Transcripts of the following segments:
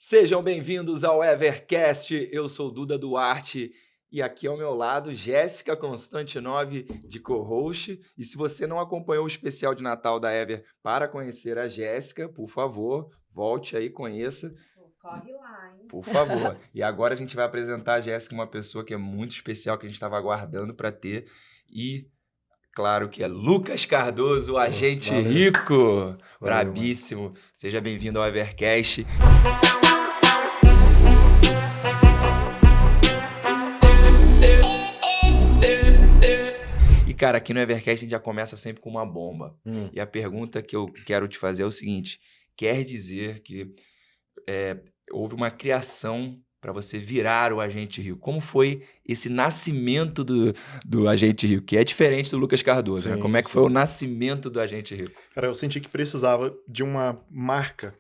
Sejam bem-vindos ao Evercast. Eu sou Duda Duarte e aqui ao meu lado Jéssica Constantinov de co-host. E se você não acompanhou o especial de Natal da Ever para conhecer a Jéssica, por favor, volte aí, conheça. Corre lá, hein? Por favor. E agora a gente vai apresentar a Jéssica, uma pessoa que é muito especial, que a gente estava aguardando para ter. E claro que é Lucas Cardoso, o agente Valeu. rico, Valeu, brabíssimo. Seja bem-vindo ao Evercast. E, cara, aqui no Evercast a gente já começa sempre com uma bomba. E a pergunta que eu quero te fazer é o seguinte: quer dizer que houve uma criação para você virar o agente rico? Como foi esse nascimento do agente rico? Que é diferente do Lucas Cardoso, né? Sim, Como é que sim. foi o nascimento do agente rico? Cara, eu senti que precisava de uma marca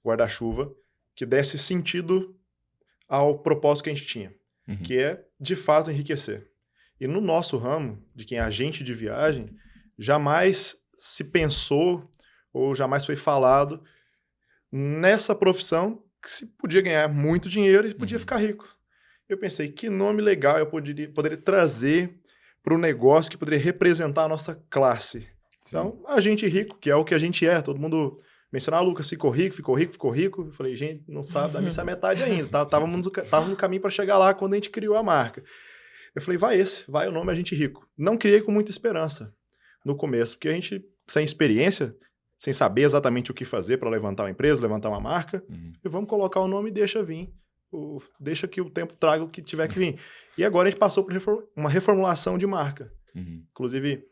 guarda-chuva que desse sentido ao propósito que a gente tinha, Uhum. que é, de fato, enriquecer. E no nosso ramo, de quem é agente de viagem, jamais se pensou ou jamais foi falado nessa profissão que se podia ganhar muito dinheiro e podia Uhum. ficar rico. Eu pensei, que nome legal eu poderia trazer para o negócio que poderia representar a nossa classe. Então, agente rico, que é o que a gente é. Todo mundo menciona, Lucas ficou rico, ficou rico, ficou rico. Eu falei, gente, não sabe da missa metade ainda. Távamos no caminho para chegar lá quando a gente criou a marca. Eu falei, vai o nome agente rico. Não criei com muita esperança no começo, porque a gente, sem experiência, sem saber exatamente o que fazer para levantar uma empresa, levantar uma marca, e vamos colocar o nome e deixa vir. Deixa que o tempo traga o que tiver que vir. E agora a gente passou por uma reformulação de marca. Uhum. Inclusive,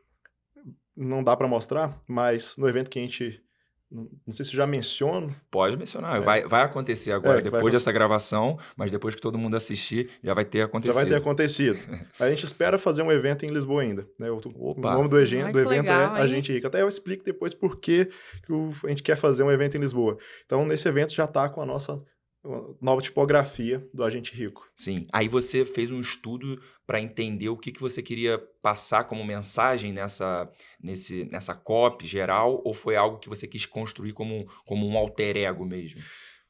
não dá para mostrar, mas no evento que a gente, não sei se já menciono. Pode mencionar, vai acontecer agora, depois dessa gravação, mas depois que todo mundo assistir, já vai ter acontecido. Já vai ter acontecido. A gente espera fazer um evento em Lisboa ainda. Né? O Opa! nome do evento legal, é Agente Rico. Até eu explico depois por que a gente quer fazer um evento em Lisboa. Então, nesse evento já está com a nossa nova tipografia do Agente Rico. Sim. Aí você fez um estudo para entender o que você queria passar como mensagem nessa copy geral, ou foi algo que você quis construir como um alter ego mesmo?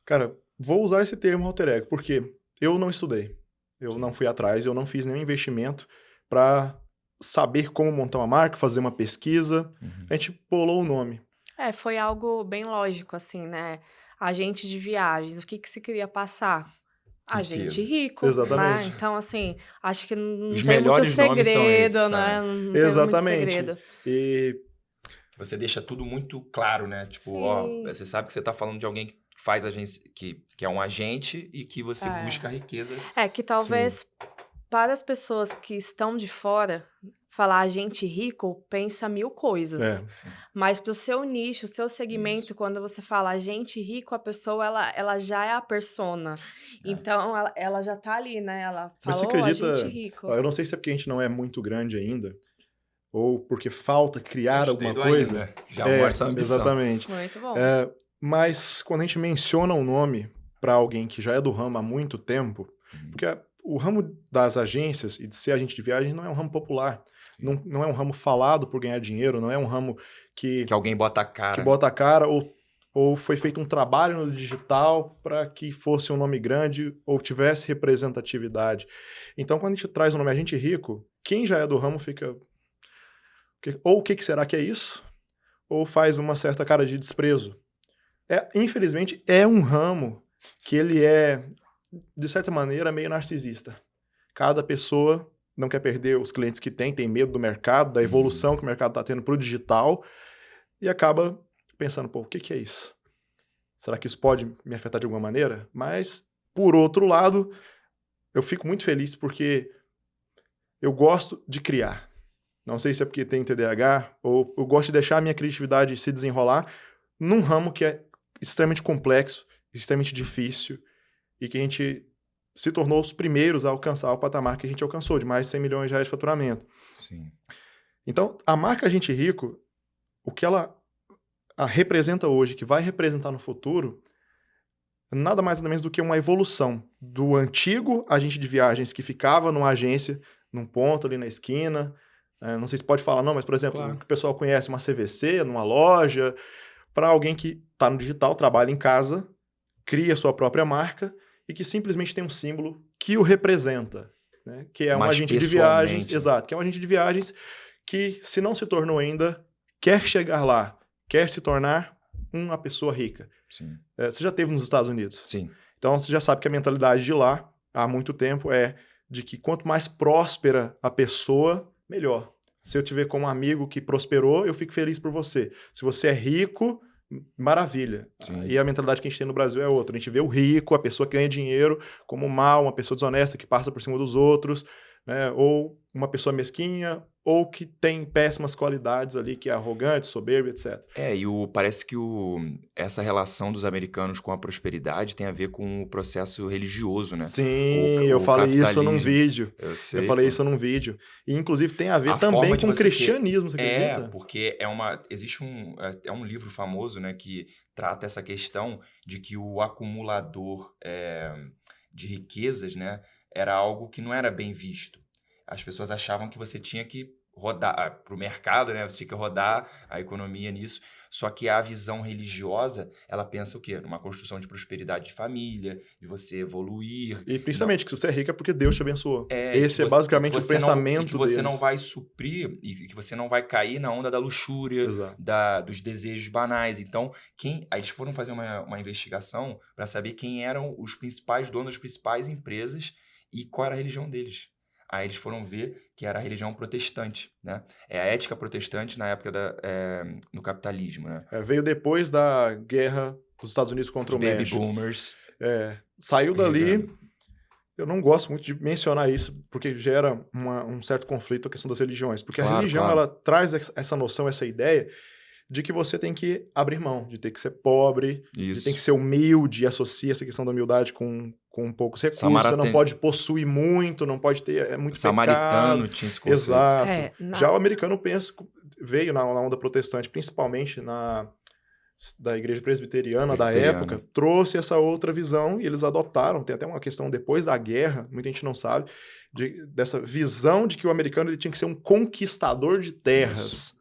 Cara, vou usar esse termo alter ego, porque eu não estudei. Eu não fui atrás, eu não fiz nenhum investimento para saber como montar uma marca, fazer uma pesquisa. A gente bolou o nome. Foi algo bem lógico, assim, né? Agente de viagens, o que você queria passar? Agente rico, Exatamente. né? Então, assim, acho que não Os tem muito melhores nomes são segredo, esses, né? sabe? Não tem muito Exatamente. segredo. E Você deixa tudo muito claro, né? Tipo, ó, Sim. você sabe que você tá falando de alguém que faz agência, que é um agente e que você busca a riqueza. Que talvez para as pessoas que estão de fora, falar agente rico pensa mil coisas. Mas para o seu nicho, o seu segmento, quando você fala agente rico, a pessoa ela já é a persona. Então ela já tá ali, né? Ela Mas você falou acredita, agente rico. eu não sei se é porque a gente não é muito grande ainda, ou porque falta criar Gostei alguma do coisa. ainda. Já mostra a ambição. Exatamente. Muito bom. Mas quando a gente menciona um nome para alguém que já é do ramo há muito tempo, porque o ramo das agências e de ser agente de viagem não é um ramo popular. Não é um ramo falado por ganhar dinheiro, não é um ramo que alguém bota a cara. Que bota a cara, ou foi feito um trabalho no digital para que fosse um nome grande ou tivesse representatividade. Então, quando a gente traz o nome agente rico, quem já é do ramo fica... Ou o que será que é isso? Ou faz uma certa cara de desprezo. Infelizmente, é um ramo que ele é, de certa maneira, meio narcisista. Cada pessoa não quer perder os clientes que tem medo do mercado, da evolução que o mercado está tendo para o digital, e acaba pensando, pô, o que é isso? Será que isso pode me afetar de alguma maneira? Mas, por outro lado, eu fico muito feliz porque eu gosto de criar. Não sei se é porque tem TDAH, ou eu gosto de deixar a minha criatividade se desenrolar num ramo que é extremamente complexo, extremamente difícil, e que a gente se tornou os primeiros a alcançar o patamar que a gente alcançou, de mais de 100 milhões de reais de faturamento. Sim. Então, a marca Agente Rico, o que ela representa hoje, que vai representar no futuro, nada mais nada menos do que uma evolução do antigo agente de viagens que ficava numa agência, num ponto ali na esquina. Não sei se pode falar não, mas, por exemplo, o que o pessoal conhece, uma CVC, numa loja, para alguém que está no digital, trabalha em casa, cria sua própria marca e que simplesmente tem um símbolo que o representa, né? Que é um Mas agente de pessoalmente, viagens, exato, que é um agente de viagens que, se não se tornou ainda, quer chegar lá, quer se tornar uma pessoa rica. Sim. Você já esteve nos Estados Unidos? Sim. Então você já sabe que a mentalidade de lá, há muito tempo, é de que quanto mais próspera a pessoa, melhor. Se eu te ver como um amigo que prosperou, eu fico feliz por você. Se você é rico, maravilha. Sim. E a mentalidade que a gente tem no Brasil é outra. A gente vê o rico, a pessoa que ganha dinheiro, como mal, uma pessoa desonesta que passa por cima dos outros, né? Ou uma pessoa mesquinha, ou que tem péssimas qualidades ali, que é arrogante, soberbo, etc. Parece que essa relação dos americanos com a prosperidade tem a ver com o processo religioso, né? Sim, eu falei isso num vídeo. Eu sei, Eu falei isso num vídeo. E, inclusive, tem a ver a também com o você cristianismo, você acredita? Porque existe um livro famoso, né, que trata essa questão de que o acumulador de riquezas, né, era algo que não era bem visto. As pessoas achavam que você tinha que rodar para o mercado, né? Você tinha que rodar a economia nisso. Só que a visão religiosa, ela pensa o quê? Numa construção de prosperidade de família, de você evoluir. E principalmente que se você é rico é porque Deus te abençoou. É, Esse é basicamente o pensamento que você deles. não vai suprir e que você não vai cair na onda da luxúria, dos desejos banais. Então, aí eles foram fazer uma investigação para saber quem eram os principais donos das principais empresas e qual era a religião deles. Aí eles foram ver que era a religião protestante, né? É a ética protestante na época no capitalismo, né? Veio depois da guerra dos Estados Unidos contra o México. Baby boomers. Saiu dali. Eu não gosto muito de mencionar isso, porque gera um certo conflito a questão das religiões. Porque a religião, ela traz essa noção, essa ideia de que você tem que abrir mão, de ter que ser pobre, de ter que ser humilde, e associa essa questão da humildade com poucos recursos. Você não pode possuir muito, não pode ter muito samaritano pecado. Tinha esse conceito. Exato. Já o americano veio na onda protestante, principalmente da igreja presbiteriana da época, trouxe essa outra visão e eles adotaram. Tem até uma questão depois da guerra, muita gente não sabe, dessa visão de que o americano ele tinha que ser um conquistador de terras. Isso.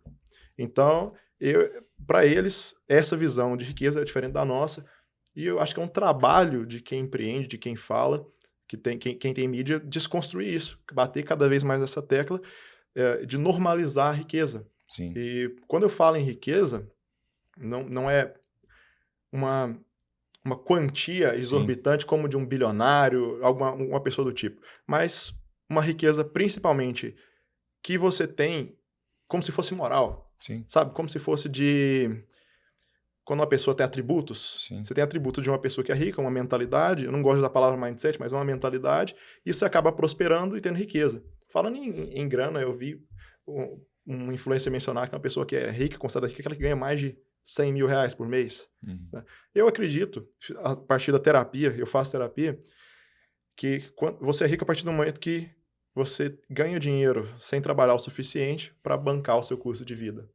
Então, para eles, essa visão de riqueza é diferente da nossa. E eu acho que é um trabalho de quem empreende, de quem fala, quem tem mídia, desconstruir isso, bater cada vez mais essa tecla de normalizar a riqueza. Sim. E quando eu falo em riqueza, não é uma quantia exorbitante, sim, como de um bilionário, uma pessoa do tipo, mas uma riqueza principalmente que você tem como se fosse moral. Sim. Sabe? Como se fosse quando uma pessoa tem atributos. Sim. Você tem atributos de uma pessoa que é rica, uma mentalidade. Eu não gosto da palavra mindset, mas uma mentalidade. E você acaba prosperando e tendo riqueza. Falando em grana, eu vi um influencer mencionar que uma pessoa que é rica, considerada rica, é aquela que ganha mais de 100 mil reais por mês. Né? Eu acredito, a partir da terapia, eu faço terapia, que você é rico a partir do momento que você ganha dinheiro sem trabalhar o suficiente para bancar o seu custo de vida.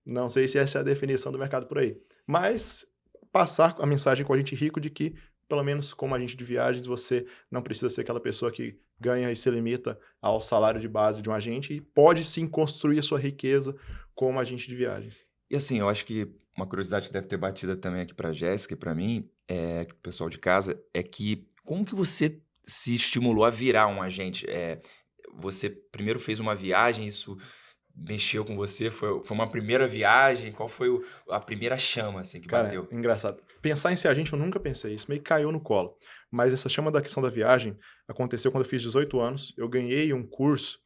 Não sei se essa é a definição do mercado por aí. Mas passar a mensagem com a gente rico de que, pelo menos como agente de viagens, você não precisa ser aquela pessoa que ganha e se limita ao salário de base de um agente e pode sim construir a sua riqueza como agente de viagens. E assim, eu acho que uma curiosidade que deve ter batida também aqui para a Jéssica e para mim, o pessoal de casa, é que como que você se estimulou a virar um agente? Você primeiro fez uma viagem, isso mexeu com você? Foi uma primeira viagem? Qual foi a primeira chama assim, que bateu? Cara, engraçado. Pensar em ser agente eu nunca pensei, isso meio que caiu no colo. Mas essa chama da questão da viagem aconteceu quando eu fiz 18 anos. Eu ganhei um curso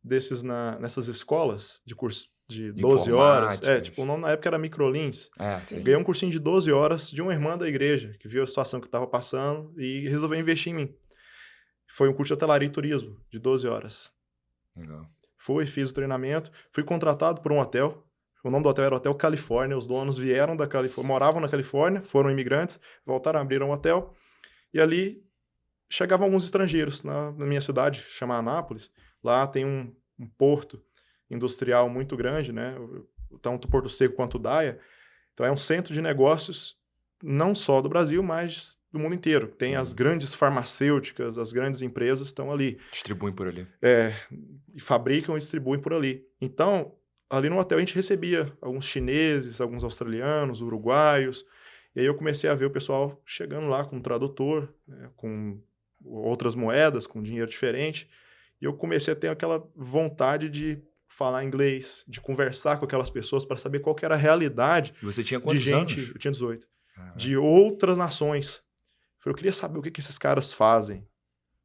desses nessas escolas de curso de 12 horas. O nome na época era Microlins. Eu ganhei um cursinho de 12 horas de uma irmã da igreja que viu a situação que eu estava passando e resolveu investir em mim. Foi um curso de hotelaria e turismo, de 12 horas. Legal. Fiz o treinamento, fui contratado por um hotel. O nome do hotel era Hotel Califórnia. Os donos vieram da Califórnia, moravam na Califórnia, foram imigrantes, voltaram, abriram um hotel. E ali chegavam alguns estrangeiros na minha cidade, chamada Anápolis. Lá tem um porto industrial muito grande, né? Tanto o Porto Seco quanto o Daia. Então é um centro de negócios, não só do Brasil, mas do mundo inteiro. Tem as grandes farmacêuticas, as grandes empresas estão ali. Distribuem por ali. E fabricam e distribuem por ali. Então, ali no hotel a gente recebia alguns chineses, alguns australianos, uruguaios. E aí eu comecei a ver o pessoal chegando lá com um tradutor, né, com outras moedas, com dinheiro diferente. E eu comecei a ter aquela vontade de falar inglês, de conversar com aquelas pessoas para saber qual que era a realidade E você tinha de quantos gente, anos? eu tinha 18, Caraca. de outras nações. Eu queria saber o que esses caras fazem.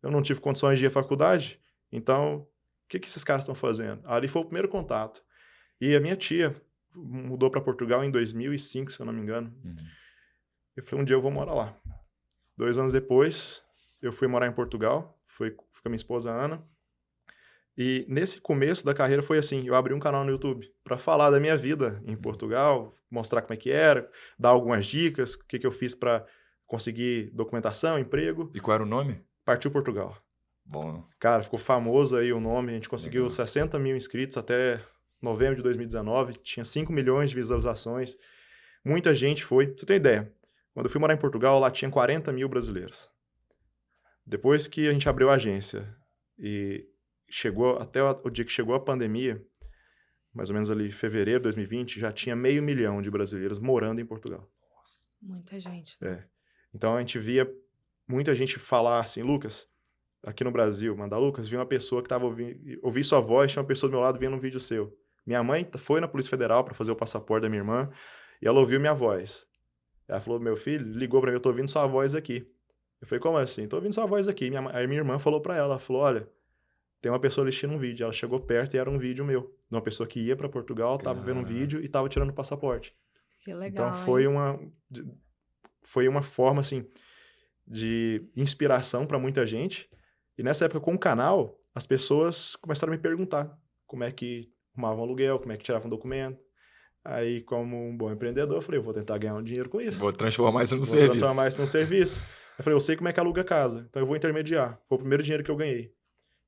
Eu não tive condições de ir à faculdade, então o que esses caras estão fazendo? Ali foi o primeiro contato. E a minha tia mudou para Portugal em 2005, se eu não me engano. Eu falei, um dia eu vou morar lá. 2 anos depois, eu fui morar em Portugal, fui com a minha esposa Ana. E nesse começo da carreira foi assim, eu abri um canal no YouTube para falar da minha vida em Portugal, mostrar como é que era, dar algumas dicas, o que eu fiz para conseguir documentação, emprego. E qual era o nome? Partiu Portugal. Bom. Cara, ficou famoso aí o nome, a gente conseguiu Legal. 60 mil inscritos até novembro de 2019, tinha 5 milhões de visualizações, muita gente foi. Pra você ter ideia, quando eu fui morar em Portugal, lá tinha 40 mil brasileiros. Depois que a gente abriu a agência e chegou até o dia que chegou a pandemia, mais ou menos ali em fevereiro de 2020, já tinha 500 mil de brasileiros morando em Portugal. Muita gente. Né? Então a gente via muita gente falar assim, Lucas, aqui no Brasil, mandar, Lucas, vi uma pessoa que estava ouvi sua voz, tinha uma pessoa do meu lado vendo um vídeo seu. Minha mãe foi na Polícia Federal para fazer o passaporte da minha irmã e ela ouviu minha voz. Ela falou, meu filho, ligou para mim, eu tô ouvindo sua voz aqui. Eu falei, como assim? Tô ouvindo sua voz aqui. Aí minha irmã falou para ela, falou, olha, tem uma pessoa assistindo um vídeo. Ela chegou perto e era um vídeo meu. De uma pessoa que ia para Portugal, tava vendo um vídeo e tava tirando o passaporte. Que legal, então foi uma forma, assim, de inspiração para muita gente. E nessa época, com o canal, as pessoas começaram a me perguntar como é que arrumavam aluguel, como é que tiravam documento. Aí, como um bom empreendedor, eu falei, eu vou tentar ganhar um dinheiro com isso. Vou transformar isso no serviço. Vou transformar isso num serviço. Eu falei, eu sei como é que aluga casa, então eu vou intermediar. Foi o primeiro dinheiro que eu ganhei.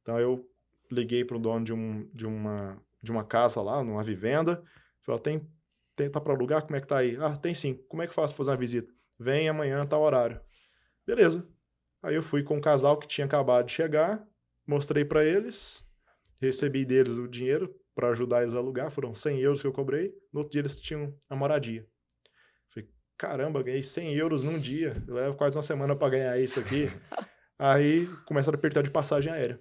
Então eu liguei para o dono de uma casa lá, numa vivenda. Falei, tá para alugar? Como é que tá aí? Ah, tem sim. Como é que faço para fazer uma visita? Vem amanhã, tal horário. Beleza. Aí eu fui com um casal que tinha acabado de chegar, mostrei para eles, recebi deles o dinheiro para ajudar eles a alugar, foram 100 euros que eu cobrei. No outro dia eles tinham a moradia. Falei, caramba, ganhei 100 euros num dia, eu levo quase uma semana para ganhar isso aqui. Aí começaram a apertar de passagem aérea.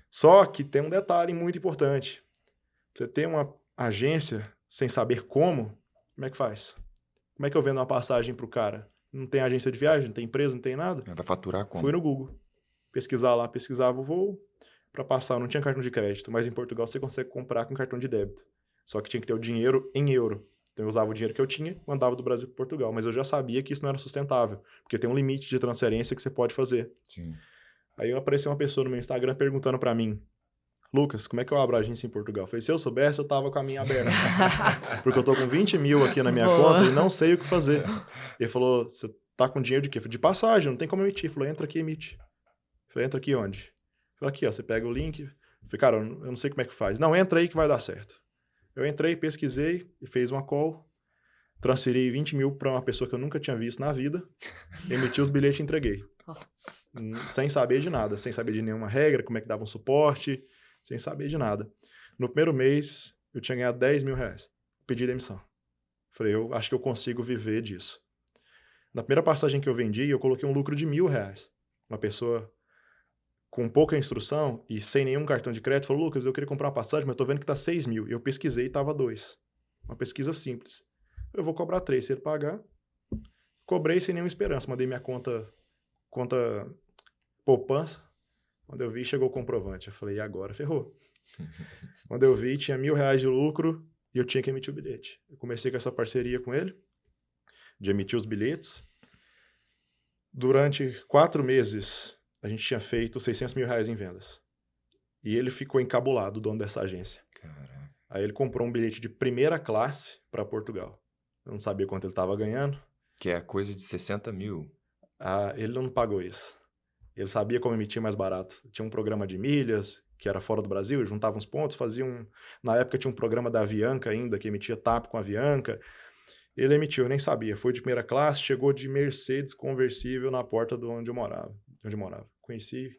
Só que tem um detalhe muito importante. Você tem uma agência sem saber como é que faz? Como é que eu vendo uma passagem pro cara? Não tem agência de viagem, não tem empresa, não tem nada. Vai faturar como? Fui no Google. Pesquisava o voo para passar. Não tinha cartão de crédito, mas em Portugal você consegue comprar com cartão de débito. Só que tinha que ter o dinheiro em euro. Então eu usava o dinheiro que eu tinha, mandava do Brasil para Portugal. Mas eu já sabia que isso não era sustentável, porque tem um limite de transferência que você pode fazer. Sim. Aí apareceu uma pessoa no meu Instagram perguntando para mim, Lucas, como é que eu abro a agência em Portugal? Eu falei, se eu soubesse, eu tava com a minha aberta. Porque eu tô com 20 mil aqui na minha conta e não sei o que fazer. Ele falou, você tá com dinheiro de quê? Eu falei, de passagem, não tem como emitir. Ele falou, entra aqui e emite. Eu falei, entra aqui onde? Eu falei, aqui, ó, você pega o link. Eu falei, cara, eu não sei como é que faz. Não, entra aí que vai dar certo. Eu entrei, pesquisei e fez uma call. Transferi 20 mil para uma pessoa que eu nunca tinha visto na vida. Emiti os bilhetes e entreguei. Sem saber de nada, sem saber de nenhuma regra, como é que dava um suporte, sem saber de nada. No primeiro mês, eu tinha ganhado 10 mil reais. Pedi demissão. Falei, eu acho que eu consigo viver disso. Na primeira passagem que eu vendi, eu coloquei um lucro de 1.000 reais. Uma pessoa com pouca instrução e sem nenhum cartão de crédito falou, Lucas, eu queria comprar uma passagem, mas eu tô vendo que tá 6 mil. Eu pesquisei e tava 2. Uma pesquisa simples. Eu vou cobrar 3 se ele pagar. Cobrei sem nenhuma esperança. Mandei minha conta poupança. Quando eu vi, chegou o comprovante. Eu falei, e agora? Ferrou. Quando eu vi, tinha 1.000 reais de lucro e eu tinha que emitir o bilhete. Eu comecei com essa parceria com ele, de emitir os bilhetes. Durante 4 meses, a gente tinha feito 600 mil reais em vendas. E ele ficou encabulado, o dono dessa agência. Caraca. Aí ele comprou um bilhete de primeira classe para Portugal. Eu não sabia quanto ele estava ganhando. Que é coisa de 60 mil. Ah, ele não pagou isso. Ele sabia como emitir mais barato. Tinha um programa de milhas, que era fora do Brasil, juntava uns pontos, fazia um... Na época tinha um programa da Avianca ainda, que emitia TAP com a Avianca. Ele emitiu, eu nem sabia. Foi de primeira classe, chegou de Mercedes conversível na porta de onde eu morava. Conheci.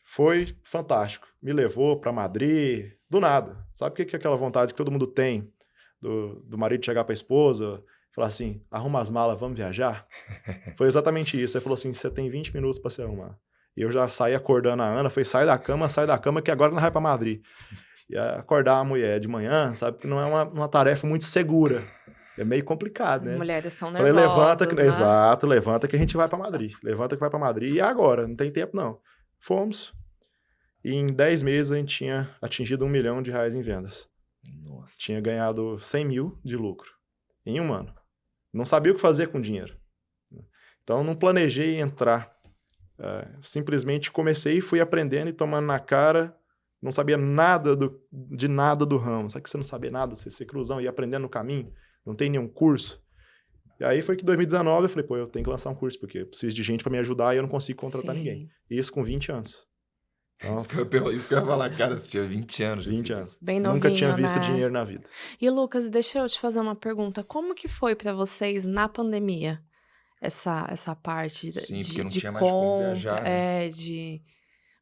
Foi fantástico. Me levou para Madrid, do nada. Sabe o que é aquela vontade que todo mundo tem? Do marido chegar para a esposa Falar assim, arruma as malas, vamos viajar? Foi exatamente isso. Ele falou assim, você tem 20 minutos para se arrumar. E eu já saí acordando a Ana, falei, sai da cama, que agora nós vai para Madrid. E acordar a mulher de manhã, sabe, que não é uma tarefa muito segura. É meio complicado, né? As mulheres são Falei, nervosas, levanta, né? Exato, levanta que a gente vai para Madrid. Levanta que vai para Madrid. E agora? Não tem tempo, não. Fomos. E em 10 meses a gente tinha atingido R$1 milhão em vendas. Nossa. Tinha ganhado 100 mil de lucro. Em um ano. Não sabia o que fazer com dinheiro. Então, não planejei entrar. Simplesmente comecei e fui aprendendo e tomando na cara. Não sabia nada de nada do ramo. Sabe que você não sabia nada? Você cruzão, ia aprendendo no caminho. Não tem nenhum curso. E aí foi que em 2019 eu falei, pô, eu tenho que lançar um curso, porque eu preciso de gente para me ajudar e eu não consigo contratar ninguém. E isso com 20 anos. Isso que eu ia falar, cara, você tinha 20 anos. 20 anos. Bem novinho, nunca tinha visto né? dinheiro na vida. E Lucas, deixa eu te fazer uma pergunta. Como que foi para vocês na pandemia? Essa parte Sim, porque não de tinha mais como viajar, né? de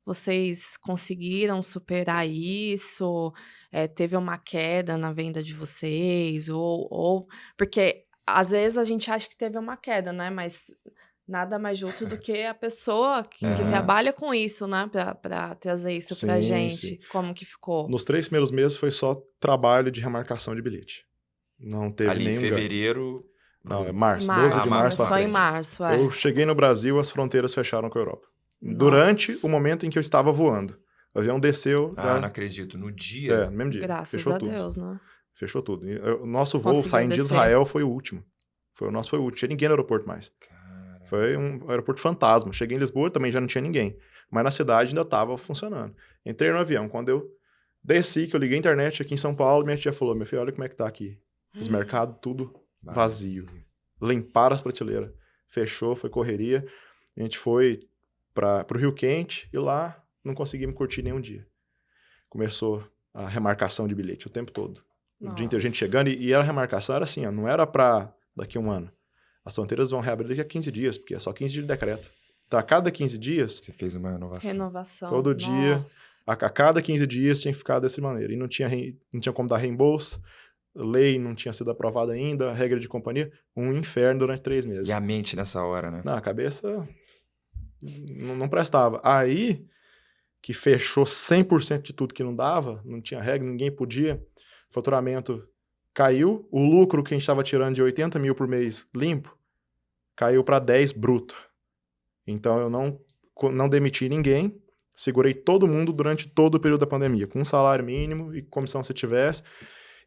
vocês conseguiram superar isso? Teve uma queda na venda de vocês? Ou porque às vezes a gente acha que teve uma queda, né? Mas nada mais justo do que a pessoa que trabalha com isso, né? Pra trazer isso pra gente. Sim. Como que ficou? Nos 3 primeiros meses foi só trabalho de remarcação de bilhete. Não teve ali nenhum em fevereiro... Não, é março. Março, 12 de março pra só frente. em março, Eu cheguei no Brasil, as fronteiras fecharam com a Europa. Nossa. Durante o momento em que eu estava voando. O avião desceu... não acredito. No dia... no mesmo dia. Graças Fechou a tudo. Deus, né? Fechou tudo. O nosso voo Conseguiu saindo de descer. Israel foi o último. Foi o último. Tinha ninguém no aeroporto mais. Caramba. Foi um aeroporto fantasma. Cheguei em Lisboa, também já não tinha ninguém. Mas na cidade ainda estava funcionando. Entrei no avião. Quando eu desci, que eu liguei a internet aqui em São Paulo, minha tia falou, meu filho, olha como é que tá aqui. Os mercados tudo vazio. Limparam as prateleiras. Fechou, foi correria. A gente foi pro Rio Quente e lá não conseguimos curtir nenhum dia. Começou a remarcação de bilhete o tempo todo. O dia inteiro a gente chegando e a remarcação era assim, ó, não era para daqui a um ano. As fronteiras vão reabrir daqui a 15 dias, porque é só 15 dias de decreto. Então, a cada 15 dias... Você fez uma renovação. Todo dia, a cada 15 dias tinha que ficar dessa maneira. E não tinha como dar reembolso, lei não tinha sido aprovada ainda, regra de companhia, um inferno durante 3 meses. E a mente nessa hora, né? Não, a cabeça não prestava. Aí, que fechou 100% de tudo que não dava, não tinha regra, ninguém podia, faturamento caiu, o lucro que a gente estava tirando de 80 mil por mês limpo, caiu para 10 bruto. Então, eu não demiti ninguém, segurei todo mundo durante todo o período da pandemia, com um salário mínimo e comissão se tivesse,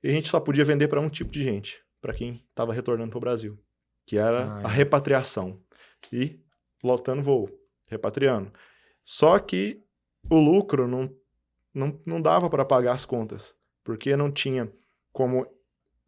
e a gente só podia vender para um tipo de gente, para quem estava retornando para o Brasil, que era a repatriação. E lotando voo, repatriando. Só que o lucro não dava para pagar as contas, porque não tinha como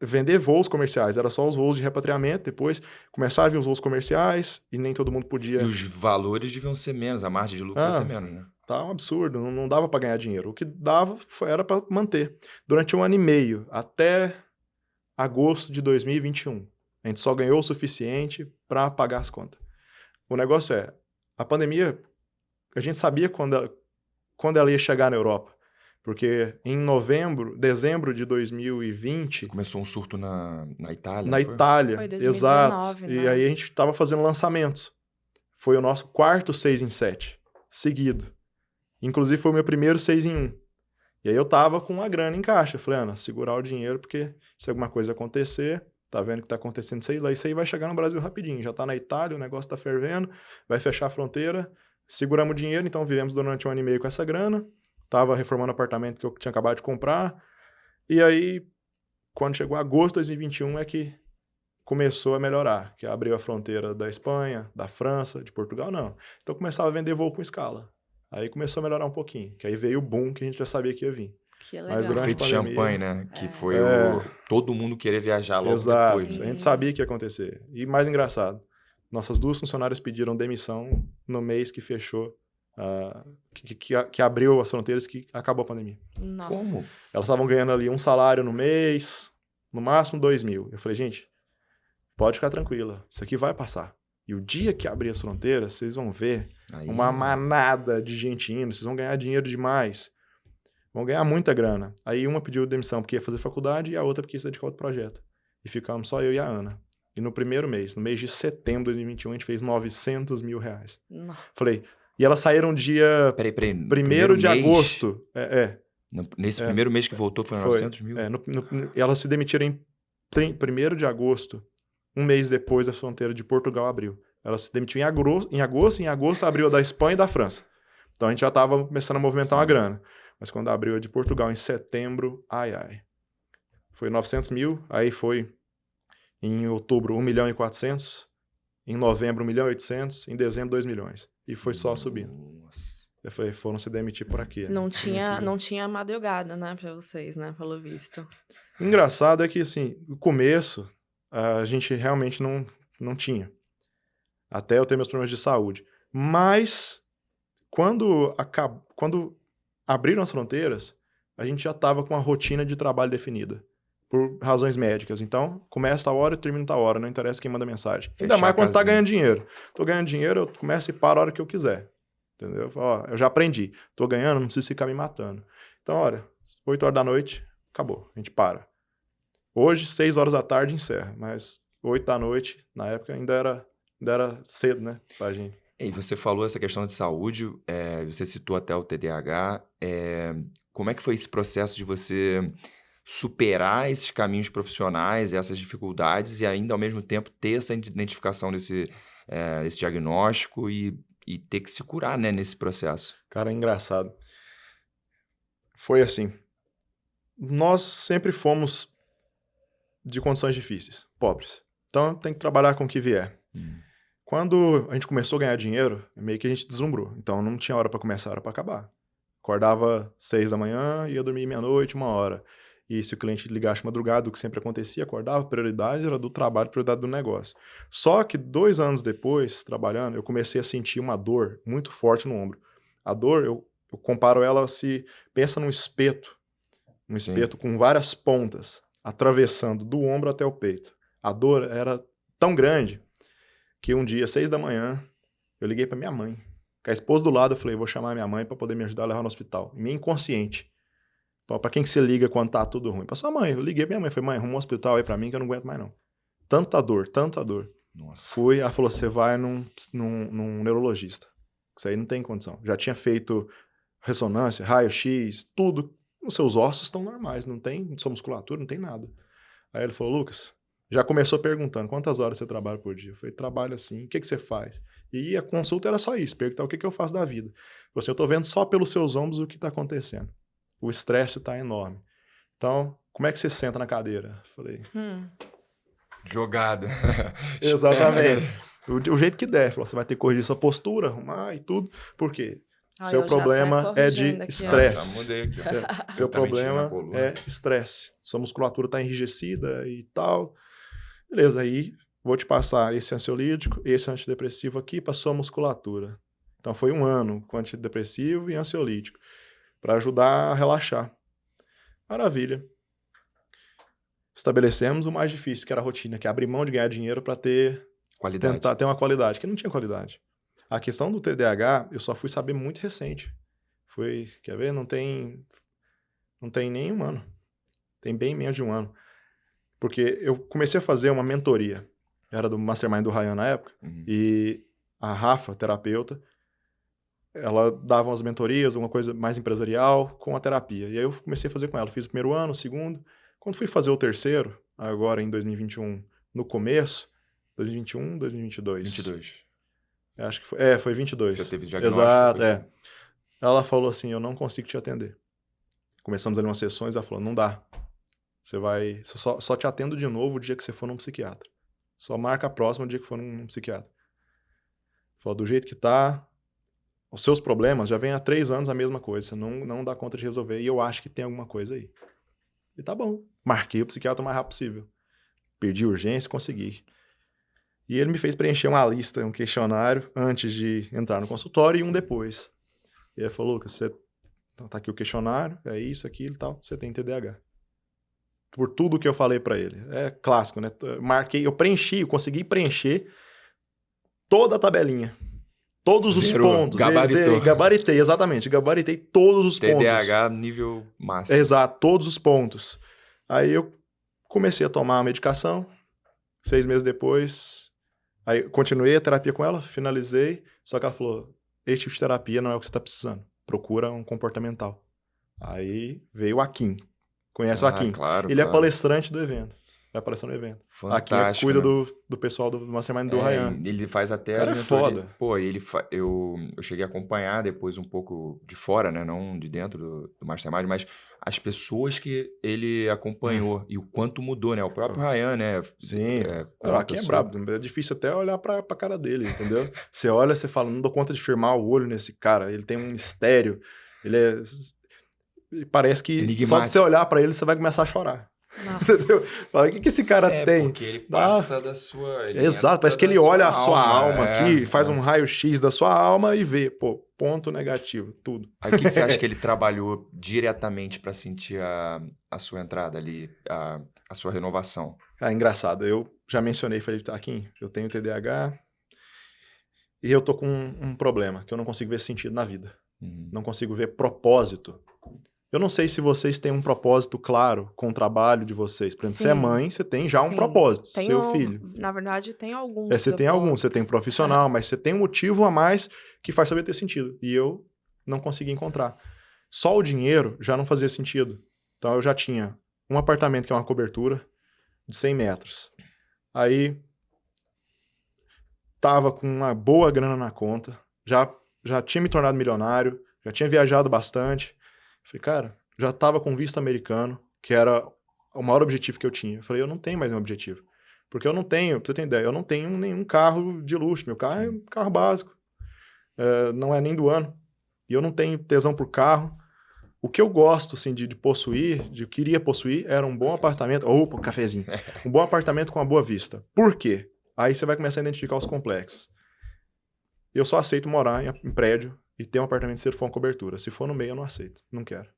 vender voos comerciais, era só os voos de repatriamento, depois começaram a vir os voos comerciais e nem todo mundo podia... E os valores deviam ser menos, a margem de lucro devia ser menos, né? Tá um absurdo, não dava para ganhar dinheiro. O que dava era para manter. Durante 1 ano e meio, até agosto de 2021, a gente só ganhou o suficiente para pagar as contas. O negócio a pandemia, a gente sabia quando ela ia chegar na Europa. Porque em dezembro de 2020... Começou um surto na Itália. Na Itália, foi 2019, exato. né? E aí a gente estava fazendo lançamentos. Foi o nosso quarto 6 em 7, seguido. Inclusive foi o meu primeiro 6 em 1. E aí eu tava com uma grana em caixa. Falei, Ana, segurar o dinheiro, porque se alguma coisa acontecer, tá vendo que tá acontecendo isso aí vai chegar no Brasil rapidinho. Já tá na Itália, o negócio tá fervendo, vai fechar a fronteira. Seguramos o dinheiro, então vivemos durante 1 ano e meio com essa grana. Tava reformando o apartamento que eu tinha acabado de comprar. E aí, quando chegou agosto de 2021, é que começou a melhorar. Que abriu a fronteira da Espanha, da França, de Portugal, não. Então começava a vender voo com escala. Aí começou a melhorar um pouquinho. Que aí veio o boom que a gente já sabia que ia vir. Que legal. Mas durante Efeito a pandemia, champanhe, né? Que foi todo mundo querer viajar logo exato. depois. A gente sabia que ia acontecer. E mais engraçado, nossas 2 funcionárias pediram demissão no mês que fechou, que abriu as fronteiras, que acabou a pandemia. Nossa. Como? Elas estavam ganhando ali um salário no mês, no máximo 2 mil. Eu falei, gente, pode ficar tranquila, isso aqui vai passar. E o dia que abrir as fronteiras, vocês vão ver uma manada de gente indo, vocês vão ganhar dinheiro demais. Vão ganhar muita grana. Aí uma pediu demissão porque ia fazer faculdade e a outra porque ia se dedicar ao outro projeto. E ficamos só eu e a Ana. E no primeiro mês, no mês de setembro de 2021, a gente fez R$900 mil. Não. Falei, e elas saíram dia Peraí. 1º de agosto. Nesse primeiro mês que voltou foi 900 mil? E elas se demitiram em 1º de agosto, um mês depois a fronteira de Portugal abriu. Elas se demitiram em agosto abriu a da Espanha e da França. Então a gente já estava começando a movimentar uma grana. Mas quando abriu a de Portugal em setembro, foi 900 mil, aí foi em outubro 1.400.000, em novembro 1.800.000, em dezembro 2 milhões. E foi só subindo. Nossa. Eu falei, foram se demitir por aqui. Não tinha madrugada, né, pra vocês, né, pelo visto. Engraçado é que, assim, no começo, a gente realmente não tinha. Até eu ter meus problemas de saúde. Mas, quando abriram as fronteiras, a gente já estava com uma rotina de trabalho definida. Por razões médicas. Então, começa a hora e termina a hora. Não interessa quem manda mensagem. Ainda mais quando você tá ganhando dinheiro. Tô ganhando dinheiro, eu começo e paro a hora que eu quiser. Entendeu? Eu já aprendi. Tô ganhando, não preciso ficar me matando. Então, olha, 8 horas da noite, acabou. A gente para. Hoje, 6 horas da tarde, encerra. Mas 8 da noite, na época, ainda era cedo, né? Pra gente. E você falou essa questão de saúde, você citou até o TDAH. Como é que foi esse processo de você superar esses caminhos profissionais, essas dificuldades e ainda, ao mesmo tempo, ter essa identificação desse esse diagnóstico e ter que se curar, né, nesse processo? Cara, é engraçado. Foi assim. Nós sempre fomos de condições difíceis, pobres. Então, tem que trabalhar com o que vier. Quando a gente começou a ganhar dinheiro, meio que a gente deslumbrou. Então, não tinha hora para começar, hora para acabar. Acordava 6 da manhã, ia dormir meia-noite, 1h. E se o cliente ligasse madrugada, o que sempre acontecia, acordava, prioridade era do trabalho, prioridade do negócio. Só que 2 anos depois, trabalhando, eu comecei a sentir uma dor muito forte no ombro. A dor, eu comparo ela pensa num espeto. Um espeto com várias pontas, atravessando do ombro até o peito. A dor era tão grande que um dia, 6 da manhã, eu liguei pra minha mãe. Com a esposa do lado, eu falei, vou chamar minha mãe pra poder me ajudar a levar no hospital. Minha inconsciente. Pra quem que você liga quando tá tudo ruim? Pra sua mãe. Eu liguei pra minha mãe. Falei, mãe, arruma um hospital aí pra mim que eu não aguento mais não. Tanta dor. Nossa. Fui, ela falou, você vai num neurologista. Isso aí não tem condição. Já tinha feito ressonância, raio-x, tudo. Os seus ossos estão normais, não tem sua musculatura, não tem nada. Aí ele falou, Lucas, já começou perguntando, quantas horas você trabalha por dia? Eu falei, trabalho assim, o que você faz? E a consulta era só isso, perguntar o que eu faço da vida. Eu falei, eu tô vendo só pelos seus ombros o que tá acontecendo. O estresse tá enorme. Então, como é que você senta na cadeira? Eu falei... Jogada. Exatamente. O jeito que der. Falou, você vai ter que corrigir sua postura, arrumar e tudo. Por quê? Seu problema é de estresse. Já mudei aqui. Seu problema é estresse. Sua musculatura está enrijecida e tal. Beleza, aí vou te passar esse ansiolítico, esse antidepressivo aqui para sua musculatura. Então foi 1 ano com antidepressivo e ansiolítico para ajudar a relaxar. Maravilha. Estabelecemos o mais difícil, que era a rotina, que é abrir mão de ganhar dinheiro para tentar ter uma qualidade, que não tinha qualidade. A questão do TDAH, eu só fui saber muito recente. Quer ver? Não tem nem 1 ano. Tem bem menos de 1 ano. Porque eu comecei a fazer uma mentoria. Era do Mastermind do Ryan na época. E a Rafa, terapeuta, ela dava umas mentorias, uma coisa mais empresarial, com a terapia. E aí eu comecei a fazer com ela. Fiz o 1º ano, o 2º. Quando fui fazer o 3º, agora em 2021, no começo, 2021, 2022. 22. Acho que foi. Foi 22. Você teve diagnóstico. Exato, Ela falou assim, eu não consigo te atender. Começamos ali umas sessões, ela falou, não dá. Você vai... Só te atendo de novo o dia que você for num psiquiatra. Só marca a próxima o dia que for num psiquiatra. Falou, do jeito que tá, os seus problemas já vem há 3 anos a mesma coisa. Você não dá conta de resolver. E eu acho que tem alguma coisa aí. E tá bom. Marquei o psiquiatra o mais rápido possível. Perdi urgência, consegui. E ele me fez preencher uma lista, um questionário, antes de entrar no consultório e um depois. E ele falou, Lucas, tá aqui o questionário, é isso, aquilo e tal, você tem TDAH. Por tudo que eu falei pra ele. É clássico, né? Eu consegui preencher toda a tabelinha. Todos os pontos. Gabaritou. Gabaritei, exatamente. Gabaritei todos os pontos. TDAH nível máximo. Exato, todos os pontos. Aí eu comecei a tomar a medicação. 6 meses depois, aí continuei a terapia com ela, finalizei, só que ela falou, esse tipo de terapia não é o que você tá precisando, procura um comportamental. Aí veio o Akin, conhece o Akin? Claro, Ele é claro. palestrante do evento, vai palestrar no evento. Akin é que Fantástico, cuida né? do pessoal do Mastermind do Ryan. Ele faz O até as cara é mentorias. foda. Pô, eu cheguei a acompanhar depois um pouco de fora, né? Não de dentro do Mastermind, mas as pessoas que ele acompanhou e o quanto mudou, né? O próprio Ryan, né? Sim, o Conta Akin é sobre... brabo, é difícil até olhar pra cara dele, entendeu? Você olha, você fala, não dou conta de firmar o olho nesse cara, ele tem um mistério, ele é... Parece que só de você Enigmático. olhar pra ele, você vai começar a chorar. Nossa. Entendeu? Fala, o que esse cara tem? Porque ele passa da sua... Ele Exato, parece que entra ele da olha a sua alma, alma aqui, faz um raio-x da sua alma e vê, pô, ponto negativo, tudo. Aí o que você acha que ele trabalhou diretamente pra sentir a sua entrada ali, a sua renovação? Cara, engraçado, eu já mencionei, falei, Akin, eu tenho TDAH e eu tô com um problema, que eu não consigo ver sentido na vida. Não consigo ver propósito. Eu não sei se vocês têm um propósito claro com o trabalho de vocês. Por exemplo, você é mãe, você tem já um propósito, seu filho. Na verdade, tem alguns Você tem alguns, você tem um profissional, mas você tem um motivo a mais que faz saber ter sentido. E eu não consegui encontrar. Só o dinheiro já não fazia sentido. Então eu já tinha um apartamento que é uma cobertura de 100 metros. Aí tava com uma boa grana na conta, já tinha me tornado milionário, já tinha viajado bastante. Falei, cara, já tava com visto americano, que era o maior objetivo que eu tinha. Eu falei, eu não tenho mais nenhum objetivo. Porque eu não tenho, pra você ter ideia, eu não tenho nenhum carro de luxo. Meu carro é um carro básico. Não é nem do ano. E eu não tenho tesão por carro. O que eu gosto, assim, de possuir, de queria possuir, era um bom apartamento. Opa, cafezinho. Um bom apartamento com uma boa vista. Por quê? Aí você vai começar a identificar os complexos. Eu só aceito morar em prédio e ter um apartamento se for uma cobertura. Se for no meio, eu não aceito. Não quero.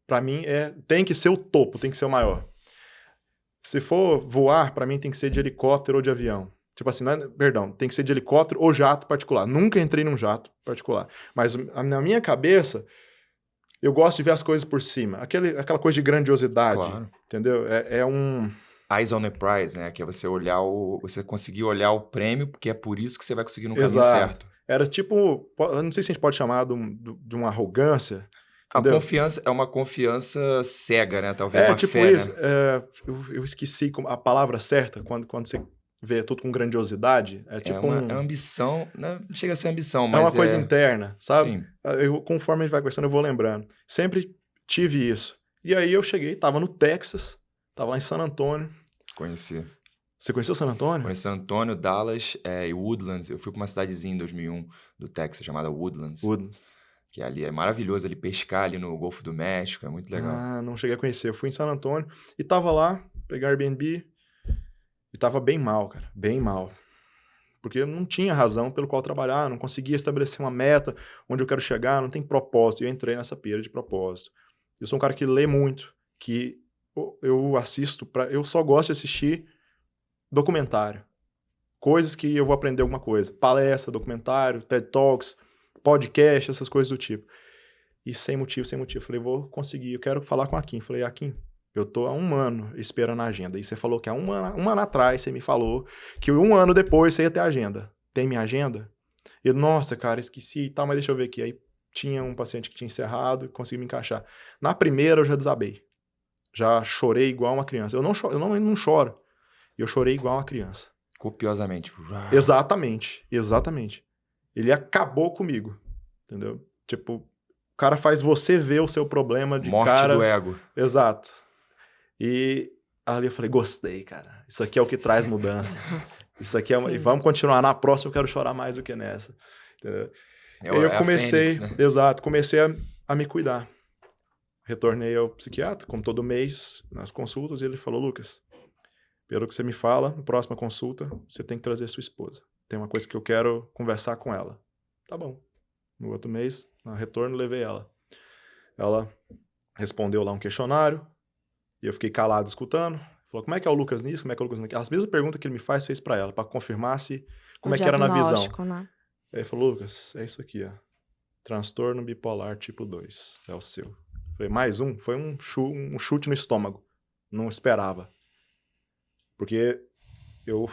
Pra mim, tem que ser o topo, tem que ser o maior. Se for voar, pra mim tem que ser de helicóptero ou de avião. Tipo assim, tem que ser de helicóptero ou jato particular. Nunca entrei num jato particular. Mas na minha cabeça, eu gosto de ver as coisas por cima. Aquela coisa de grandiosidade, claro. Entendeu? É um... Eyes on the prize, né? Que é você olhar você conseguir olhar o prêmio, porque é por isso que você vai conseguir no caminho certo. Era tipo, eu não sei se a gente pode chamar de uma arrogância. Entendeu? A confiança é uma confiança cega, né? Talvez uma tipo fé, isso. Né? Eu esqueci a palavra certa quando você vê tudo com grandiosidade. É tipo uma ambição, né? Não chega a ser ambição, mas é uma coisa interna, sabe? Sim. Conforme a gente vai conversando, eu vou lembrando. Sempre tive isso. E aí eu cheguei, tava no Texas, tava lá em San Antônio. Conheci. Você conheceu San Antônio? Conheci San Antônio, Dallas e Woodlands. Eu fui pra uma cidadezinha em 2001 do Texas chamada Woodlands. Que ali é maravilhoso ali pescar ali no Golfo do México, é muito legal. Ah, não cheguei a conhecer. Eu fui em San Antônio e tava lá, peguei Airbnb e tava bem mal, cara, bem mal. Porque eu não tinha razão pelo qual trabalhar, não conseguia estabelecer uma meta onde eu quero chegar, não tem propósito. E eu entrei nessa pira de propósito. Eu sou um cara que lê muito, que eu assisto, eu só gosto de assistir documentário. Coisas que eu vou aprender alguma coisa. Palestra, documentário, TED Talks, podcast, essas coisas do tipo. E sem motivo. Falei, vou conseguir, eu quero falar com a Akin. Falei, Akin, eu tô há 1 ano esperando a agenda. E você falou que há um ano atrás você me falou que 1 ano depois você ia ter a agenda. Tem minha agenda? E nossa, cara, esqueci e tal, mas deixa eu ver aqui. Aí tinha um paciente que tinha encerrado e consegui me encaixar. Na primeira eu já desabei. Já chorei igual uma criança. Eu não choro. Eu chorei igual uma criança. Copiosamente. Exatamente. Ele acabou comigo. Entendeu? Tipo, o cara faz você ver o seu problema de morte cara... do ego. Exato. E ali eu falei, gostei, cara. Isso aqui é o que traz mudança. Isso aqui e vamos continuar. Na próxima eu quero chorar mais do que nessa. Entendeu? Eu comecei... Fênix, né? Exato. Comecei a me cuidar. Retornei ao psiquiatra, como todo mês, nas consultas, e ele falou, Lucas, pelo que você me fala, na próxima consulta, você tem que trazer sua esposa. Tem uma coisa que eu quero conversar com ela. Tá bom. No outro mês, no retorno, levei ela. Ela respondeu lá um questionário, e eu fiquei calado escutando. Falou, como é que é o Lucas nisso? Como é que é o Lucas naquilo? As mesmas perguntas que ele me fez pra ela, pra confirmar como é que era na visão. Né? Aí ele falou, Lucas, é isso aqui, ó. Transtorno bipolar tipo 2. É o seu. Falei, mais um? Foi um chute no estômago. Não esperava. Porque eu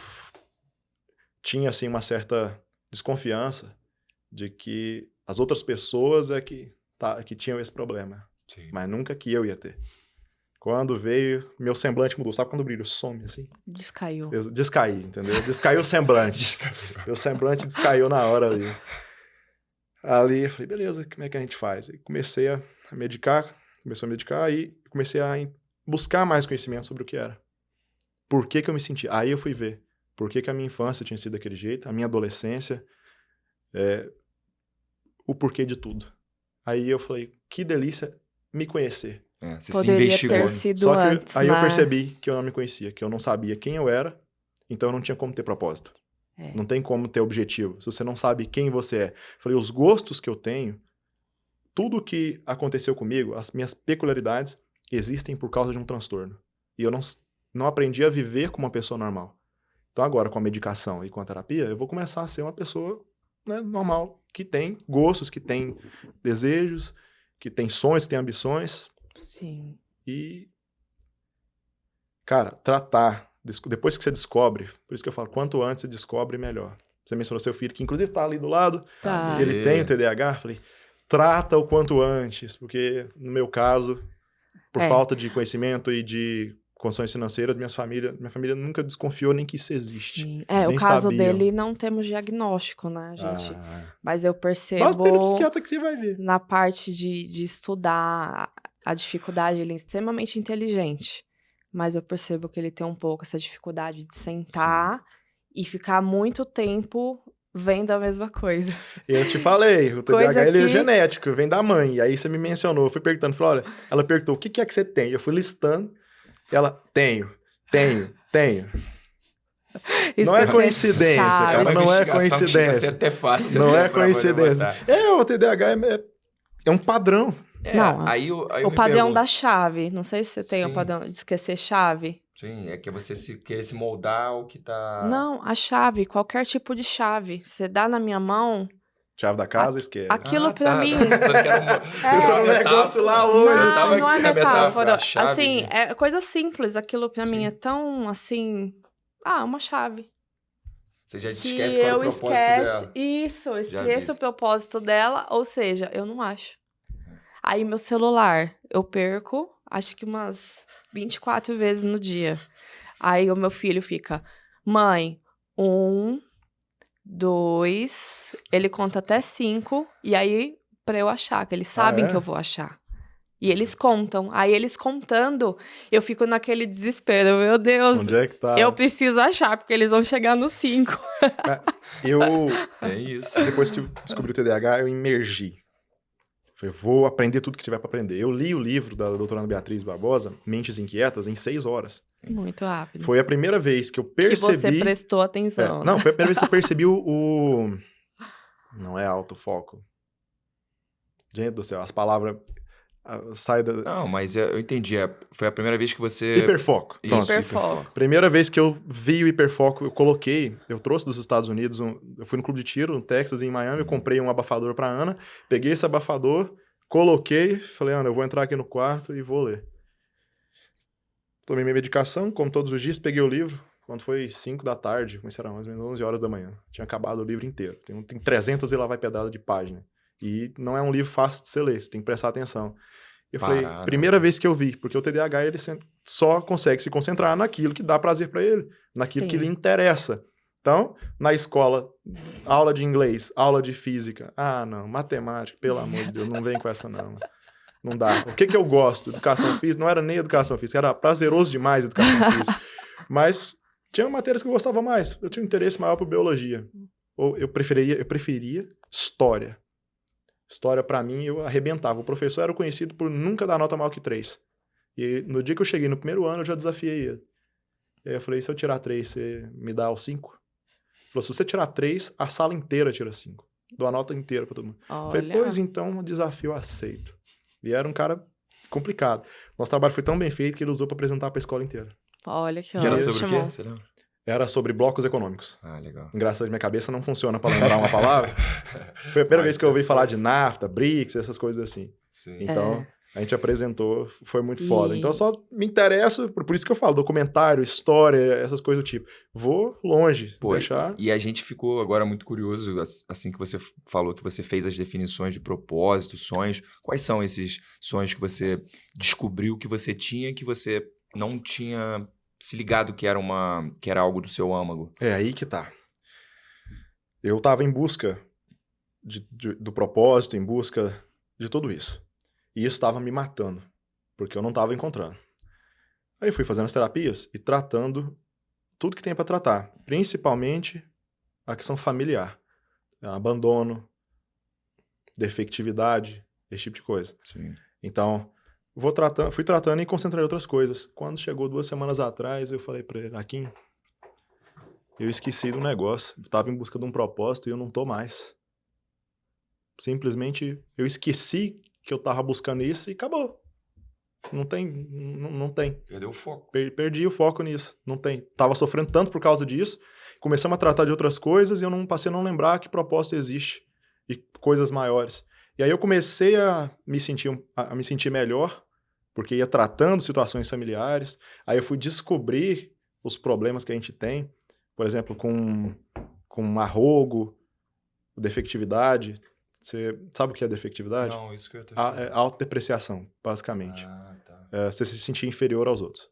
tinha, assim, uma certa desconfiança de que as outras pessoas é que tinham esse problema. Sim. Mas nunca que eu ia ter. Quando veio, meu semblante mudou. Sabe quando o brilho some, assim? Descaiu. Descaí, entendeu? Descaiu o semblante. Meu semblante descaiu na hora ali. Ali eu falei, beleza, como é que a gente faz? Aí comecei a medicar, e comecei a buscar mais conhecimento sobre o que era. Por que eu me senti? Aí eu fui ver por que a minha infância tinha sido daquele jeito, a minha adolescência, o porquê de tudo. Aí eu falei, que delícia me conhecer. Você Poderia se investigou. ter sido Só que antes, aí né? eu percebi que eu não me conhecia, que eu não sabia quem eu era, então eu não tinha como ter propósito. Não tem como ter objetivo, se você não sabe quem você é. Falei, os gostos que eu tenho, tudo que aconteceu comigo, as minhas peculiaridades, existem por causa de um transtorno. E eu não aprendi a viver como uma pessoa normal. Então agora, com a medicação e com a terapia, eu vou começar a ser uma pessoa, né, normal, que tem gostos, que tem desejos, que tem sonhos, que tem ambições. Sim. E, cara, depois que você descobre, por isso que eu falo, quanto antes você descobre, melhor. Você mencionou seu filho, que inclusive tá ali do lado, que ele tem o TDAH, falei, trata o quanto antes, porque no meu caso, por falta de conhecimento e de condições financeiras, minha família nunca desconfiou nem que isso existe. Sim. Nem o caso sabiam. dele não temos diagnóstico, né, gente? Mas eu percebo... Basta ter um psiquiatra que você vai ver. Na parte de estudar a dificuldade, ele é extremamente inteligente. Mas eu percebo que ele tem um pouco essa dificuldade de sentar e ficar muito tempo vendo a mesma coisa. Eu te falei, o TDAH ele é genético, vem da mãe. E aí você me mencionou, eu fui perguntando, falei, olha, ela perguntou, o que é que você tem? Eu fui listando, ela, tenho. Não é coincidência, cara, não é coincidência. É até fácil. Não é coincidência. O TDAH é um padrão. Aí o padrão da chave. Não sei se você tem o padrão de esquecer chave. Sim, é que você querer se moldar ao que tá... Não, a chave, qualquer tipo de chave. Você dá na minha mão... Chave da casa, esquece. Aquilo pra mim... Você era um negócio lá hoje. Não é metáfora. Assim, é coisa simples. Aquilo pra mim é tão, assim... uma chave. Você já esquece qual é o propósito dela. Isso, eu esqueço o propósito dela, ou seja, eu não acho. Aí meu celular, eu perco, acho que umas 24 vezes no dia. Aí o meu filho fica, mãe, 1, 2, ele conta até 5, e aí pra eu achar, que eles sabem que eu vou achar. E eles contam. Aí eles contando, eu fico naquele desespero. Meu Deus, onde é que tá? Eu preciso achar, porque eles vão chegar no 5. É isso. Depois que eu descobri o TDAH, eu imergi. Falei, vou aprender tudo que tiver para aprender. Eu li o livro da doutora Ana Beatriz Barbosa, Mentes Inquietas, em 6 horas. Muito rápido. Foi a primeira vez que eu percebi... Que você prestou atenção. Não, foi a primeira vez que eu percebi o... Não é autofoco. Gente do céu, as palavras... sai da... Não, mas eu entendi. Foi a primeira vez que você... Hiperfoco. Pronto, hiperfoco. Primeira vez que eu vi o hiperfoco, eu trouxe dos Estados Unidos, eu fui no clube de tiro, no Texas, em Miami, eu comprei um abafador pra Ana, peguei esse abafador, coloquei, falei, Ana, eu vou entrar aqui no quarto e vou ler. Tomei minha medicação, como todos os dias, peguei o livro, quando foi 5 da tarde, comecei a mais ou menos 11 horas da manhã. Tinha acabado o livro inteiro. Tem 300 e lá vai pedrada de página. E não é um livro fácil de você ler, você tem que prestar atenção. Eu falei, primeira vez que eu vi, porque o TDAH ele só consegue se concentrar naquilo que dá prazer para ele, naquilo que lhe interessa. Então, na escola, aula de inglês, aula de física, não, matemática, pelo amor de Deus, não vem com essa não. Não dá. O que eu gosto? Educação física? Não era nem educação física, era prazeroso demais educação física. Mas tinha matérias que eu gostava mais, eu tinha um interesse maior por biologia. Ou eu preferia história. História, pra mim, eu arrebentava. O professor era conhecido por nunca dar nota maior que 3. E no dia que eu cheguei no primeiro ano, eu já desafiei ele. E aí eu falei, se eu tirar 3, você me dá os 5? Ele falou, se você tirar 3, a sala inteira tira 5. Dou a nota inteira pra todo mundo. Eu falei, pois então, desafio aceito. E era um cara complicado. Nosso trabalho foi tão bem feito que ele usou pra apresentar pra escola inteira. Olha que ótimo. E era sobre o quê? Você lembra? Era sobre blocos econômicos. Legal. Engraçado, minha cabeça não funciona para lembrar uma palavra. Foi a primeira vez que eu ouvi falar de NAFTA, BRICS, essas coisas assim. Sim. Então, A gente apresentou, foi muito foda. Então eu só me interesso, por isso que eu falo, documentário, história, essas coisas do tipo. Vou longe, deixar... E a gente ficou agora muito curioso, assim que você falou que você fez as definições de propósito, sonhos. Quais são esses sonhos que você descobriu que você tinha, que você não tinha se ligado que era algo do seu âmago? É aí que tá. Eu tava em busca do propósito, em busca de tudo isso. E isso estava me matando, porque eu não estava encontrando. Aí eu fui fazendo as terapias e tratando tudo que tem para tratar, principalmente a questão familiar, abandono, defectividade, esse tipo de coisa. Sim. Então, fui tratando e concentrei em outras coisas. Quando chegou 2 semanas atrás, eu falei para ele, Akin, eu esqueci do negócio, eu estava em busca de um propósito e eu não tô mais. Simplesmente eu esqueci que eu tava buscando isso e acabou. Não tem. Perdeu o foco. Perdi o foco nisso. Não tem. Tava sofrendo tanto por causa disso. Começamos a tratar de outras coisas e eu passei a não lembrar que propósito existe. E coisas maiores. E aí eu comecei a me sentir melhor, porque ia tratando situações familiares. Aí eu fui descobrir os problemas que a gente tem. Por exemplo, com arrogo, defectividade. Você sabe o que é defectividade? Não, isso que eu tô É autodepreciação, basicamente. Tá. Você se sentir inferior aos outros.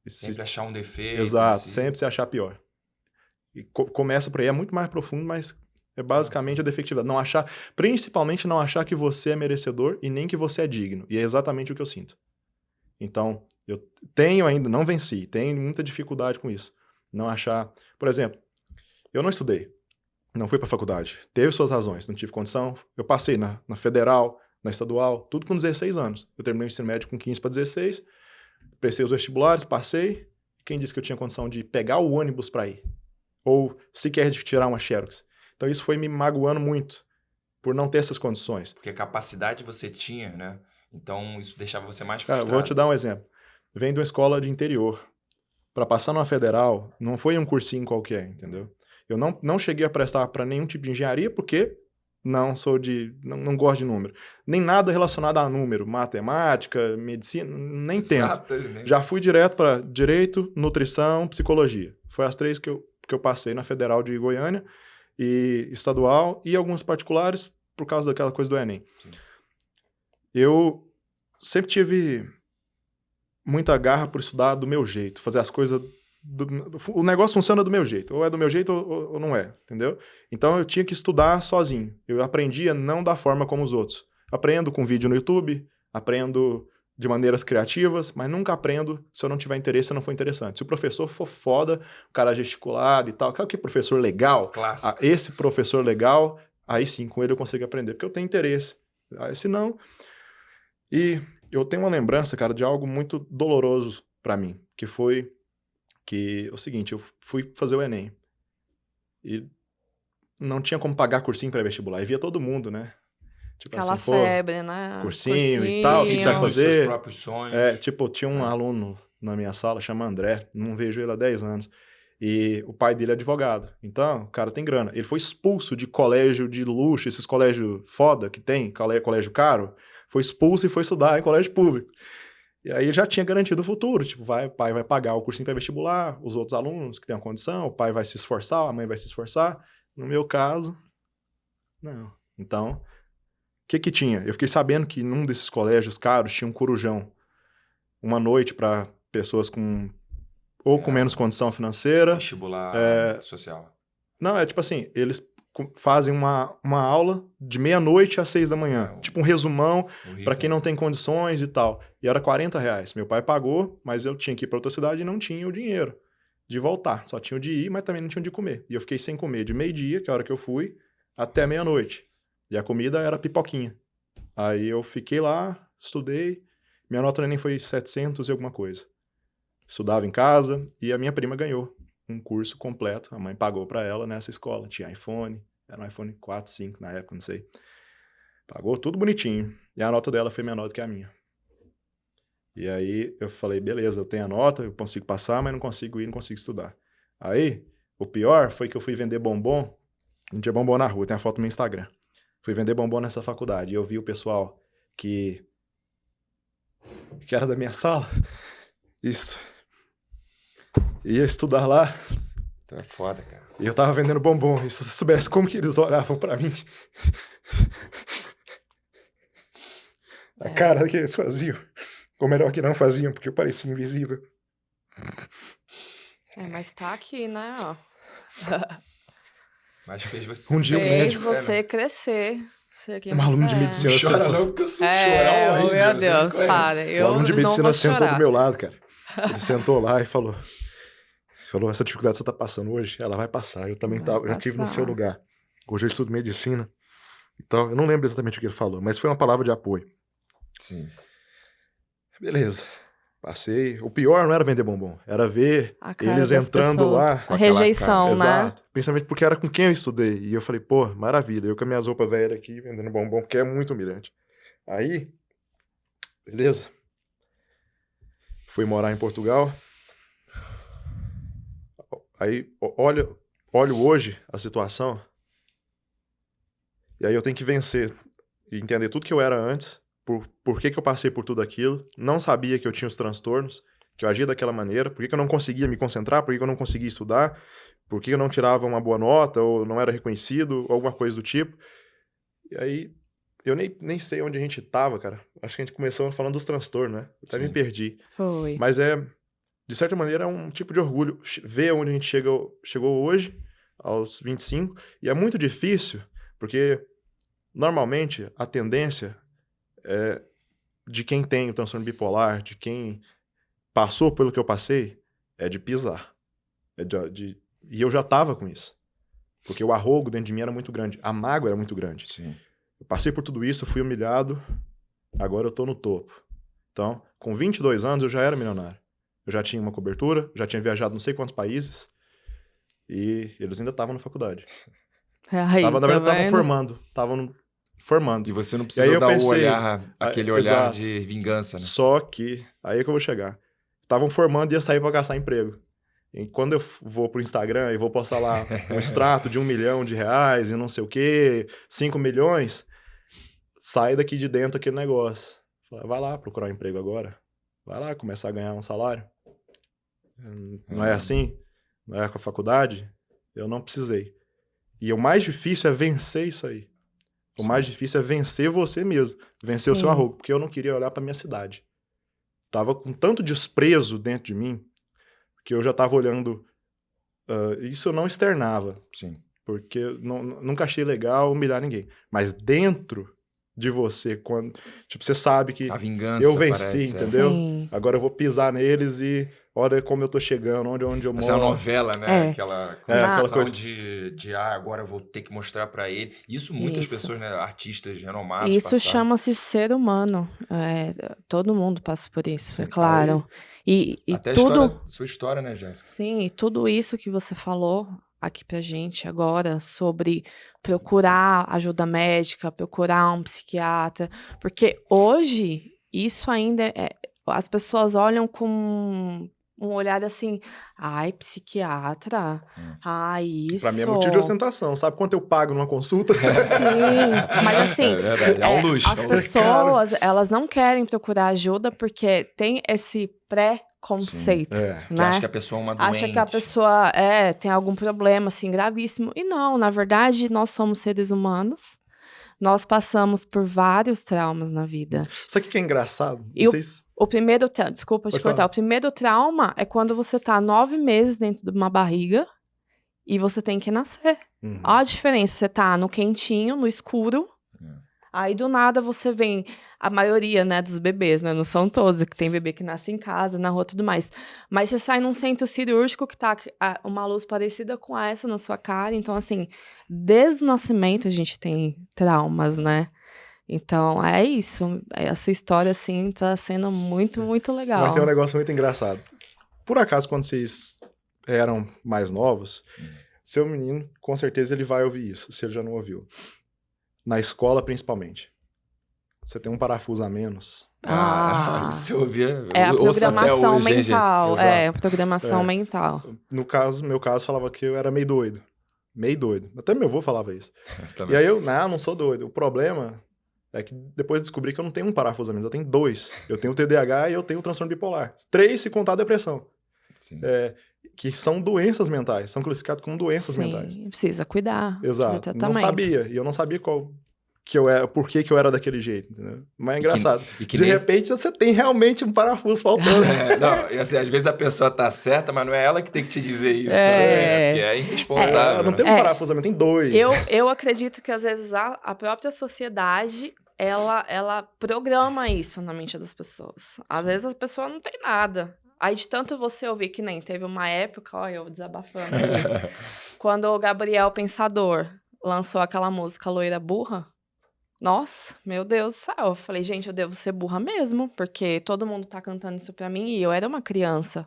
Sempre achar um defeito. Exato, sempre se achar pior. E começa por aí, é muito mais profundo, mas é basicamente a defectividade. Principalmente não achar que você é merecedor e nem que você é digno. E é exatamente o que eu sinto. Então, eu tenho ainda, não venci, tenho muita dificuldade com isso. Não achar... Por exemplo, eu não estudei. Não fui para a faculdade. Teve suas razões, não tive condição. Eu passei na federal, na estadual, tudo com 16 anos. Eu terminei o ensino médio com 15 para 16, prestei os vestibulares, passei. Quem disse que eu tinha condição de pegar o ônibus para ir? Ou sequer de tirar uma xerox? Então isso foi me magoando muito, por não ter essas condições. Porque a capacidade você tinha, né? Então isso deixava você mais frustrado. Vou te dar um exemplo. Venho de uma escola de interior. Para passar numa federal, não foi um cursinho qualquer, entendeu? Eu não cheguei a prestar para nenhum tipo de engenharia, porque não gosto de número. Nem nada relacionado a número, matemática, medicina, nem tento. Já fui direto para direito, nutrição, psicologia. Foi as 3 que eu passei na Federal de Goiânia, e estadual, e alguns particulares, por causa daquela coisa do Enem. Sim. Eu sempre tive muita garra por estudar do meu jeito, fazer as coisas... O negócio funciona do meu jeito. Ou é do meu jeito ou não é, entendeu? Então eu tinha que estudar sozinho. Eu aprendia não da forma como os outros. Aprendo com vídeo no YouTube, aprendo de maneiras criativas, mas nunca aprendo se eu não tiver interesse, se não for interessante. Se o professor for foda, o cara gesticulado e tal, aquele que professor legal, clássico. Esse professor legal, aí sim, com ele eu consigo aprender, porque eu tenho interesse. Aí, se não... E eu tenho uma lembrança, cara, de algo muito doloroso pra mim, que foi... que é o seguinte, eu fui fazer o Enem e não tinha como pagar cursinho pré-vestibular, e via todo mundo, né? Tipo aquela assim, febre, né? Cursinho e tal, o que você vai fazer? Os seus próprios sonhos. Tinha um aluno na minha sala, chama André, não vejo ele há 10 anos, e o pai dele é advogado, então o cara tem grana. Ele foi expulso de colégio de luxo, esses colégios foda que tem, colégio caro, foi expulso e foi estudar em colégio público. E aí ele já tinha garantido o futuro, tipo, o pai vai pagar o cursinho pré-vestibular, os outros alunos que têm a condição, o pai vai se esforçar, a mãe vai se esforçar. No meu caso, não. Então, o que tinha? Eu fiquei sabendo que num desses colégios caros tinha um corujão. Uma noite para pessoas com menos condição financeira. Vestibular social. Não, é tipo assim, eles fazem uma aula de meia-noite às 6 da manhã. Tipo um resumão para quem não tem condições e tal. E era R$40. Meu pai pagou, mas eu tinha que ir para outra cidade e não tinha o dinheiro de voltar. Só tinha o de ir, mas também não tinha o de comer. E eu fiquei sem comer de meio-dia, que é a hora que eu fui, até meia-noite. E a comida era pipoquinha. Aí eu fiquei lá, estudei. Minha nota no Enem foi 700 e alguma coisa. Estudava em casa e a minha prima ganhou um curso completo. A mãe pagou para ela nessa escola. Tinha iPhone, era um iPhone 4, 5 na época, não sei. Pagou tudo bonitinho. E a nota dela foi menor do que a minha. E aí eu falei, beleza, eu tenho a nota, eu consigo passar, mas não consigo ir, não consigo estudar. Aí, o pior foi que eu fui vender bombom. Não tinha bombom na rua, tem a foto no meu Instagram. Fui vender bombom nessa faculdade. E eu vi o pessoal que que era da minha sala, isso, ia estudar lá. Tu é foda, cara. E eu tava vendendo bombom. E se você soubesse como que eles olhavam pra mim... A cara que eles faziam. Ou melhor que não faziam, porque eu parecia invisível. Mas tá aqui, né, ó. Mas fez você... Um dia o Fez médico... você crescer. Ser quem Um aluno de você é. medicina Não chora sentou... não, porque eu sou chorar horrível. Meu você Deus, me conhece. para. O Eu aluno de não medicina vou sentou chorar. do meu lado, cara. Ele sentou lá e falou, essa dificuldade que você tá passando hoje, ela vai passar. Eu também Vai já tive no seu passar. lugar. Hoje eu estudo medicina. Então, eu não lembro exatamente o que ele falou, mas foi uma palavra de apoio. Sim. Beleza. Passei. O pior não era vender bombom, era ver A cara eles das entrando pessoas. lá. A aquela rejeição, né? Exato. Principalmente porque era com quem eu estudei. E eu falei, pô, maravilha. Eu com as minhas roupas velhas aqui, vendendo bombom, porque é muito humilhante. Aí, beleza. Fui morar em Portugal. Aí, olho hoje a situação. E aí eu tenho que vencer e entender tudo que eu era antes, por que eu passei por tudo aquilo, não sabia que eu tinha os transtornos, que eu agia daquela maneira, por que eu não conseguia me concentrar, por que eu não conseguia estudar, por que eu não tirava uma boa nota, ou não era reconhecido, ou alguma coisa do tipo. E aí, eu nem sei onde a gente tava, cara. Acho que a gente começou falando dos transtornos, né? Eu até me perdi. Foi. Mas de certa maneira, é um tipo de orgulho ver onde a gente chegou hoje, aos 25, e é muito difícil, porque normalmente a tendência de quem tem o transtorno bipolar, de quem passou pelo que eu passei, é de pisar. E eu já tava com isso. Porque o arrogo dentro de mim era muito grande, a mágoa era muito grande. Sim. Eu passei por tudo isso, eu fui humilhado, agora eu tô no topo. Então, com 22 anos eu já era milionário. Eu já tinha uma cobertura, já tinha viajado não sei quantos países, e eles ainda estavam na faculdade. Aí, Na verdade, tá estavam formando. E você não precisou eu dar pensei, aquele olhar exato. de vingança, né? Só que, aí é que eu vou chegar. Estavam formando e ia sair pra caçar emprego. E quando eu vou pro Instagram e vou postar lá um extrato de R$1 milhão e não sei o quê, 5 milhões, sai daqui de dentro aquele negócio. Vai lá procurar um emprego agora. Vai lá começar a ganhar um salário. Não é assim? Não é com a faculdade? Eu não precisei. E o mais difícil é vencer isso aí. O mais difícil é vencer você mesmo. Vencer o seu arrogo. Porque eu não queria olhar pra minha cidade. Tava com tanto desprezo dentro de mim que eu já tava olhando... isso eu não externava. Sim. Porque nunca achei legal humilhar ninguém. Mas dentro de você, quando... Tipo, você sabe que A vingança, eu venci, parece, entendeu? Sim. Agora eu vou pisar neles e olha como eu tô chegando, onde eu Essa é moro. uma novela, né? Aquela coisa de agora eu vou ter que mostrar pra ele. Isso muitas pessoas, né? Artistas renomados Isso passaram. chama-se ser humano. Todo mundo passa por isso, sim, é claro. E até tudo... sua história, né, Jéssica? Sim, e tudo isso que você falou aqui pra gente agora sobre procurar ajuda médica, procurar um psiquiatra, porque hoje isso ainda as pessoas olham com um olhar assim, ai, psiquiatra, ai, isso. Pra mim é motivo de ostentação, sabe quanto eu pago numa consulta? Sim, mas assim, é verdade, é um luxo. as pessoas, elas não querem procurar ajuda porque tem esse pré-conceito, né? Que acha que a pessoa é uma doente. Acha que a pessoa tem algum problema, assim, gravíssimo. E não, na verdade, nós somos seres humanos. Nós passamos por vários traumas na vida. Sabe o que é engraçado? E o primeiro trauma, desculpa te cortar, falar. o primeiro trauma é quando você tá 9 meses dentro de uma barriga e você tem que nascer. Olha a diferença, você tá no quentinho, no escuro, aí do nada você vem, a maioria, né, dos bebês, né, não são todos, que tem bebê que nasce em casa, na rua, tudo mais, mas você sai num centro cirúrgico que tá uma luz parecida com essa na sua cara, então assim, desde o nascimento a gente tem traumas, né, então é isso, a sua história, assim, tá sendo muito, muito legal. Mas tem um negócio muito engraçado. Por acaso, quando vocês eram mais novos, seu menino, com certeza ele vai ouvir isso, se ele já não ouviu. Na escola, principalmente. Você tem um parafuso a menos. Isso eu ouvia. É a programação hoje, mental. Gente. A programação mental. No meu caso, falava que eu era meio doido. Meio doido. Até meu avô falava isso. Também. E aí eu, não sou doido. O problema É que depois eu descobri que eu não tenho um parafuso a menos, eu tenho 2. Eu tenho o TDAH e eu tenho o transtorno bipolar. 3 se contar a depressão. Que são doenças mentais, são classificados como doenças mentais. Precisa cuidar. Exato. Precisa tratamento. Não sabia, e eu não sabia por que eu era daquele jeito, entendeu? Mas é engraçado. De repente, você tem realmente um parafuso faltando. Não, e assim, às vezes a pessoa tá certa, mas não é ela que tem que te dizer isso. Porque é irresponsável. Não tem um parafuso, tem 2. Eu acredito que, às vezes, a própria sociedade, ela programa isso na mente das pessoas. Às vezes, a pessoa não tem nada. Aí, de tanto você ouvir, que nem teve uma época, ó, eu desabafando aqui, quando o Gabriel Pensador lançou aquela música Loira Burra, nossa, meu Deus do céu. Eu falei, gente, eu devo ser burra mesmo, porque todo mundo tá cantando isso pra mim e eu era uma criança.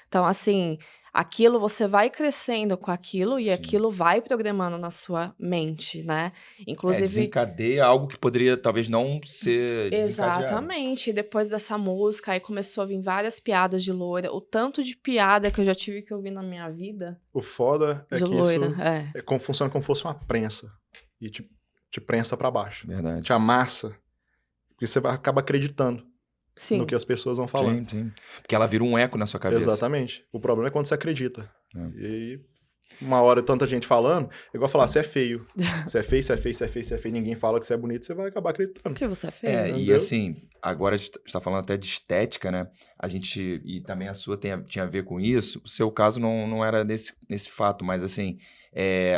Então, assim, aquilo você vai crescendo com aquilo e aquilo vai programando na sua mente, né? Inclusive... desencadeia algo que poderia talvez não ser desencadeado. Exatamente. E depois dessa música, aí começou a vir várias piadas de loira. O tanto de piada que eu já tive que ouvir na minha vida. O foda é que loira, isso funciona como se fosse uma prensa. E te prensa pra baixo. Verdade. Te amassa. Porque você acaba acreditando no que as pessoas vão falando. Sim. Porque ela vira um eco na sua cabeça. Exatamente. O problema é quando você acredita. E uma hora tanta gente falando, é igual falar, você é feio. Você é feio, você é feio, você é feio, você é feio. Ninguém fala que você é bonito, você vai acabar acreditando. Porque você é feio. E assim, agora a gente tá falando até de estética, né? E também a sua tinha a ver com isso. O seu caso não era nesse fato, mas assim,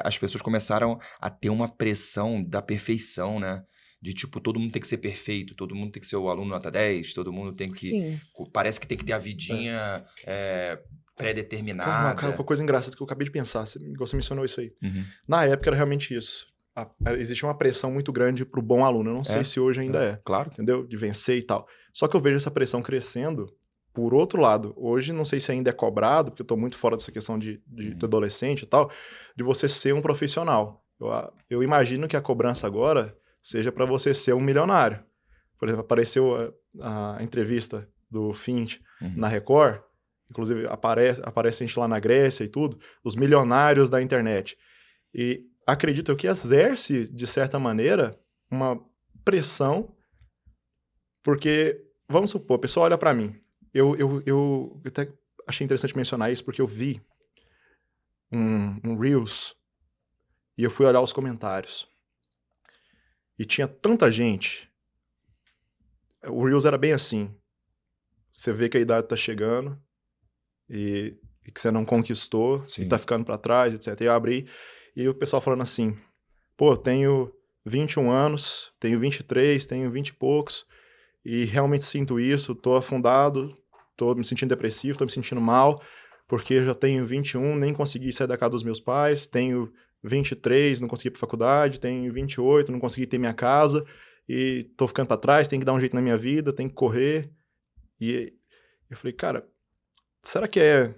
as pessoas começaram a ter uma pressão da perfeição, né? De tipo, todo mundo tem que ser perfeito, todo mundo tem que ser o aluno nota 10, todo mundo tem que... Sim. Parece que tem que ter a vidinha pré-determinada. Uma coisa engraçada que eu acabei de pensar, você mencionou isso aí. Na época era realmente isso. Existia uma pressão muito grande pro bom aluno. Eu não sei se hoje ainda é. Claro. Entendeu? De vencer e tal. Só que eu vejo essa pressão crescendo por outro lado. Hoje, não sei se ainda é cobrado, porque eu tô muito fora dessa questão de adolescente e tal, de você ser um profissional. Eu imagino que a cobrança agora seja para você ser um milionário. Por exemplo, apareceu a entrevista do Fint na Record, inclusive aparece a gente lá na Grécia e tudo, os milionários da internet. E acredito eu que exerce, de certa maneira, uma pressão, porque, vamos supor, a pessoa olha para mim. Eu até achei interessante mencionar isso, porque eu vi um Reels e eu fui olhar os comentários. E tinha tanta gente. O Reels era bem assim. Você vê que a idade tá chegando e que você não conquistou, e tá ficando pra trás, etc. E eu abri, e o pessoal falando assim, pô, tenho 21 anos, tenho 23, tenho 20 e poucos, e realmente sinto isso, tô afundado, tô me sentindo depressivo, tô me sentindo mal, porque eu já tenho 21, nem consegui sair da casa dos meus pais, tenho 23, não consegui ir pra faculdade, tenho 28, não consegui ter minha casa, e tô ficando pra trás, tem que dar um jeito na minha vida, tem que correr. E eu falei, cara, será que é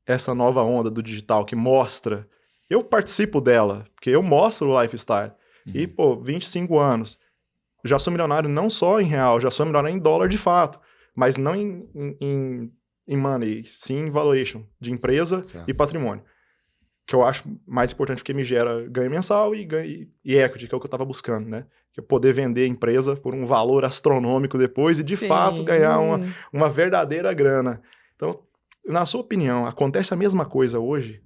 essa nova onda do digital que mostra? Eu participo dela, porque eu mostro o lifestyle. E, pô, 25 anos, já sou milionário não só em real, já sou milionário em dólar de fato, mas não em money, sim em valuation, de empresa e patrimônio. Que eu acho mais importante porque me gera ganho mensal e equity, que é o que eu estava buscando, né? Que é poder vender a empresa por um valor astronômico depois e, de fato, ganhar uma verdadeira grana. Então, na sua opinião, acontece a mesma coisa hoje?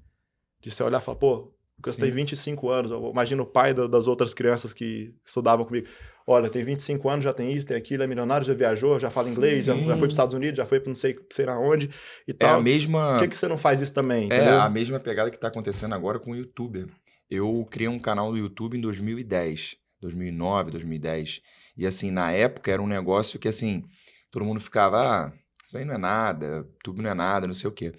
De você olhar e falar, pô, eu tenho 25 anos, imagina o pai das outras crianças que estudavam comigo. Olha, tem 25 anos, já tem isso, tem aquilo, é milionário, já viajou, já fala inglês, já foi para os Estados Unidos, já foi para não sei aonde e tal. A mesma... Por que você não faz isso também? Entendeu? É a mesma pegada que está acontecendo agora com o YouTuber. Eu criei um canal no YouTube em 2010, 2009, 2010. E assim, na época era um negócio que assim, todo mundo ficava, isso aí não é nada, YouTube não é nada, não sei o quê.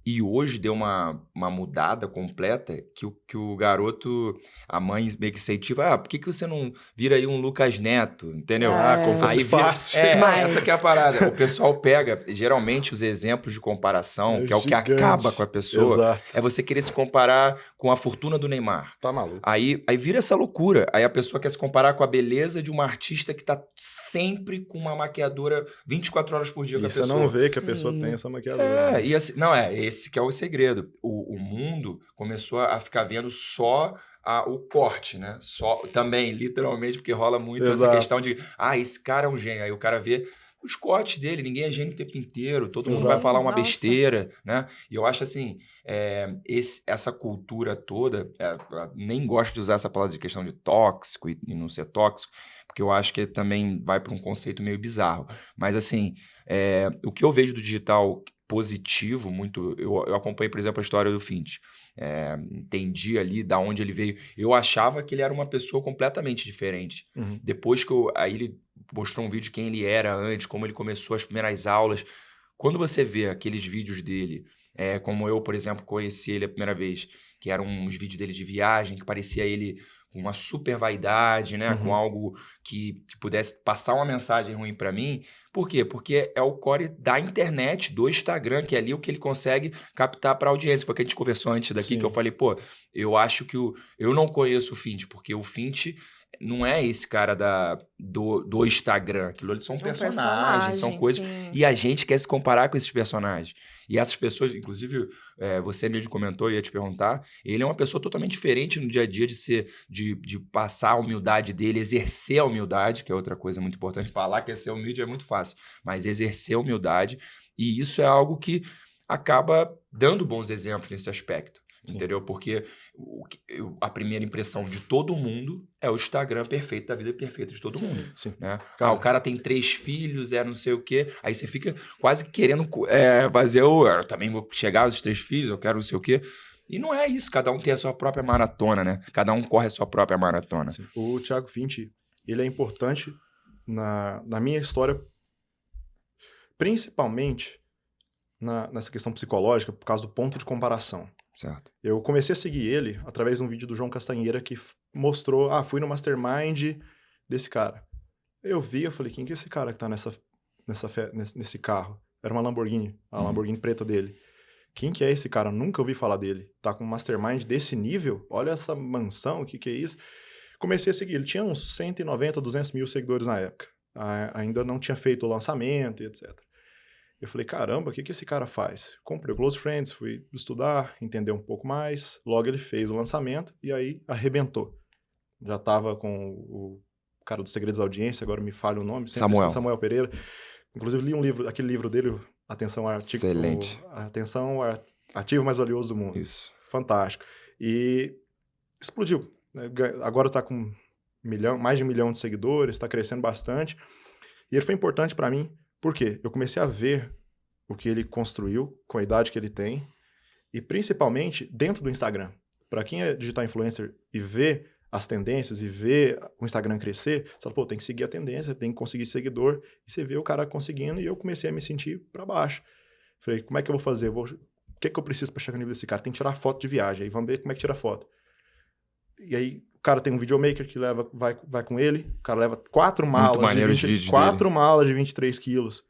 E hoje deu uma mudada completa que o garoto, a mãe meio que incentiva, por que você não vira aí um Lucas Neto, entendeu? Como fosse fácil. Essa que é a parada. O pessoal pega, geralmente, os exemplos de comparação, que é o que acaba com a pessoa, Exato. é você querer se comparar com a fortuna do Neymar. Tá maluco. Aí vira essa loucura. Aí a pessoa quer se comparar com a beleza de uma artista que tá sempre com uma maquiadora 24 horas por dia com a pessoa. Você não vê que a pessoa tem essa maquiadora. E assim, não, esse que é o segredo. O mundo começou a ficar vendo só o corte, né? Só, também, literalmente, porque rola muito essa Exato. questão de, esse cara é um gênio. Aí o cara vê os cortes dele, ninguém é gênio o tempo inteiro, todo Sim, mundo vai falar uma nossa. besteira, né? E eu acho assim, essa cultura toda, nem gosto de usar essa palavra de questão de tóxico e não ser tóxico, porque eu acho que também vai para um conceito meio bizarro. Mas assim, o que eu vejo do digital positivo, muito, eu acompanhei, por exemplo, a história do Fint. Entendi ali da onde ele veio. Eu achava que ele era uma pessoa completamente diferente. Uhum. Depois que aí ele mostrou um vídeo de quem ele era antes, como ele começou as primeiras aulas. Quando você vê aqueles vídeos dele, como eu, por exemplo, conheci ele a primeira vez, que eram uns vídeos dele de viagem, que parecia ele com uma super vaidade, né? Com algo que pudesse passar uma mensagem ruim para mim. Por quê? Porque é o core da internet, do Instagram, que é ali o que ele consegue captar para a audiência. Foi o que a gente conversou antes daqui, que eu falei, pô, eu acho que eu não conheço o Fint, porque o Fint não é esse cara do Instagram. Aquilo ali são personagens, são coisas. Sim. E a gente quer se comparar com esses personagens. E essas pessoas, inclusive, você mesmo comentou, eu ia te perguntar, ele é uma pessoa totalmente diferente no dia a dia de passar a humildade dele, exercer a humildade, que é outra coisa muito importante. Falar que é ser humilde é muito fácil, mas exercer a humildade. E isso é algo que acaba dando bons exemplos nesse aspecto. Sim. Entendeu? Porque a primeira impressão de todo mundo é o Instagram perfeito da vida perfeita de todo mundo. Sim. Né? O cara tem 3 filhos, não sei o quê. Aí você fica quase querendo fazer eu também vou chegar aos 3 filhos, eu quero não sei o quê. E não é isso, cada um tem a sua própria maratona, né? Cada um corre a sua própria maratona. Sim. O Thiago Fint, ele é importante na minha história, principalmente nessa questão psicológica, por causa do ponto de comparação. Certo. Eu comecei a seguir ele através de um vídeo do João Castanheira que mostrou, fui no mastermind desse cara. Eu vi, eu falei, quem que é esse cara que tá nesse carro? Era uma Lamborghini, a Lamborghini preta dele. Quem que é esse cara? Nunca ouvi falar dele. Tá com um mastermind desse nível? Olha essa mansão, o que é isso? Comecei a seguir, ele tinha uns 190, 200 mil seguidores na época. Ainda não tinha feito o lançamento e etc. Eu falei, caramba, o que esse cara faz? Comprei o Close Friends, fui estudar, entender um pouco mais. Logo ele fez o lançamento e aí arrebentou. Já estava com o cara dos Segredos da Audiência, agora me falha o nome. Samuel Pereira. Inclusive li aquele livro dele, Atenção Excelente. Atenção Ativo Mais Valioso do Mundo. Isso. Fantástico. E explodiu. Agora está com mais de 1 milhão de seguidores, está crescendo bastante. E ele foi importante para mim. Por quê? Eu comecei a ver o que ele construiu com a idade que ele tem e principalmente dentro do Instagram. Para quem é digital influencer e vê as tendências e vê o Instagram crescer, você fala, tem que seguir a tendência, tem que conseguir seguidor. E você vê o cara conseguindo e eu comecei a me sentir para baixo. Falei, como é que eu vou fazer? O que eu preciso para chegar no nível desse cara? Tem que tirar foto de viagem. Aí vamos ver como é que tira foto. E aí o cara tem um videomaker que vai com ele, o cara leva 4 malas de 23 quilos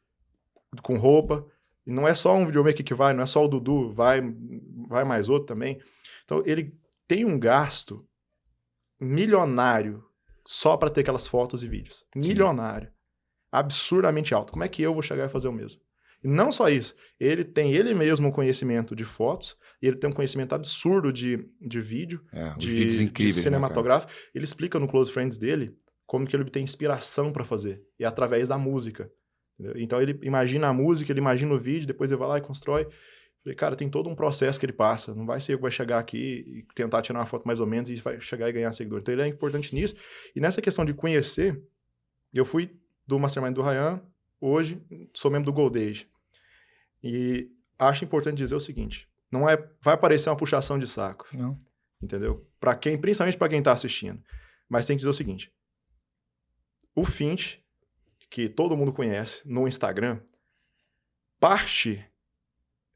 com roupa, e não é só um videomaker que vai, não é só o Dudu, vai mais outro também. Então ele tem um gasto milionário só para ter aquelas fotos e vídeos. Milionário. Sim. Absurdamente alto. Como é que eu vou chegar e fazer o mesmo? E não só isso, ele tem ele mesmo um conhecimento de fotos, e ele tem um conhecimento absurdo de vídeo, vídeos incríveis, de cinematográfico. Né, ele explica no Close Friends dele como que ele tem inspiração para fazer, e é através da música. Entendeu? Então ele imagina a música, ele imagina o vídeo, depois ele vai lá e constrói. Falei, cara, tem todo um processo que ele passa, não vai ser eu que vai chegar aqui e tentar tirar uma foto mais ou menos e vai chegar e ganhar seguidor. Então ele é importante nisso. E nessa questão de conhecer, eu fui do Mastermind do Ryan, hoje sou membro do Gold Age. E acho importante dizer o seguinte, vai parecer uma puxação de saco. Não. Entendeu? Principalmente para quem está assistindo. Mas tem que dizer o seguinte, o Fint, que todo mundo conhece no Instagram, parte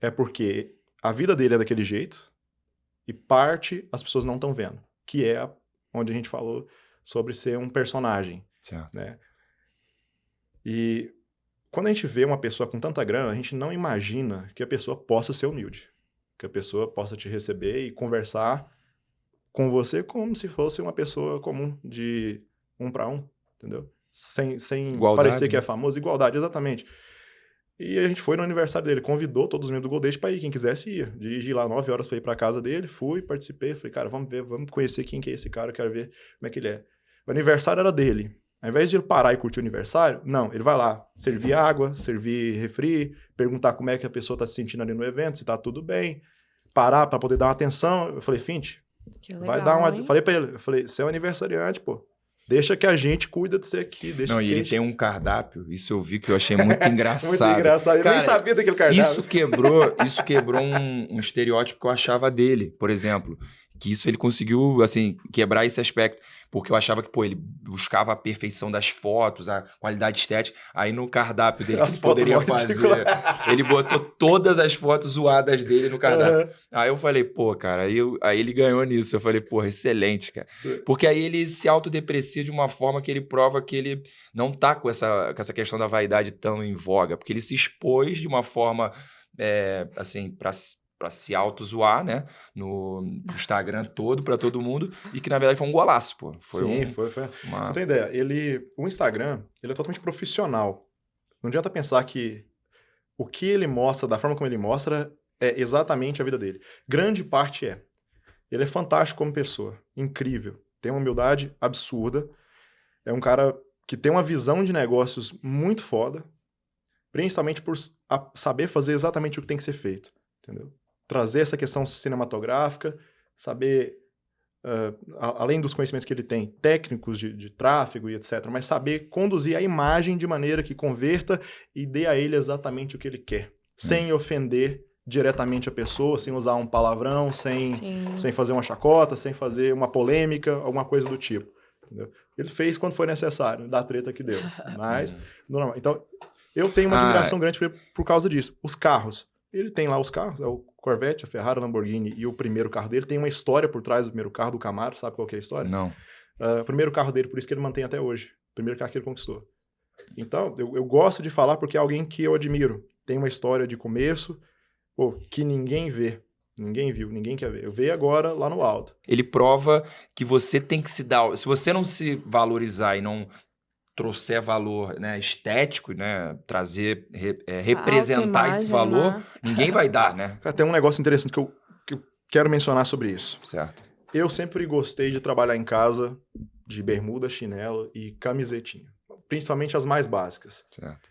é porque a vida dele é daquele jeito e parte as pessoas não estão vendo, que é onde a gente falou sobre ser um personagem. Certo. Né? E quando a gente vê uma pessoa com tanta grana, a gente não imagina que a pessoa possa ser humilde, que a pessoa possa te receber e conversar com você como se fosse uma pessoa comum, de 1 para 1, entendeu? Sem parecer que é famoso. Igualdade, exatamente. E a gente foi no aniversário dele, convidou todos os membros do Goldage pra ir, quem quisesse ia. Dirigi lá 9 horas pra ir pra casa dele, fui, participei, falei, cara, vamos ver, vamos conhecer quem que é esse cara, eu quero ver como é que ele é. O aniversário era dele. Ao invés de ele parar e curtir o aniversário, não, ele vai lá, servir água, servir refri, perguntar como é que a pessoa tá se sentindo ali no evento, se tá tudo bem, parar pra poder dar uma atenção. Eu falei, Fint, vai dar uma... Hein? Falei pra ele, eu falei, você é um aniversariante, pô. Deixa que a gente cuida de você aqui. Deixa não, que e ele tem um cardápio, isso eu vi que eu achei muito engraçado. Muito engraçado, eu nem sabia daquele cardápio. Isso quebrou um estereótipo que eu achava dele, por exemplo. Que isso ele conseguiu, assim, quebrar esse aspecto. Porque eu achava que, pô, ele buscava a perfeição das fotos, a qualidade estética. Aí no cardápio dele, que ele poderia fazer, ele botou todas as fotos zoadas dele no cardápio. Aí eu falei, pô, cara, aí ele ganhou nisso. Eu falei, pô, excelente, cara. Porque aí ele se autodeprecia de uma forma que ele prova que ele não tá com essa questão da vaidade tão em voga. Porque ele se expôs de uma forma, assim, pra se auto-zoar, né? No Instagram todo, pra todo mundo. E que, na verdade, foi um golaço, pô. Sim, foi. Você tem ideia? O Instagram, ele é totalmente profissional. Não adianta pensar que o que ele mostra, da forma como ele mostra, é exatamente a vida dele. Grande parte é. Ele é fantástico como pessoa. Incrível. Tem uma humildade absurda. É um cara que tem uma visão de negócios muito foda. Principalmente por saber fazer exatamente o que tem que ser feito. Entendeu? Trazer essa questão cinematográfica, saber, além dos conhecimentos que ele tem, técnicos de tráfego e etc., mas saber conduzir a imagem de maneira que converta e dê a ele exatamente o que ele quer, sem ofender diretamente a pessoa, sem usar um palavrão, sem fazer uma chacota, sem fazer uma polêmica, alguma coisa do tipo. Entendeu? Ele fez quando foi necessário, da treta que deu. Mas, normal. Então, eu tenho uma admiração grande por causa disso. Os carros. Ele tem lá os carros, é o Corvette, a Ferrari, a Lamborghini e o primeiro carro dele. Tem uma história por trás do primeiro carro, do Camaro. Sabe qual que é a história? Não. O primeiro carro dele, por isso que ele mantém até hoje. O primeiro carro que ele conquistou. Então, eu gosto de falar porque é alguém que eu admiro. Tem uma história de começo, pô, que ninguém vê. Ninguém viu, ninguém quer ver. Eu vejo agora lá no alto. Ele prova que você tem que se dar... Se você não se valorizar e não trouxer valor, né, estético, né, trazer, representar esse valor, né? Ninguém vai dar, né? Cara, tem um negócio interessante que eu quero mencionar sobre isso. Certo. Eu sempre gostei de trabalhar em casa de bermuda, chinelo e camisetinha. Principalmente as mais básicas. Certo.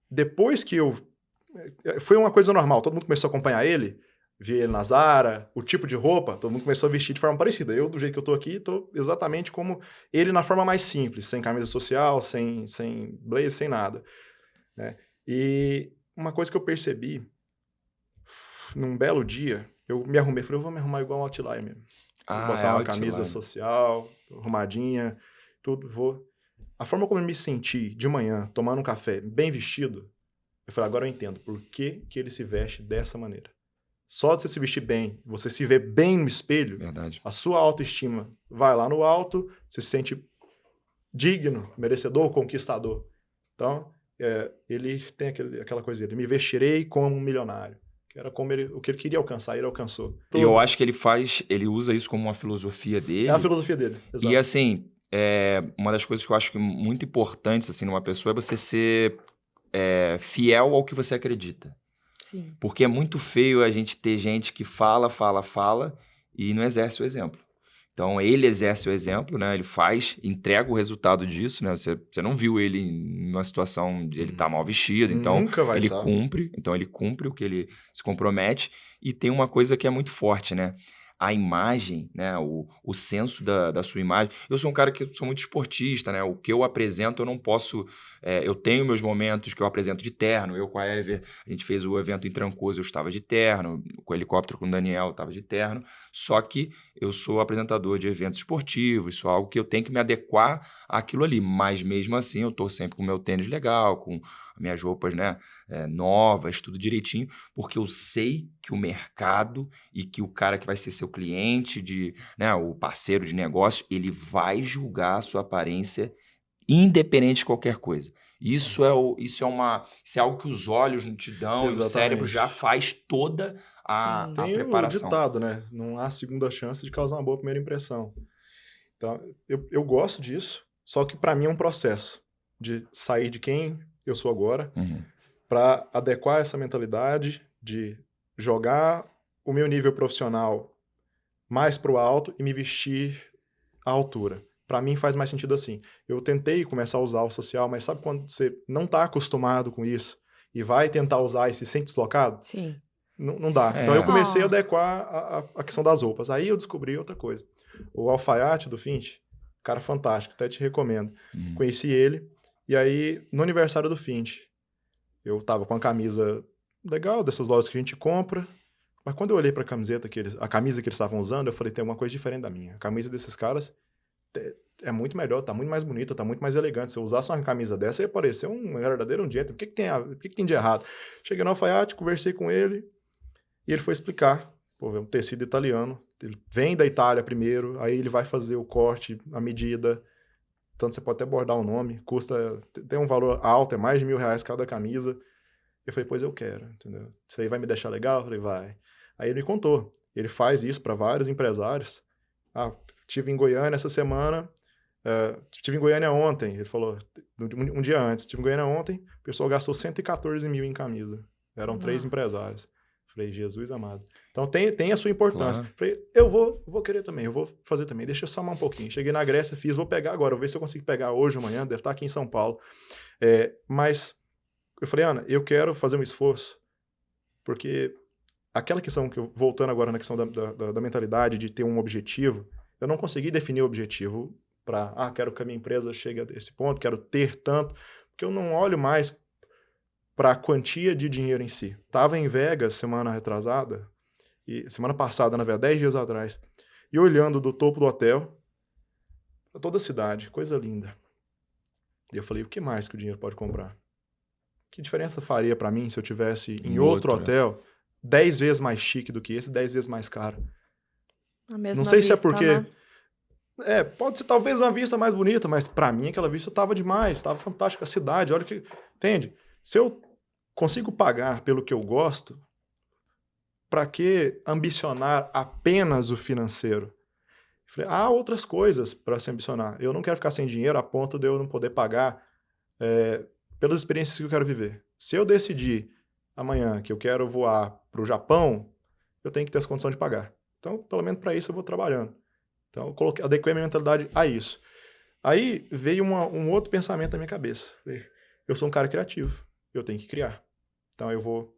Depois que foi uma coisa normal, todo mundo começou a acompanhar ele, ver ele na Zara, o tipo de roupa, todo mundo começou a vestir de forma parecida. Eu, do jeito que eu tô aqui, tô exatamente como ele na forma mais simples, sem camisa social, sem blazer, sem nada. Né? E uma coisa que eu percebi, num belo dia, eu me arrumei, falei, eu vou me arrumar igual um outlier mesmo. Vou botar uma camisa social, arrumadinha, tudo, vou. A forma como eu me senti de manhã, tomando um café, bem vestido, eu falei, agora eu entendo por que ele se veste dessa maneira. Só de você se vestir bem, você se ver bem no espelho, verdade, a sua autoestima vai lá no alto, você se sente digno, merecedor, conquistador. Então, ele tem aquela coisa dele, me vestirei como um milionário. Que era como o que ele queria alcançar, ele alcançou. E eu acho que ele usa isso como uma filosofia dele. É a filosofia dele, exato. E assim, uma das coisas que eu acho que muito importantes assim, numa pessoa é você ser fiel ao que você acredita. Sim. Porque é muito feio a gente ter gente que fala e não exerce o exemplo. Então, ele exerce o exemplo, né? Ele faz, entrega o resultado disso, né? Você não viu ele em uma situação de ele estar mal vestido, então nunca vai ele estar. cumpre. Então, ele cumpre o que ele se compromete. E tem uma coisa que é muito forte, né? A imagem, né? O senso da sua imagem. Eu sou um cara que sou muito esportista, né? O que eu apresento, eu não posso... eu tenho meus momentos que eu apresento de terno. Eu com a Ever, a gente fez o evento em Trancoso, eu estava de terno. Com o helicóptero com o Daniel, eu estava de terno. Só que eu sou apresentador de eventos esportivos, isso é algo que eu tenho que me adequar àquilo ali. Mas mesmo assim, eu estou sempre com o meu tênis legal, com minhas roupas, né, novas, tudo direitinho, porque eu sei que o mercado e que o cara que vai ser seu cliente, né, o parceiro de negócio, ele vai julgar a sua aparência independente de qualquer coisa. Isso é algo que os olhos não te dão, e o cérebro já faz toda a preparação. Tem o ditado, né? Não há segunda chance de causar uma boa primeira impressão. Então, eu gosto disso, só que para mim é um processo de sair de quem eu sou agora, para adequar essa mentalidade de jogar o meu nível profissional mais pro alto e me vestir à altura. Para mim faz mais sentido assim. Eu tentei começar a usar o social, mas sabe quando você não está acostumado com isso e vai tentar usar e se sente deslocado? Sim. Não dá. Então eu comecei a adequar a questão das roupas. Aí eu descobri outra coisa. O alfaiate do Fint, cara fantástico, até te recomendo. Conheci ele, e aí no aniversário do Fint, eu tava com a camisa legal dessas lojas que a gente compra, mas quando eu olhei pra camiseta a camisa que eles estavam usando, eu falei, tem uma coisa diferente da minha. A camisa desses caras é muito melhor, tá muito mais bonita, tá muito mais elegante. Se eu usasse uma camisa dessa, ia parecer um verdadeiro gentleman. O que tem de errado? Cheguei no alfaiate, conversei com ele, e ele foi explicar. Pô, é um tecido italiano, ele vem da Itália primeiro, aí ele vai fazer o corte, a medida, tanto você pode até bordar o nome, tem um valor alto, é mais de R$1.000 cada camisa. Eu falei, pois eu quero, entendeu? Isso aí vai me deixar legal? Eu falei, vai. Aí ele me contou, ele faz isso para vários empresários. Estive em Goiânia essa semana, estive em Goiânia ontem, ele falou, um dia antes, estive em Goiânia ontem, o pessoal gastou 114 mil em camisa. Eram 3 empresários. Falei, Jesus amado. Então tem a sua importância. Claro. Falei, eu vou querer também, eu vou fazer também. Deixa eu somar um pouquinho. Cheguei na Grécia, vou pegar agora, vou ver se eu consigo pegar hoje ou amanhã, deve estar aqui em São Paulo. Mas eu falei, Ana, eu quero fazer um esforço, porque aquela questão que voltando agora na questão da mentalidade de ter um objetivo, eu não consegui definir o objetivo para, quero que a minha empresa chegue a esse ponto, quero ter tanto, porque eu não olho mais para a quantia de dinheiro em si. Estava em Vegas semana passada, na verdade, 10 dias atrás, e olhando do topo do hotel, para toda a cidade, coisa linda. E eu falei, o que mais que o dinheiro pode comprar? Que diferença faria para mim se eu tivesse em outro hotel 10 vezes mais chique do que esse, 10 vezes mais caro? Não sei se é porque... Né? Pode ser talvez uma vista mais bonita, mas para mim aquela vista estava demais, estava fantástica a cidade, olha que... Entende? Se eu consigo pagar pelo que eu gosto, para que ambicionar apenas o financeiro? Eu falei, há outras coisas para se ambicionar. Eu não quero ficar sem dinheiro a ponto de eu não poder pagar pelas experiências que eu quero viver. Se eu decidir amanhã que eu quero voar para o Japão, eu tenho que ter as condições de pagar. Então, pelo menos para isso eu vou trabalhando. Então, eu adequei a minha mentalidade a isso. Aí veio um outro pensamento na minha cabeça. Eu sou um cara criativo, eu tenho que criar. Então eu vou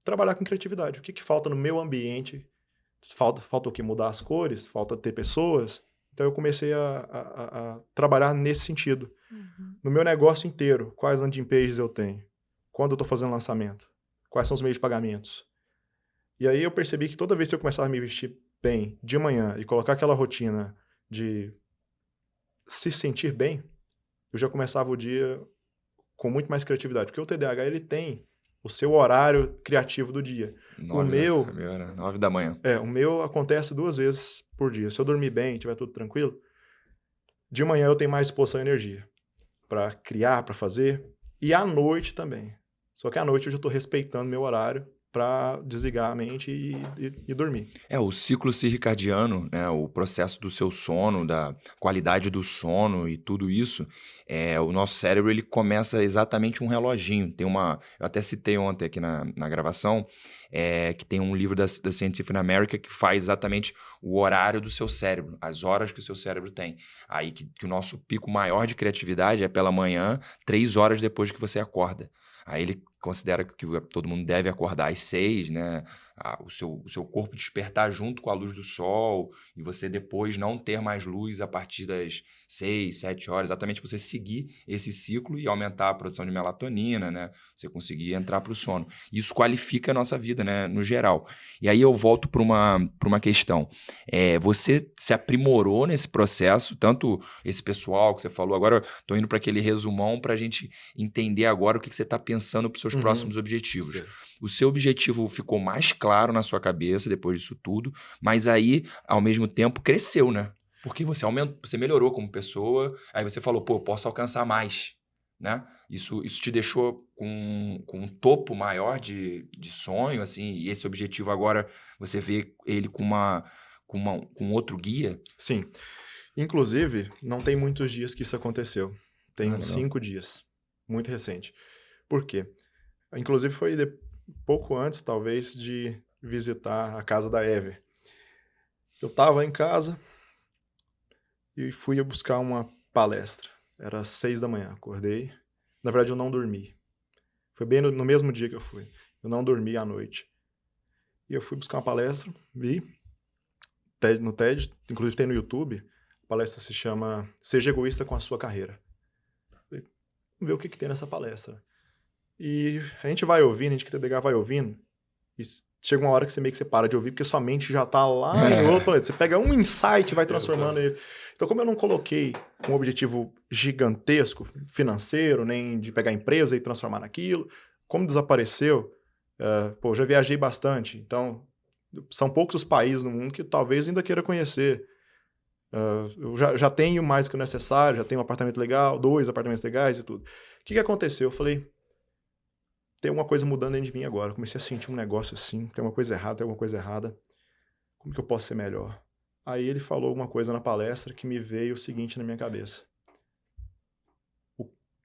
trabalhar com criatividade. O que falta no meu ambiente? Falta o quê? Mudar as cores? Falta ter pessoas? Então eu comecei a trabalhar nesse sentido. No meu negócio inteiro, quais landing pages eu tenho? Quando eu estou fazendo lançamento? Quais são os meios de pagamentos? E aí eu percebi que toda vez que eu começava a me vestir bem de manhã e colocar aquela rotina de se sentir bem, eu já começava o dia com muito mais criatividade. Porque o TDAH, ele tem o seu horário criativo do dia. 9 da manhã. O meu acontece 2 vezes por dia. Se eu dormir bem, tiver tudo tranquilo, de manhã eu tenho mais disposição e energia para criar, para fazer. E à noite também. Só que à noite eu já estou respeitando meu horário para desligar a mente e dormir. O ciclo circadiano, né, o processo do seu sono, da qualidade do sono e tudo isso, o nosso cérebro ele começa exatamente um reloginho. Eu até citei ontem aqui na gravação, que tem um livro da Scientific American que faz exatamente o horário do seu cérebro, as horas que o seu cérebro tem. Aí que o nosso pico maior de criatividade é pela manhã, 3 horas depois que você acorda. Aí ele considera que todo mundo deve acordar às 6, né? O seu corpo despertar junto com a luz do sol e você depois não ter mais luz a partir das 6, 7 horas, exatamente você seguir esse ciclo e aumentar a produção de melatonina, né? Você conseguir entrar para o sono. Isso qualifica a nossa vida, né? No geral. E aí eu volto para uma questão. Você se aprimorou nesse processo, tanto esse pessoal que você falou, agora estou indo para aquele resumão para a gente entender agora o que você está pensando para os seus próximos objetivos. Certo. O seu objetivo ficou mais claro na sua cabeça depois disso tudo, mas aí, ao mesmo tempo, cresceu, né? Porque você melhorou como pessoa, aí você falou, eu posso alcançar mais, né? Isso te deixou com um topo maior de sonho, assim, e esse objetivo agora, você vê ele com outro guia? Sim. Inclusive, não tem muitos dias que isso aconteceu. Tem uns 5 dias. Muito recente. Por quê? Inclusive foi pouco antes, talvez, de visitar a casa da Ever. Eu estava em casa e fui buscar uma palestra. Era às 6 da manhã, acordei. Na verdade, eu não dormi. Foi bem no mesmo dia que eu fui. Eu não dormi à noite. E eu fui buscar uma palestra, vi no TED, inclusive tem no YouTube. A palestra se chama Seja Egoísta com a Sua Carreira. Falei, vamos ver o que tem nessa palestra. E a gente vai ouvindo, a gente que TDH vai ouvindo, e chega uma hora que você meio que você para de ouvir, porque sua mente já tá lá em outro planeta. Você pega um insight e vai transformando ele. Então, como eu não coloquei um objetivo gigantesco, financeiro, nem de pegar a empresa e transformar naquilo, como desapareceu, eu já viajei bastante, então são poucos os países no mundo que talvez ainda queira conhecer. Eu já tenho mais do que o necessário, já tenho um apartamento legal, 2 apartamentos legais e tudo. O que aconteceu? Eu falei, tem uma coisa mudando dentro de mim agora. Eu comecei a sentir um negócio assim, tem uma coisa errada, tem alguma coisa errada. Como que eu posso ser melhor? Aí ele falou uma coisa na palestra que me veio o seguinte na minha cabeça.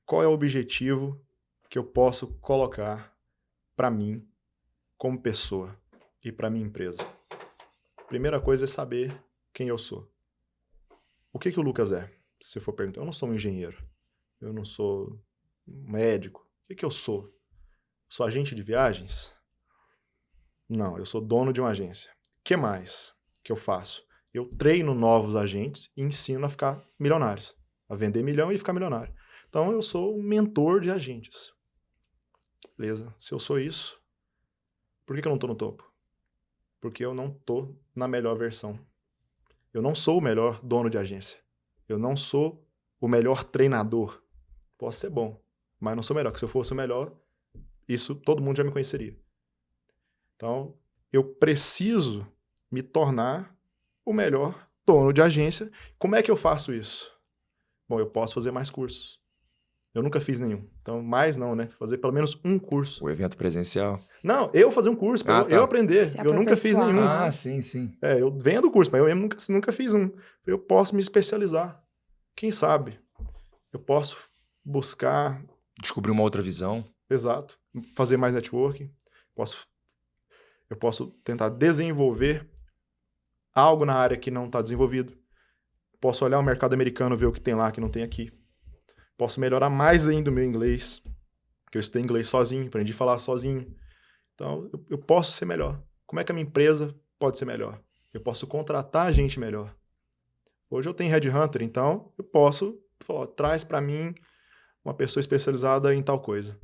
Qual é o objetivo que eu posso colocar para mim como pessoa e para minha empresa? Primeira coisa é saber quem eu sou. O que o Lucas é? Se você for perguntar, eu não sou um engenheiro, eu não sou um médico. O que eu sou? Sou agente de viagens? Não, eu sou dono de uma agência. O que mais que eu faço? Eu treino novos agentes e ensino a ficar milionários, a vender milhão e ficar milionário. Então eu sou um mentor de agentes. Beleza? Se eu sou isso, por que eu não estou no topo? Porque eu não estou na melhor versão. Eu não sou o melhor dono de agência. Eu não sou o melhor treinador. Posso ser bom, mas não sou melhor. Porque se eu fosse o melhor, isso todo mundo já me conheceria. Então, eu preciso me tornar o melhor dono de agência. Como é que eu faço isso? Bom, eu posso fazer mais cursos. Eu nunca fiz nenhum. Então, mais não, né? Fazer pelo menos um curso. O evento presencial? Não, eu fazer um curso, para eu aprender. Eu nunca fiz nenhum. Ah, sim, sim. Eu venho do curso, mas eu mesmo nunca fiz um. Eu posso me especializar. Quem sabe? Eu posso buscar... Descobrir uma outra visão. Exato. Fazer mais networking. Eu posso tentar desenvolver algo na área que não está desenvolvido. Posso olhar o mercado americano, ver o que tem lá que não tem aqui. Posso melhorar mais ainda o meu inglês, porque eu estudei inglês sozinho, aprendi a falar sozinho. Então, eu posso ser melhor. Como é que a minha empresa pode ser melhor? Eu posso contratar gente melhor. Hoje eu tenho headhunter, então eu posso falar, traz para mim uma pessoa especializada em tal coisa.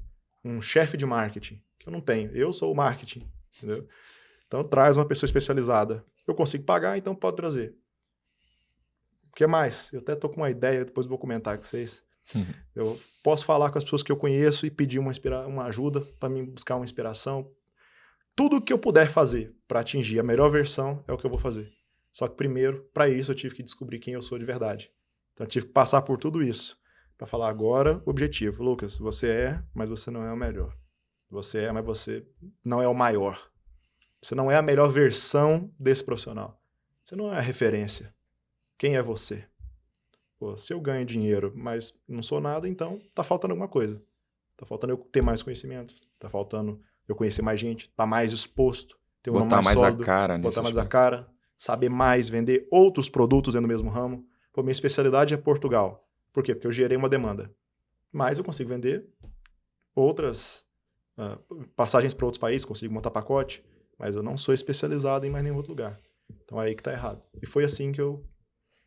Um chefe de marketing, que eu não tenho. Eu sou o marketing, entendeu? Então, traz uma pessoa especializada. Eu consigo pagar, então pode trazer. O que mais? Eu até estou com uma ideia, depois vou comentar com vocês. Eu posso falar com as pessoas que eu conheço e pedir uma ajuda para mim buscar uma inspiração. Tudo o que eu puder fazer para atingir a melhor versão é o que eu vou fazer. Só que primeiro, para isso, eu tive que descobrir quem eu sou de verdade. Então, eu tive que passar por tudo isso para falar agora o objetivo. Lucas, você é, mas você não é o melhor. Você é, mas você não é o maior. Você não é a melhor versão desse profissional. Você não é a referência. Quem é você? Pô, se eu ganho dinheiro, mas não sou nada, então tá faltando alguma coisa. Tá faltando eu ter mais conhecimento. Tá faltando eu conhecer mais gente. Tá mais exposto. Ter um botar mais sólido, a cara. Botar mais a cara. Saber mais, vender outros produtos dentro do mesmo ramo. Pô, minha especialidade é Portugal. Por quê? Porque eu gerei uma demanda. Mas eu consigo vender outras passagens para outros países, consigo montar pacote, mas eu não sou especializado em mais nenhum outro lugar. Então é aí que tá errado. E foi assim que eu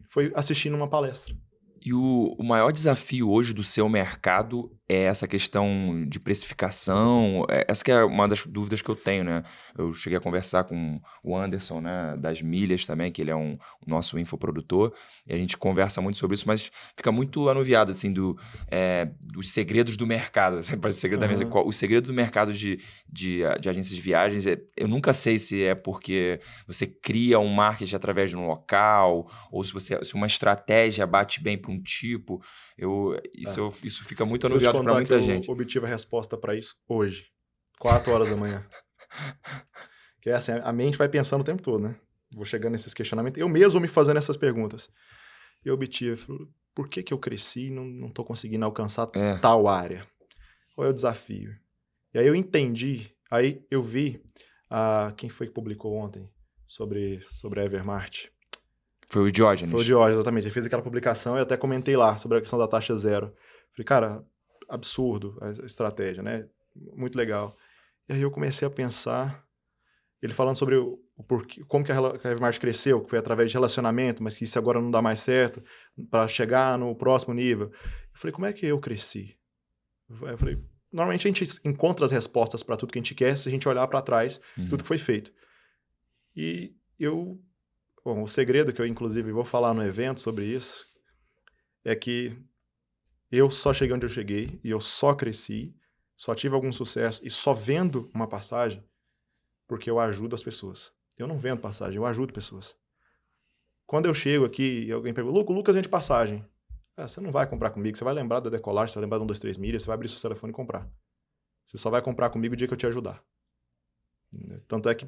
fui assistindo uma palestra. E o maior desafio hoje do seu mercado é essa questão de precificação. Essa que é uma das dúvidas que eu tenho, né? Eu cheguei a conversar com o Anderson, né, das Milhas também, que ele é o nosso infoprodutor, e a gente conversa muito sobre isso, mas fica muito anuviado, assim, dos segredos do mercado. Parece segredo da mesa. O segredo do mercado de agências de viagens, eu nunca sei se é porque você cria um marketing através de um local, ou se uma estratégia bate bem para um tipo. Isso fica muito anuviado para muita gente. Eu obtive a resposta para isso hoje, 4 horas da manhã. Que é assim, a mente vai pensando o tempo todo, né? Vou chegando nesses questionamentos, eu mesmo me fazendo essas perguntas. Eu obtive, por que eu cresci e não estou conseguindo alcançar tal área? qual é o desafio? E aí eu entendi, aí eu vi, quem foi que publicou ontem sobre a Evermart? Foi o Diógenes. Foi o Diógenes, exatamente. Ele fez aquela publicação e eu até comentei lá sobre a questão da taxa zero. Falei, cara, absurdo a estratégia, né? Muito legal. E aí eu comecei a pensar, ele falando sobre o porquê, como que a Evermart cresceu, que foi através de relacionamento, mas que isso agora não dá mais certo, para chegar no próximo nível. Eu falei, como é que eu cresci? Eu falei, normalmente a gente encontra as respostas para tudo que a gente quer se a gente olhar para trás de tudo que foi feito. E bom, o segredo que eu, inclusive, vou falar no evento sobre isso é que eu só cheguei onde eu cheguei e eu só cresci, só tive algum sucesso e só vendo uma passagem porque eu ajudo as pessoas. Eu não vendo passagem, eu ajudo pessoas. Quando eu chego aqui e alguém pergunta, Lucas vende passagem. Você não vai comprar comigo, você vai lembrar da decolagem, você vai lembrar de 1, 2, 3 milhas, você vai abrir seu telefone e comprar. Você só vai comprar comigo o dia que eu te ajudar. Tanto é que,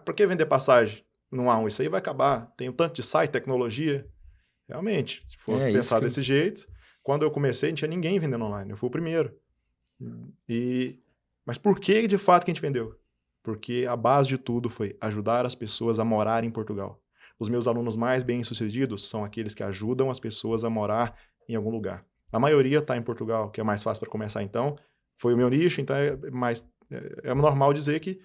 por que vender passagem no A1? Isso aí vai acabar. Tem um tanto de site, tecnologia. Realmente, se fosse pensar desse jeito, quando eu comecei, não tinha ninguém vendendo online. Eu fui o primeiro. Mas por que, de fato, que a gente vendeu? Porque a base de tudo foi ajudar as pessoas a morar em Portugal. Os meus alunos mais bem-sucedidos são aqueles que ajudam as pessoas a morar em algum lugar. A maioria está em Portugal, que é mais fácil para começar, então. Foi o meu nicho, então é normal dizer que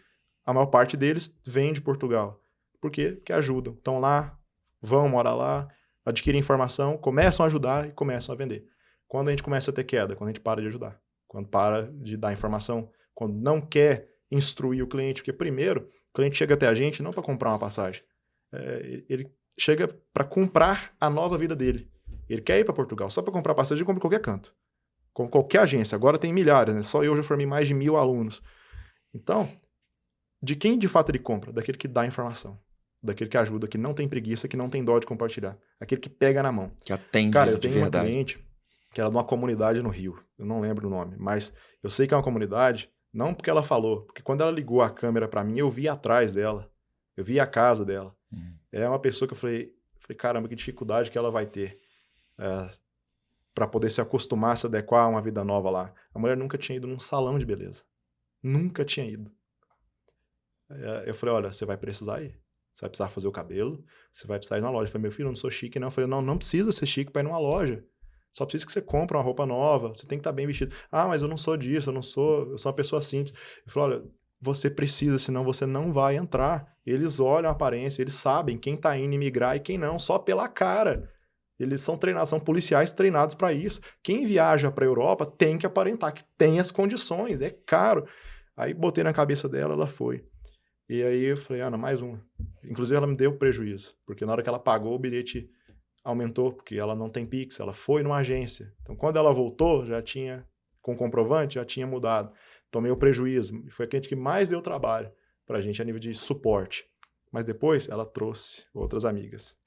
a maior parte deles vem de Portugal. Por quê? Porque ajudam. Estão lá, vão morar lá, adquirem informação, começam a ajudar e começam a vender. Quando a gente começa a ter queda? Quando a gente para de ajudar. Quando para de dar informação. Quando não quer instruir o cliente. Porque primeiro, o cliente chega até a gente não para comprar uma passagem. Ele chega para comprar a nova vida dele. Ele quer ir para Portugal. Só para comprar passagem, ele compra em qualquer canto. Com qualquer agência. Agora tem milhares, né? Só eu já formei mais de 1.000 alunos. Então, de quem de fato ele compra? Daquele que dá informação. Daquele que ajuda, que não tem preguiça, que não tem dó de compartilhar. Aquele que pega na mão. Que atende. Cara, eu tenho uma cliente que era de uma comunidade no Rio. Eu não lembro o nome, mas eu sei que é uma comunidade, não porque ela falou, porque quando ela ligou a câmera para mim, eu vi atrás dela. Eu vi a casa dela. É uma pessoa que eu falei, caramba, que dificuldade que ela vai ter para poder se acostumar, se adequar a uma vida nova lá. A mulher nunca tinha ido num salão de beleza. Nunca tinha ido. Eu falei, olha, você vai precisar ir. Você vai precisar fazer o cabelo, você vai precisar ir numa loja. Eu falei, meu filho, eu não sou chique, não. Eu falei, não precisa ser chique para ir numa loja. Só precisa que você compre uma roupa nova, você tem que estar bem vestido. Mas eu não sou disso, eu sou uma pessoa simples. Eu falei, olha, você precisa, senão você não vai entrar. Eles olham a aparência, eles sabem quem está indo imigrar e quem não, só pela cara. Eles são treinados, são policiais treinados para isso. Quem viaja para a Europa tem que aparentar que tem as condições, é caro. Aí botei na cabeça dela, ela foi. E aí eu falei, Ana, mais uma. Inclusive ela me deu prejuízo, porque na hora que ela pagou o bilhete aumentou, porque ela não tem Pix, ela foi numa agência. Então quando ela voltou, já tinha, com comprovante, já tinha mudado. Tomei o prejuízo. Foi a cliente que mais deu trabalho pra gente a nível de suporte. Mas depois ela trouxe outras amigas.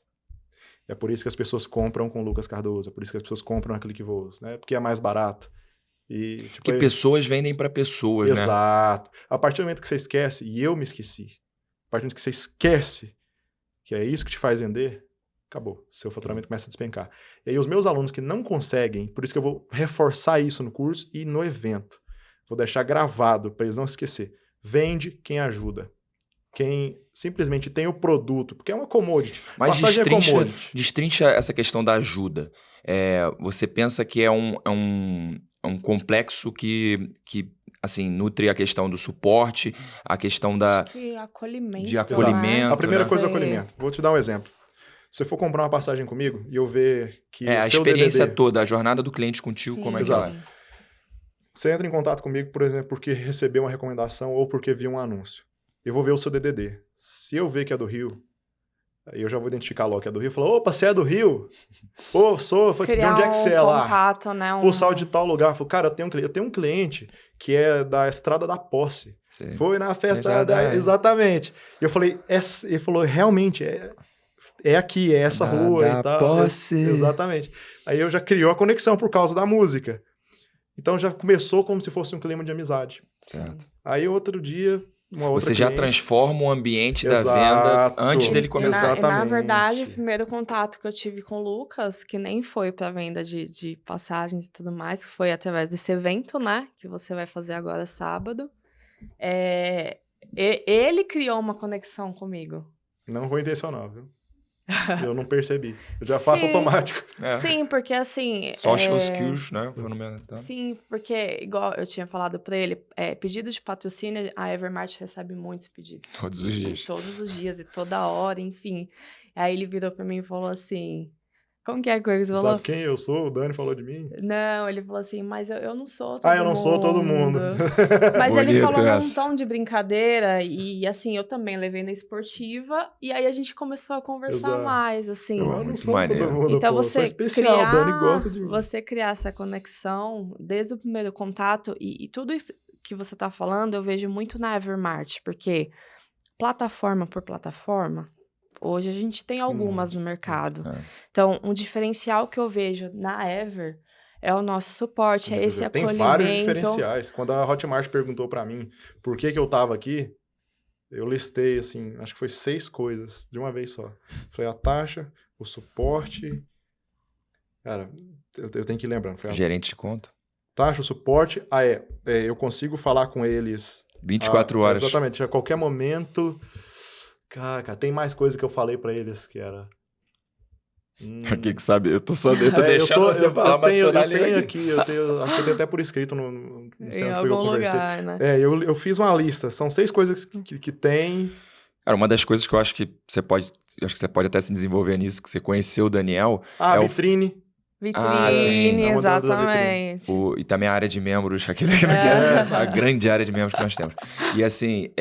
É por isso que as pessoas compram com o Lucas Cardoso, é por isso que as pessoas compram na Clique Voos, né? Porque é mais barato. E, porque pessoas vendem para pessoas, né? Exato. A partir do momento que você esquece, e eu me esqueci, a partir do momento que você esquece que é isso que te faz vender, acabou. Seu faturamento começa a despencar. E aí os meus alunos que não conseguem, por isso que eu vou reforçar isso no curso e no evento. Vou deixar gravado para eles não esquecer. Vende quem ajuda. Quem simplesmente tem o produto, porque é uma commodity. Mas destrincha essa questão da ajuda. Você pensa que é um complexo que assim, nutre a questão do suporte, a questão de acolhimento. A primeira coisa é o acolhimento. Vou te dar um exemplo. Se você for comprar uma passagem comigo e eu ver que a experiência toda, a jornada do cliente contigo, como é que ela é? Você entra em contato comigo, por exemplo, porque recebeu uma recomendação ou porque viu um anúncio. Eu vou ver o seu DDD. Se eu ver que é do Rio, aí eu já vou identificar logo que é do Rio. Falar, opa, você é do Rio? Sou. De onde é que você é lá? Contato, né? Pulsar de tal lugar. Falei, cara, eu tenho um cliente que é da Estrada da Posse. Sim. Foi na festa Exatamente. E eu falei, ele falou, realmente, é aqui, é essa rua e tal. Posse. Exatamente. Aí eu já criou a conexão por causa da música. Então já começou como se fosse um clima de amizade. Certo. Aí outro dia, uma outra Você já cliente. transforma o ambiente Exato. da venda antes dele começar. Na verdade, o primeiro contato que eu tive com o Lucas, que nem foi para venda de passagens e tudo mais, que foi através desse evento, né? Que você vai fazer agora sábado. Ele criou uma conexão comigo. Não foi intencional, viu? Eu não percebi. Eu já faço automático. Sim, porque assim... Social skills, né? Sim, porque, igual eu tinha falado pra ele, pedido de patrocínio, a Evermart recebe muitos pedidos. Todos os dias. Todos os dias e toda hora, enfim. Aí ele virou pra mim e falou assim... Como que é que você falou? Sabe quem eu sou? O Dani falou de mim? Não, ele falou assim, mas eu não sou todo mundo. Eu não sou todo mundo. Mas ele falou num tom de brincadeira e, assim, eu também levei na esportiva e aí a gente começou a conversar mais, assim. Eu não sou todo mundo, então, pô, você sou especial, criar, o Dani gosta de mim. Você criar essa conexão desde o primeiro contato e tudo isso que você tá falando eu vejo muito na Evermart, porque plataforma por plataforma, hoje a gente tem algumas no mercado. Então, um diferencial que eu vejo na Ever é o nosso suporte, é esse acolhimento. Tem vários diferenciais. Quando a Hotmart perguntou pra mim por que eu tava aqui, eu listei, assim, acho que foi 6 coisas de uma vez só. Foi a taxa, o suporte... Cara, eu tenho que ir lembrando. Foi gerente de conta. Taxa, o suporte... eu consigo falar com eles... 24 horas. Exatamente, a qualquer momento... Cara, tem mais coisa que eu falei pra eles que era... Pra que sabe? Eu tô deixando você falar, mas eu tenho aqui, acho que eu tenho até por escrito no em algum lugar, né? Eu fiz uma lista, são 6 coisas que tem... Cara, uma das coisas que eu acho que você pode até se desenvolver nisso, que você conheceu o Daniel... vitrine. Vitrine, exatamente. E também a área de membros, a grande área de membros que nós temos. E assim,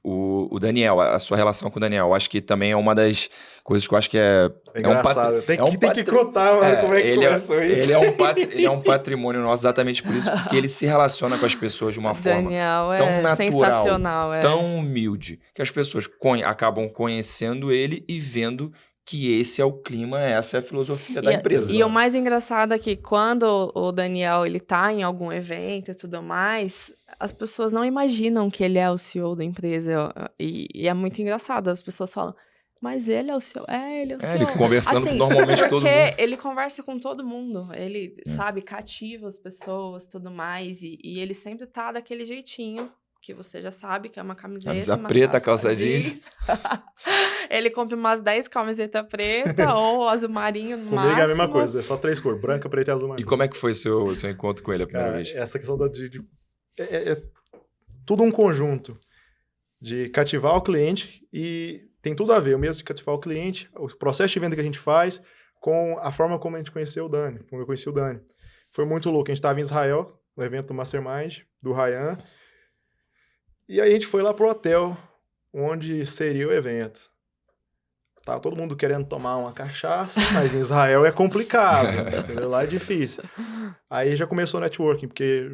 o Daniel, a sua relação com o Daniel, eu acho que também é uma das coisas que eu acho que é engraçado. Tem que contar, mano, como é que começou isso. Ele é um patrimônio nosso exatamente por isso, porque ele se relaciona com as pessoas de uma forma tão natural, sensacional, tão humilde, que as pessoas acabam conhecendo ele e vendo que esse é o clima, essa é a filosofia da empresa. E o mais engraçado é que quando o Daniel ele tá em algum evento e tudo mais, as pessoas não imaginam que ele é o CEO da empresa. E é muito engraçado, as pessoas falam, mas ele é o CEO. Ele é o CEO. Ele conversando assim, normalmente com todo mundo. Porque ele conversa com todo mundo. Ele, sabe, cativa as pessoas e tudo mais. E ele sempre tá daquele jeitinho. Que você já sabe que é uma camiseta. Camisa preta, calça jeans. Ele compra umas 10 camisetas pretas ou azul marinho no máximo. Comigo é a mesma coisa, é só 3 cores, branca, preta e azul marinho. E como é que foi seu encontro com ele a primeira vez? Essa questão é tudo um conjunto de cativar o cliente e tem tudo a ver, o mesmo de cativar o cliente, o processo de venda que a gente faz com a forma como a gente conheceu o Dani, como eu conheci o Dani. Foi muito louco, a gente estava em Israel, no evento do Mastermind, do Ryan, e aí a gente foi lá pro hotel, onde seria o evento. Tava todo mundo querendo tomar uma cachaça, mas em Israel é complicado, entendeu? Lá é difícil. Aí já começou o networking, porque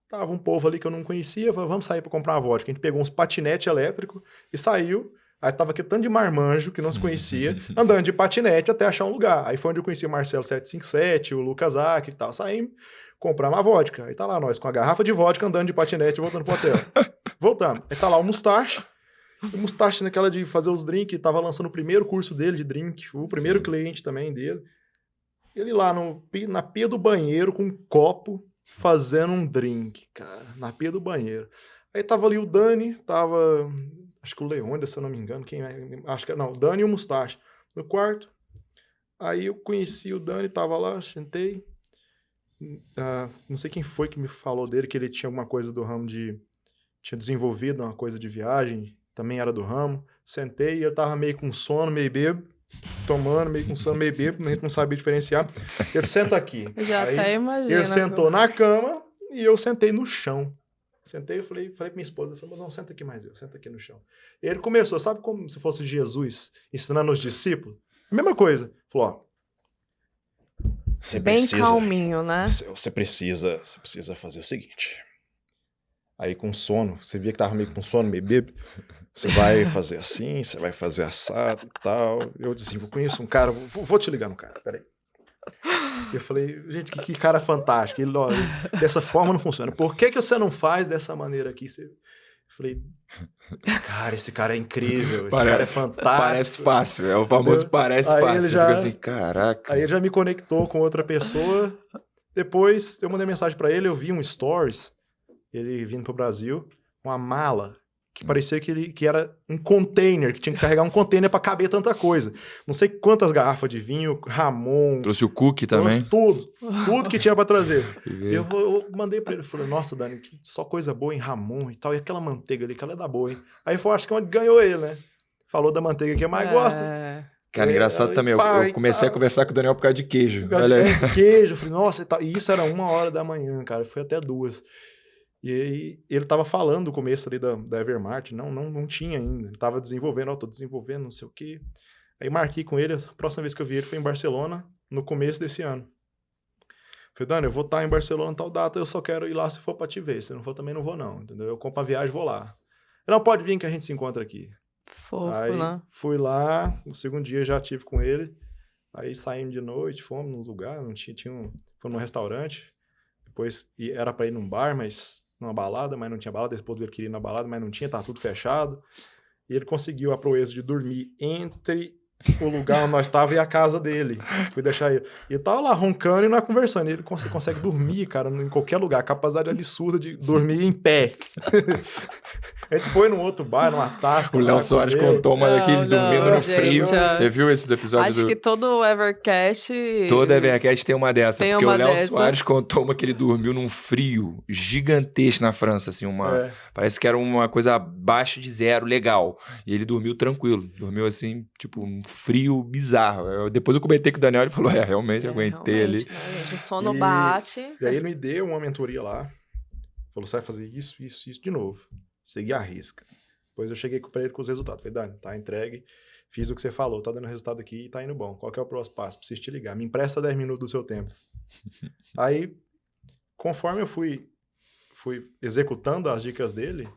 tava um povo ali que eu não conhecia, falou, vamos sair para comprar uma vodka. A gente pegou uns patinetes elétricos e saiu. Aí tava aquele tanto de marmanjo que não se conhecia, andando de patinete até achar um lugar. Aí foi onde eu conheci o Marcelo 757, o Lucas Ack e tal. Saímos, compramos uma vodka. Aí tá lá nós, com a garrafa de vodka, andando de patinete, voltando pro hotel. Voltamos. Aí tá lá o Mustache. O Mustache naquela de fazer os drinks, tava lançando o primeiro curso dele de drink, o primeiro cliente também dele. Ele lá na pia do banheiro, com um copo, fazendo um drink, cara, na pia do banheiro. Aí tava ali o Dani, tava... Acho que o Leônidas, se eu não me engano, o Dani e o Mustache no quarto. Aí eu conheci o Dani, tava lá, sentei. Não sei quem foi que me falou dele, que ele tinha alguma coisa do ramo tinha desenvolvido uma coisa de viagem, também era do ramo. Sentei e eu tava meio com sono, meio bêbado, tomando, meio com sono, meio bêbado, a gente não sabia diferenciar. Ele senta aqui. Já aí, até imagino. Ele sentou na cama e eu sentei no chão. Sentei e falei pra minha esposa, mas não, senta aqui mais eu, senta aqui no chão. Ele começou, sabe como se fosse Jesus ensinando os discípulos? A mesma coisa. Falou, calminho, né? Você precisa fazer o seguinte. Aí com sono, você via que tava meio com sono, meio bêbado. Você vai fazer assim, você vai fazer assado e tal. Eu disse assim, eu conheço um cara, vou te ligar no cara, peraí. Eu falei, gente, que cara fantástico. Ele, olha, dessa forma não funciona. Por que você não faz dessa maneira aqui? Falei, cara, esse cara é incrível, esse cara é fantástico. Parece fácil, é o famoso entendeu? Parece aí fácil. Você fica assim, caraca. Aí ele já me conectou com outra pessoa. Depois eu mandei mensagem pra ele, eu vi um stories, ele vindo pro Brasil, com uma mala, que parecia que era um container, que tinha que carregar um container pra caber tanta coisa. Não sei quantas garrafas de vinho, Ramon... Trouxe o cookie também? Tudo que tinha pra trazer. Eu mandei pra ele, falei, nossa, Dani, só coisa boa em Ramon e tal, e aquela manteiga ali, que ela é da boa, hein? Aí foi, acho que onde ganhou ele, né? Falou da manteiga que eu mais gosto. Cara, engraçado também, eu comecei a conversar com o Daniel por causa de queijo. Olha aí. Queijo, eu falei, nossa, e isso era 1h da manhã, cara, foi até 2h. E aí ele tava falando no começo ali da Evermart, não tinha ainda, ele tava desenvolvendo, tô desenvolvendo, não sei o quê. Aí marquei com ele, a próxima vez que eu vi ele foi em Barcelona, no começo desse ano. Falei, Dani, eu vou estar em Barcelona tal data, eu só quero ir lá se for pra te ver, se não for também não vou não, entendeu? Eu compro a viagem, vou lá. Ele, não, pode vir que a gente se encontra aqui. Fofo, aí né? Fui lá, no segundo dia já tive com ele, aí saímos de noite, fomos num lugar, fomos num restaurante, depois era pra ir num bar, mas numa balada, mas não tinha balada, a esposa dele queria ir na balada, mas não tinha, tava tudo fechado, e ele conseguiu a proeza de dormir entre o lugar onde nós estávamos e a casa dele. Fui deixar ele. E ele tava lá roncando e nós conversando. Ele consegue dormir, cara, em qualquer lugar. Capacidade absurda de dormir em pé. A gente foi num outro bar, numa tasca. O Léo Soares contou uma daquele dormindo no frio. Você viu esse do episódio? Acho que todo o Evercast... Todo Evercast tem uma dessa. Porque o Léo Soares contou uma que ele dormiu num frio gigantesco na França, assim, parece que era uma coisa abaixo de zero, legal. E ele dormiu tranquilo. Dormiu assim, tipo, um frio bizarro. Depois eu comentei com o Daniel, ele falou, realmente aguentei ali. Né, gente? O sono bate. E aí ele me deu uma mentoria lá. Falou, você vai fazer isso de novo. Segui a risca. Depois eu cheguei pra ele com os resultados. Falei, Dani, tá entregue. Fiz o que você falou, tá dando resultado aqui e tá indo bom. Qual que é o próximo passo? Preciso te ligar. Me empresta 10 minutos do seu tempo. Aí, conforme eu fui executando as dicas dele,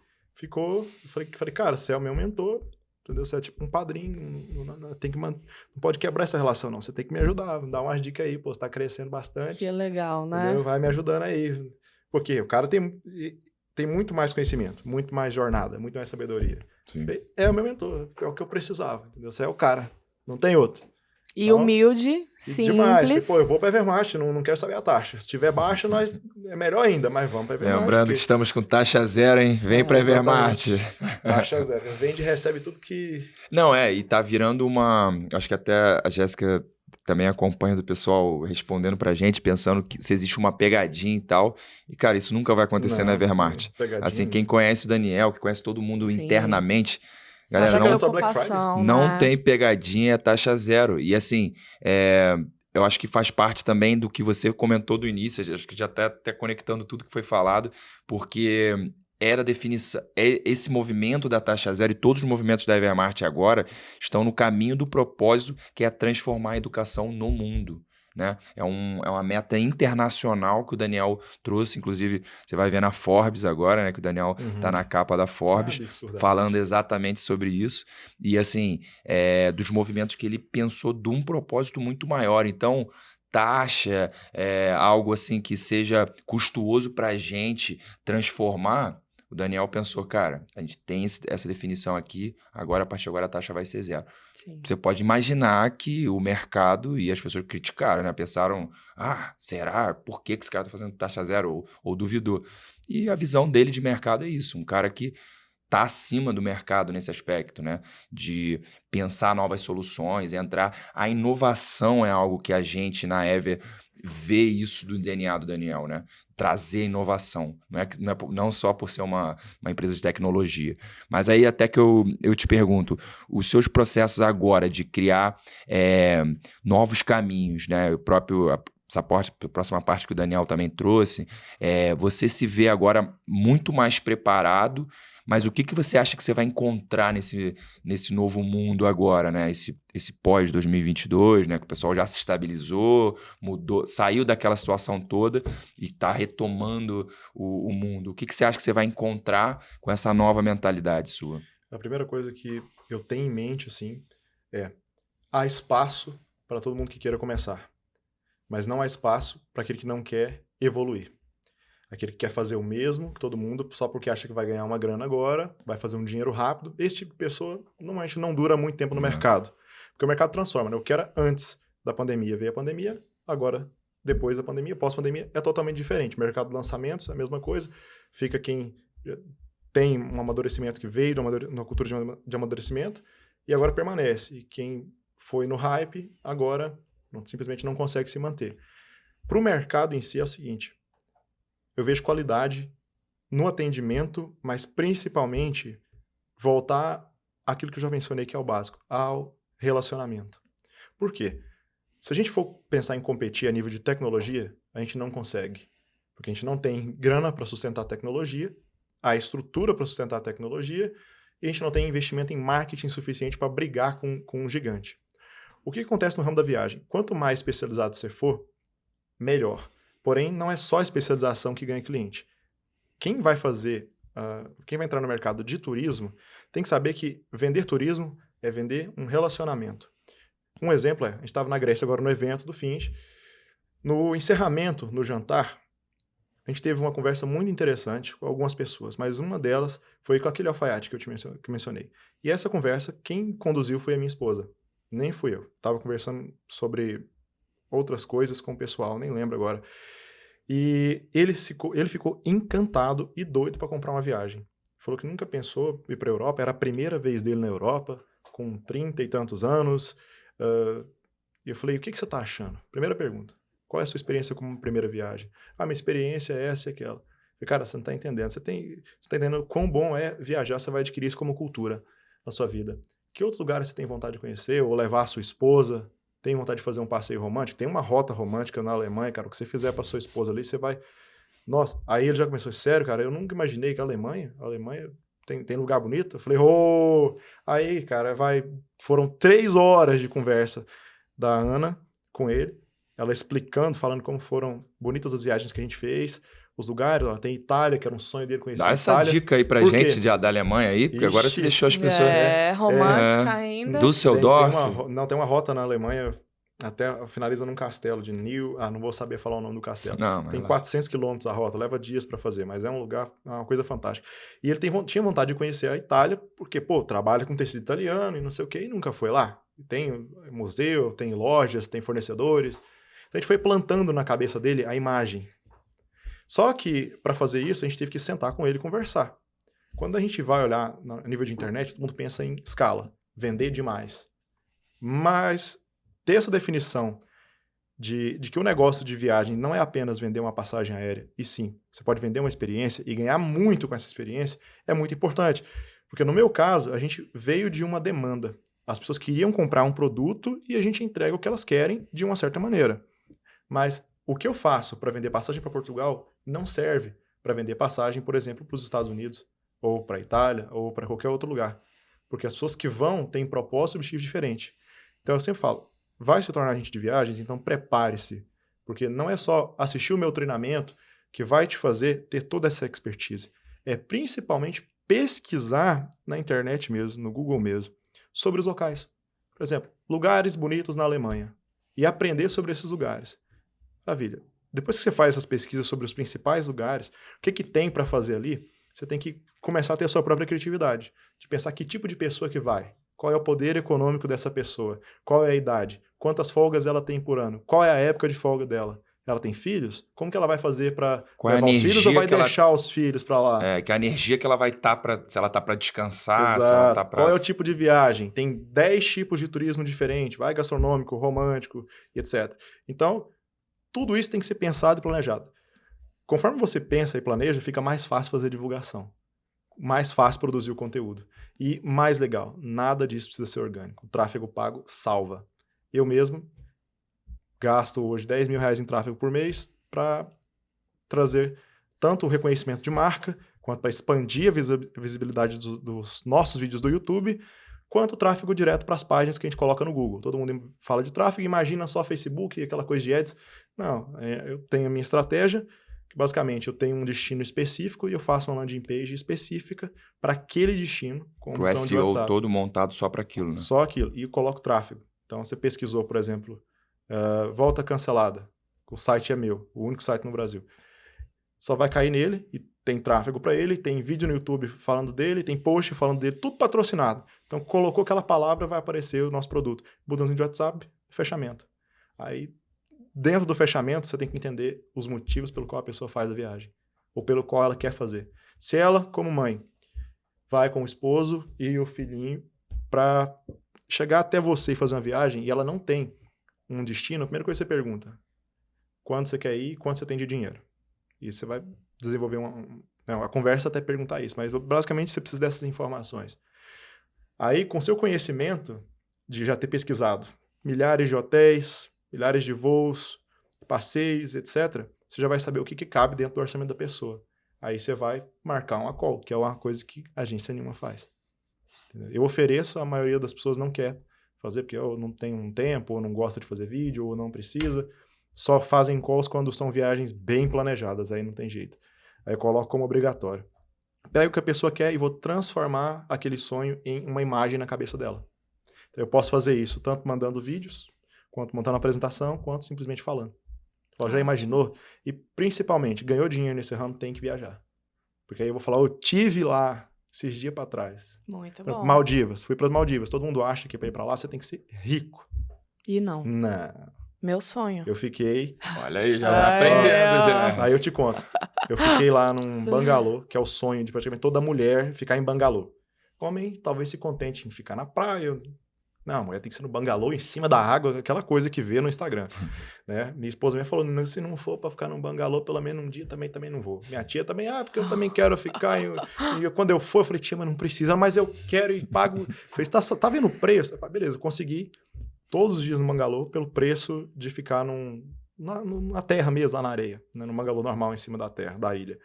falei, cara, você é o meu mentor, entendeu? Você é tipo um padrinho, não pode quebrar essa relação, não. Você tem que me ajudar, dar umas dicas aí, pô, você tá crescendo bastante. Que legal, né? Entendeu? Vai me ajudando aí. Porque o cara tem muito mais conhecimento, muito mais jornada, muito mais sabedoria. Sim. É o meu mentor, é o que eu precisava, entendeu? Você é o cara, não tem outro. E então, humilde, simples. Demais. Pô, eu vou pra Evermart, não quero saber a taxa. Se tiver baixa, é melhor ainda, mas vamos pra Evermart. Lembrando que estamos com taxa zero, hein? Vem pra Evermart. Taxa zero. Vende e recebe tudo que... Não, e tá virando uma... Acho que até a Jéssica também acompanha do pessoal respondendo pra gente, pensando que se existe uma pegadinha e tal. E, cara, isso nunca vai acontecer na Evermart. Assim, quem conhece o Daniel, que conhece todo mundo internamente... Galera, não tem pegadinha, é taxa zero. E assim, eu acho que faz parte também do que você comentou do início, acho que já está até conectando tudo que foi falado, porque era a definição, esse movimento da taxa zero e todos os movimentos da Evermart agora estão no caminho do propósito, que é transformar a educação no mundo. Né? É uma meta internacional que o Daniel trouxe, inclusive você vai ver na Forbes agora, né? Que o Daniel tá na capa da Forbes, falando exatamente sobre isso, e assim, dos movimentos que ele pensou de um propósito muito maior. Então, taxa, algo assim que seja custoso para a gente transformar. O Daniel pensou, cara, a gente tem essa definição aqui, agora, a partir de agora, a taxa vai ser zero. Sim. Você pode imaginar que o mercado e as pessoas criticaram, né? Pensaram, será? Por que esse cara está fazendo taxa zero? Ou duvidou. E a visão dele de mercado é isso, um cara que está acima do mercado nesse aspecto, né? De pensar novas soluções, entrar. A inovação é algo que a gente, na Ever, vê isso do DNA do Daniel, né? Trazer inovação, não só por ser uma empresa de tecnologia. Mas aí até que eu te pergunto, os seus processos agora de criar novos caminhos, né? Essa próxima parte que o Daniel também trouxe, você se vê agora muito mais preparado, mas o que você acha que você vai encontrar nesse novo mundo agora, né? Esse pós-2022, né? Que o pessoal já se estabilizou, mudou, saiu daquela situação toda e está retomando o mundo. O que você acha que você vai encontrar com essa nova mentalidade sua? A primeira coisa que eu tenho em mente, assim, há espaço para todo mundo que queira começar, mas não há espaço para aquele que não quer evoluir. Aquele que quer fazer o mesmo que todo mundo, só porque acha que vai ganhar uma grana agora, vai fazer um dinheiro rápido. Esse tipo de pessoa, normalmente, não dura muito tempo no mercado. Porque o mercado transforma, né? O que era antes da pandemia, veio a pandemia, agora, depois da pandemia, pós-pandemia, é totalmente diferente. O mercado de lançamentos é a mesma coisa. Fica quem tem um amadurecimento que veio de uma cultura de amadurecimento e agora permanece. E quem foi no hype, agora simplesmente não consegue se manter. Para o mercado em si é o seguinte, eu vejo qualidade no atendimento, mas principalmente voltar àquilo que eu já mencionei que é o básico, ao relacionamento. Por quê? Se a gente for pensar em competir a nível de tecnologia, a gente não consegue. Porque a gente não tem grana para sustentar a tecnologia, a estrutura para sustentar a tecnologia, e a gente não tem investimento em marketing suficiente para brigar com um gigante. O que acontece no ramo da viagem? Quanto mais especializado você for, melhor. Porém, não é só a especialização que ganha cliente. Quem vai entrar no mercado de turismo, tem que saber que vender turismo é vender um relacionamento. Um exemplo a gente estava na Grécia agora no evento do Finch, no encerramento, no jantar, a gente teve uma conversa muito interessante com algumas pessoas, mas uma delas foi com aquele alfaiate que eu mencionei. E essa conversa, quem conduziu foi a minha esposa, nem fui eu. Estava conversando sobre outras coisas com o pessoal, nem lembro agora. E ele ficou encantado e doido para comprar uma viagem. Falou que nunca pensou ir para a Europa, era a primeira vez dele na Europa, com 30 e tantos anos. E eu falei, o que você está achando? Primeira pergunta, qual é a sua experiência como primeira viagem? Minha experiência é essa e aquela. Eu falei, cara, você não está entendendo. Você está entendendo quão bom é viajar, você vai adquirir isso como cultura na sua vida. Que outros lugares você tem vontade de conhecer ou levar a sua esposa? Tem vontade de fazer um passeio romântico? Tem uma rota romântica na Alemanha, cara. O que você fizer para sua esposa ali, você vai... Nossa, aí ele já começou, sério, cara, eu nunca imaginei que a Alemanha tem lugar bonito. Eu falei, Aí, cara, foram 3 horas de conversa da Ana com ele, ela explicando, falando como foram bonitas as viagens que a gente fez, os lugares, tem Itália, que era um sonho dele conhecer. Dá essa dica aí pra gente da Alemanha aí, porque agora você deixou as pessoas... Romântica ainda. Düsseldorf. Tem uma rota na Alemanha, até finaliza num castelo de não vou saber falar o nome do castelo. Tem 400 quilômetros a rota, leva dias para fazer, mas é um lugar, uma coisa fantástica. E ele tinha vontade de conhecer a Itália, porque, trabalha com tecido italiano e não sei o que, e nunca foi lá. Tem museu, tem lojas, tem fornecedores. Então a gente foi plantando na cabeça dele a imagem. Só que, para fazer isso, a gente teve que sentar com ele e conversar. Quando a gente vai olhar a nível de internet, todo mundo pensa em escala, vender demais. Mas ter essa definição de que o negócio de viagem não é apenas vender uma passagem aérea, e sim, você pode vender uma experiência e ganhar muito com essa experiência, é muito importante. Porque no meu caso, a gente veio de uma demanda. As pessoas queriam comprar um produto e a gente entrega o que elas querem de uma certa maneira. Mas o que eu faço para vender passagem para Portugal não serve para vender passagem, por exemplo, para os Estados Unidos, ou para a Itália, ou para qualquer outro lugar. Porque as pessoas que vão têm propósito e objetivo diferente. Então eu sempre falo, vai se tornar agente de viagens, então prepare-se. Porque não é só assistir o meu treinamento que vai te fazer ter toda essa expertise. É principalmente pesquisar na internet mesmo, no Google mesmo, sobre os locais. Por exemplo, lugares bonitos na Alemanha. E aprender sobre esses lugares. Maravilha. Depois que você faz essas pesquisas sobre os principais lugares, o que tem para fazer ali, você tem que começar a ter a sua própria criatividade. De pensar que tipo de pessoa que vai. Qual é o poder econômico dessa pessoa? Qual é a idade? Quantas folgas ela tem por ano? Qual é a época de folga dela? Ela tem filhos? Como que ela vai fazer para levar os filhos ou vai deixar os filhos para lá? Que a energia que ela vai estar se ela tá para descansar, Exato. se ela tá para... Qual é o tipo de viagem? Tem 10 tipos de turismo diferentes, vai gastronômico, romântico e etc. Então, tudo isso tem que ser pensado e planejado. Conforme você pensa e planeja, fica mais fácil fazer divulgação. Mais fácil produzir o conteúdo. E mais legal, nada disso precisa ser orgânico. O tráfego pago salva. Eu mesmo gasto hoje R$10 mil em tráfego por mês para trazer tanto o reconhecimento de marca, quanto para expandir a visibilidade dos nossos vídeos do YouTube, quanto o tráfego direto para as páginas que a gente coloca no Google. Todo mundo fala de tráfego, imagina só Facebook e aquela coisa de ads. Não, eu tenho a minha estratégia, que basicamente eu tenho um destino específico e eu faço uma landing page específica para aquele destino. Para o SEO todo montado só para aquilo, né? Só aquilo. E eu coloco tráfego. Então, você pesquisou, por exemplo, volta cancelada. O site é meu, o único site no Brasil. só vai cair nele e tem tráfego para ele, tem vídeo no YouTube falando dele, tem post falando dele, tudo patrocinado. Então, colocou aquela palavra, vai aparecer o nosso produto. Botãozinho de WhatsApp, fechamento. Aí, dentro do fechamento, você tem que entender os motivos pelo qual a pessoa faz a viagem, ou pelo qual ela quer fazer. Se ela, como mãe, vai com o esposo e o filhinho para chegar até você e fazer uma viagem, e ela não tem um destino, a primeira coisa que você pergunta, quando você quer ir, quanto você tem de dinheiro? E você vai desenvolver uma conversa até perguntar isso, mas basicamente você precisa dessas informações. Aí, com seu conhecimento de já ter pesquisado milhares de hotéis, milhares de voos, passeios, etc., você já vai saber o que cabe dentro do orçamento da pessoa. Aí você vai marcar uma call, que é uma coisa que agência nenhuma faz. Entendeu? Eu ofereço, a maioria das pessoas não quer fazer, porque ou não tem um tempo, ou não gosta de fazer vídeo, ou não precisa. Só fazem calls quando são viagens bem planejadas, aí não tem jeito. Aí eu coloco como obrigatório. Pego o que a pessoa quer e vou transformar aquele sonho em uma imagem na cabeça dela. Então eu posso fazer isso tanto mandando vídeos, quanto montando a apresentação, quanto simplesmente falando. Ela já imaginou? E principalmente, ganhou dinheiro nesse ramo, tem que viajar. Porque aí eu vou falar, eu tive lá esses dias para trás. Muito bom. Maldivas, fui para as Maldivas. Todo mundo acha que para ir para lá você tem que ser rico. E não. Não. Meu sonho. Eu fiquei... Olha aí, já vai aprendendo, já. Aí eu te conto. Eu fiquei lá num bangalô, que é o sonho de praticamente toda mulher ficar em bangalô. Homem talvez se contente em ficar na praia. Não, a mulher tem que ser no bangalô, em cima da água, aquela coisa que vê no Instagram. Né? Minha esposa me falou, se não for para ficar num bangalô, pelo menos um dia também não vou. Minha tia também, porque eu também quero ficar. E quando eu for, eu falei, tia, mas não precisa, mas eu quero e pago. Eu falei, tá vendo o preço? Falei, beleza, consegui todos os dias no bangalô pelo preço de ficar na terra mesmo, lá na areia. Né? No bangalô normal, em cima da terra, da ilha.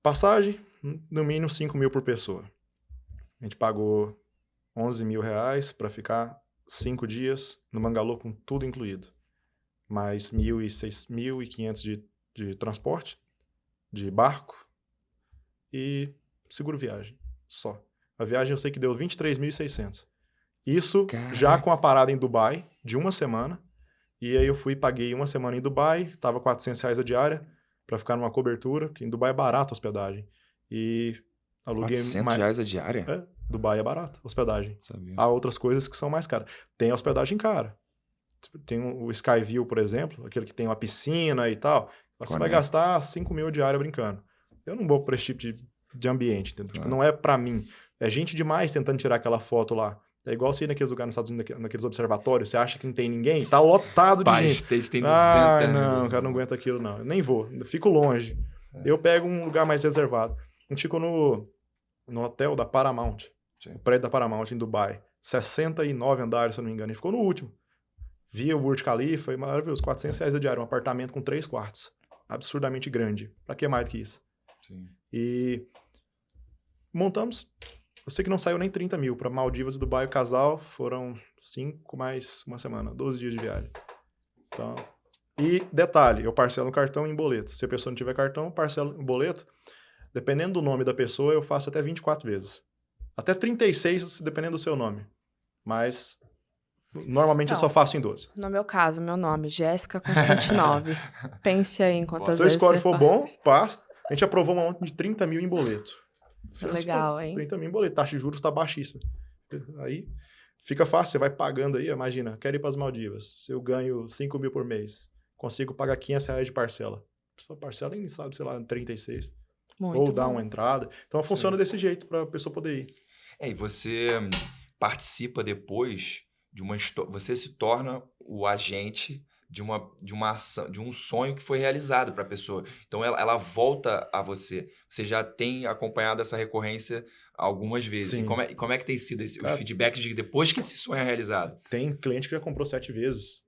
Passagem, no mínimo 5 mil por pessoa. A gente pagou 11 mil reais para ficar 5 dias no bangalô com tudo incluído. Mais 1.500 de transporte, de barco e seguro viagem, só. A viagem eu sei que deu 23.600. Isso já com a parada em Dubai, de uma semana. E aí eu paguei uma semana em Dubai, tava R$400 a diária para ficar numa cobertura, porque em Dubai é barato a hospedagem. E aluguei... R$400 a diária? É, Dubai é barato, hospedagem. Sabia. Há outras coisas que são mais caras. Tem hospedagem cara. Tem o Skyview, por exemplo, aquele que tem uma piscina e tal. Você vai gastar 5 mil diária brincando. Eu não vou para esse tipo de ambiente, entendeu? Tipo, não é para mim. É gente demais tentando tirar aquela foto lá. É igual você ir naqueles lugares nos Estados Unidos, naqueles observatórios, você acha que não tem ninguém, tá lotado de gente. Tem 200. Não, cara, não aguenta aquilo, não. Eu nem vou, eu fico longe. Eu pego um lugar mais reservado. A gente ficou no hotel da Paramount, o prédio da Paramount em Dubai. 69 andares, se eu não me engano. A gente ficou no último. Via o Burj Khalifa, maravilhoso, R$400 a diária, um apartamento com 3 quartos. Absurdamente grande. Pra que mais do que isso? Sim. E montamos... Eu sei que não saiu nem 30 mil. Para Maldivas e Dubai, o casal foram 5 mais uma semana, 12 dias de viagem. Então, e detalhe, eu parcelo no cartão e em boleto. Se a pessoa não tiver cartão, eu parcelo em boleto. Dependendo do nome da pessoa, eu faço até 24 vezes. Até 36, dependendo do seu nome. Mas, normalmente eu só faço em 12. No meu caso, meu nome, Jéssica Constantinove. Pense aí em quantas vezes Se o score você for faz. bom, passa. A gente aprovou uma ontem de 30 mil em boleto. Legal, hein? 30 mil em boleto. Taxa de juros está baixíssima. Aí fica fácil, você vai pagando aí. Imagina, quero ir para as Maldivas. Se eu ganho 5 mil por mês, consigo pagar R$500 de parcela. A parcela nem sabe, sei lá, 36. Muito Ou dá bom. uma entrada. Então funciona desse jeito para a pessoa poder ir. E você participa depois de uma história. Você se torna o agente de uma ação, de um sonho que foi realizado para a pessoa. Então ela volta a você. Você já tem acompanhado essa recorrência algumas vezes. Sim. E como é que tem sido os feedbacks de depois que esse sonho é realizado? Tem cliente que já comprou 7 vezes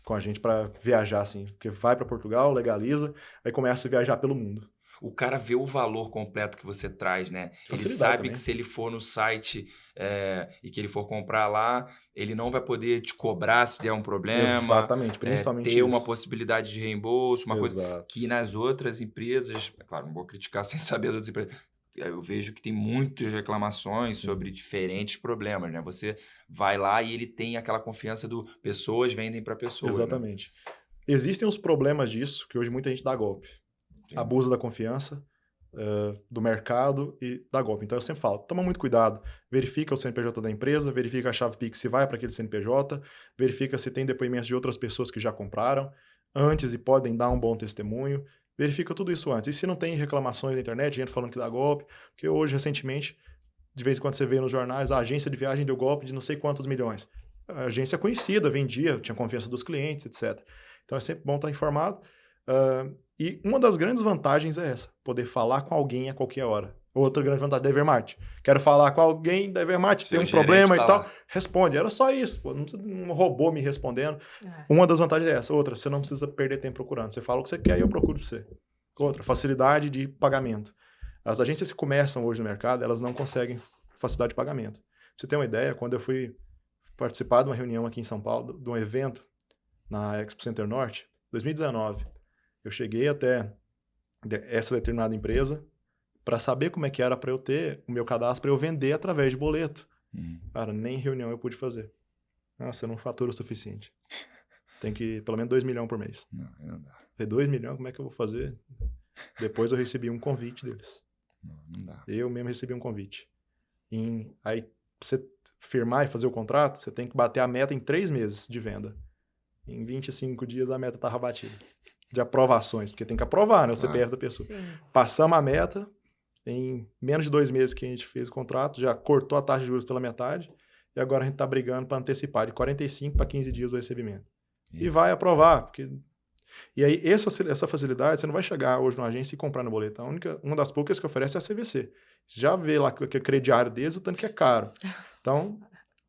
com a gente para viajar, assim. Porque vai para Portugal, legaliza, aí começa a viajar pelo mundo. O cara vê o valor completo que você traz, né? Ele sabe também que se ele for no site e que ele for comprar lá, ele não vai poder te cobrar se der um problema. Exatamente, principalmente ter isso. uma possibilidade de reembolso, uma Exato. coisa que nas outras empresas... É claro, não vou criticar sem saber as outras empresas. Eu vejo que tem muitas reclamações sobre diferentes problemas, né? Você vai lá e ele tem aquela confiança do pessoas vendem para pessoas. Exatamente. Né? Existem os problemas disso, que hoje muita gente dá golpe. abuso da confiança do mercado e da golpe. Então eu sempre falo, toma muito cuidado, verifica o CNPJ da empresa, verifica a chave Pix se vai para aquele CNPJ, verifica se tem depoimentos de outras pessoas que já compraram antes e podem dar um bom testemunho, verifica tudo isso antes. E se não tem reclamações na internet, gente falando que dá golpe, porque hoje, recentemente, de vez em quando você vê nos jornais, a agência de viagem deu golpe de não sei quantos milhões. A agência é conhecida, vendia, tinha confiança dos clientes, etc. Então é sempre bom estar informado. E uma das grandes vantagens é essa, poder falar com alguém a qualquer hora. Outra grande vantagem da Evermart. Quero falar com alguém da Evermart, tem um problema e tal. Responde. Era só isso. Pô, não precisa de um robô me respondendo. Uma das vantagens é essa. Outra, você não precisa perder tempo procurando. Você fala o que você quer e eu procuro para você. Outra, facilidade de pagamento. As agências que começam hoje no mercado, elas não conseguem facilidade de pagamento. Pra você ter uma ideia, quando eu fui participar de uma reunião aqui em São Paulo, de um evento na Expo Center Norte, 2019, eu cheguei até essa determinada empresa para saber como é que era para eu ter o meu cadastro para eu vender através de boleto. Cara, nem reunião eu pude fazer. Nossa, eu não faturo o suficiente. Tem que pelo menos 2 milhões por mês. Não dá. Falei, 2 milhões, como é que eu vou fazer? Depois eu recebi um convite deles. Não dá. Eu mesmo recebi um convite. Aí, pra você firmar e fazer o contrato, você tem que bater a meta em 3 meses de venda. Em 25 dias a meta estava batida. De aprovações, porque tem que aprovar, né, o CPF da pessoa. Sim. Passamos a meta, em menos de 2 meses que a gente fez o contrato, já cortou a taxa de juros pela metade, e agora a gente está brigando para antecipar de 45 para 15 dias o recebimento. E vai aprovar, porque... E aí, essa facilidade, você não vai chegar hoje numa agência e comprar no boleto. Uma das poucas que oferece é a CVC. Você já vê lá que o crediário deles, o tanto que é caro. Então,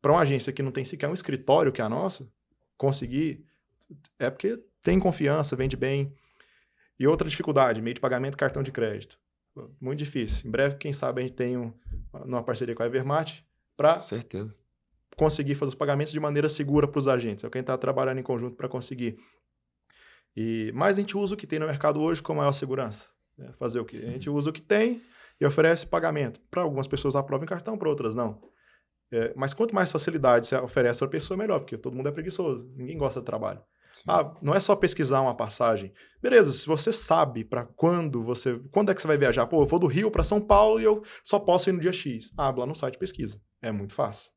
para uma agência que não tem sequer um escritório que é a nossa, conseguir, é porque tem confiança, vende bem. E outra dificuldade, meio de pagamento, cartão de crédito. Muito difícil. Em breve, quem sabe, a gente tem uma parceria com a Evermart para conseguir fazer os pagamentos de maneira segura para os agentes. É quem está trabalhando em conjunto para conseguir. Mas a gente usa o que tem no mercado hoje com maior segurança. Fazer o quê? A gente usa o que tem e oferece pagamento. Para algumas pessoas aprovam em cartão, para outras não. Mas quanto mais facilidade você oferece para a pessoa, melhor, porque todo mundo é preguiçoso. Ninguém gosta de trabalho. Não é só pesquisar uma passagem. Beleza, se você sabe para quando é que você vai viajar? Pô, eu vou do Rio para São Paulo e eu só posso ir no dia X. Abre lá no site pesquisa. É muito fácil.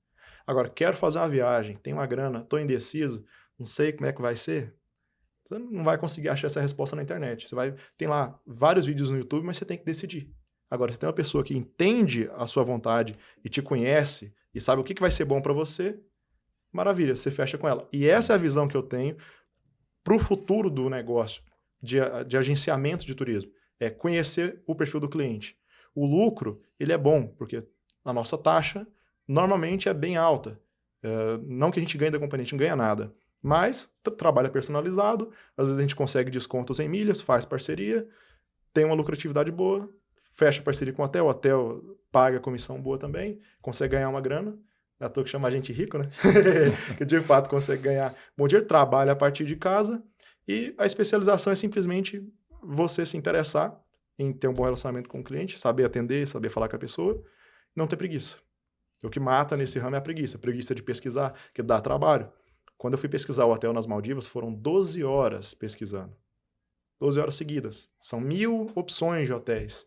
Agora, quero fazer uma viagem, tenho uma grana, estou indeciso, não sei como é que vai ser. Você não vai conseguir achar essa resposta na internet. Tem lá vários vídeos no YouTube, mas você tem que decidir. Agora, se tem uma pessoa que entende a sua vontade e te conhece e sabe o que vai ser bom para você, maravilha, você fecha com ela. E essa é a visão que eu tenho para o futuro do negócio de agenciamento de turismo. É conhecer o perfil do cliente. O lucro, ele é bom, porque a nossa taxa normalmente é bem alta. Não que a gente ganhe da companhia, a gente não ganha nada. Mas trabalho personalizado, às vezes a gente consegue descontos em milhas, faz parceria, tem uma lucratividade boa, fecha parceria com o hotel paga comissão boa também, consegue ganhar uma grana. É à toa que chama a gente rico, né? Que de fato consegue ganhar bom dinheiro, trabalha a partir de casa, e a especialização é simplesmente você se interessar em ter um bom relacionamento com o cliente, saber atender, saber falar com a pessoa, não ter preguiça. O que mata nesse ramo é a preguiça de pesquisar, que dá trabalho. Quando eu fui pesquisar o hotel nas Maldivas, foram 12 horas pesquisando. 12 horas seguidas. São 1000 opções de hotéis.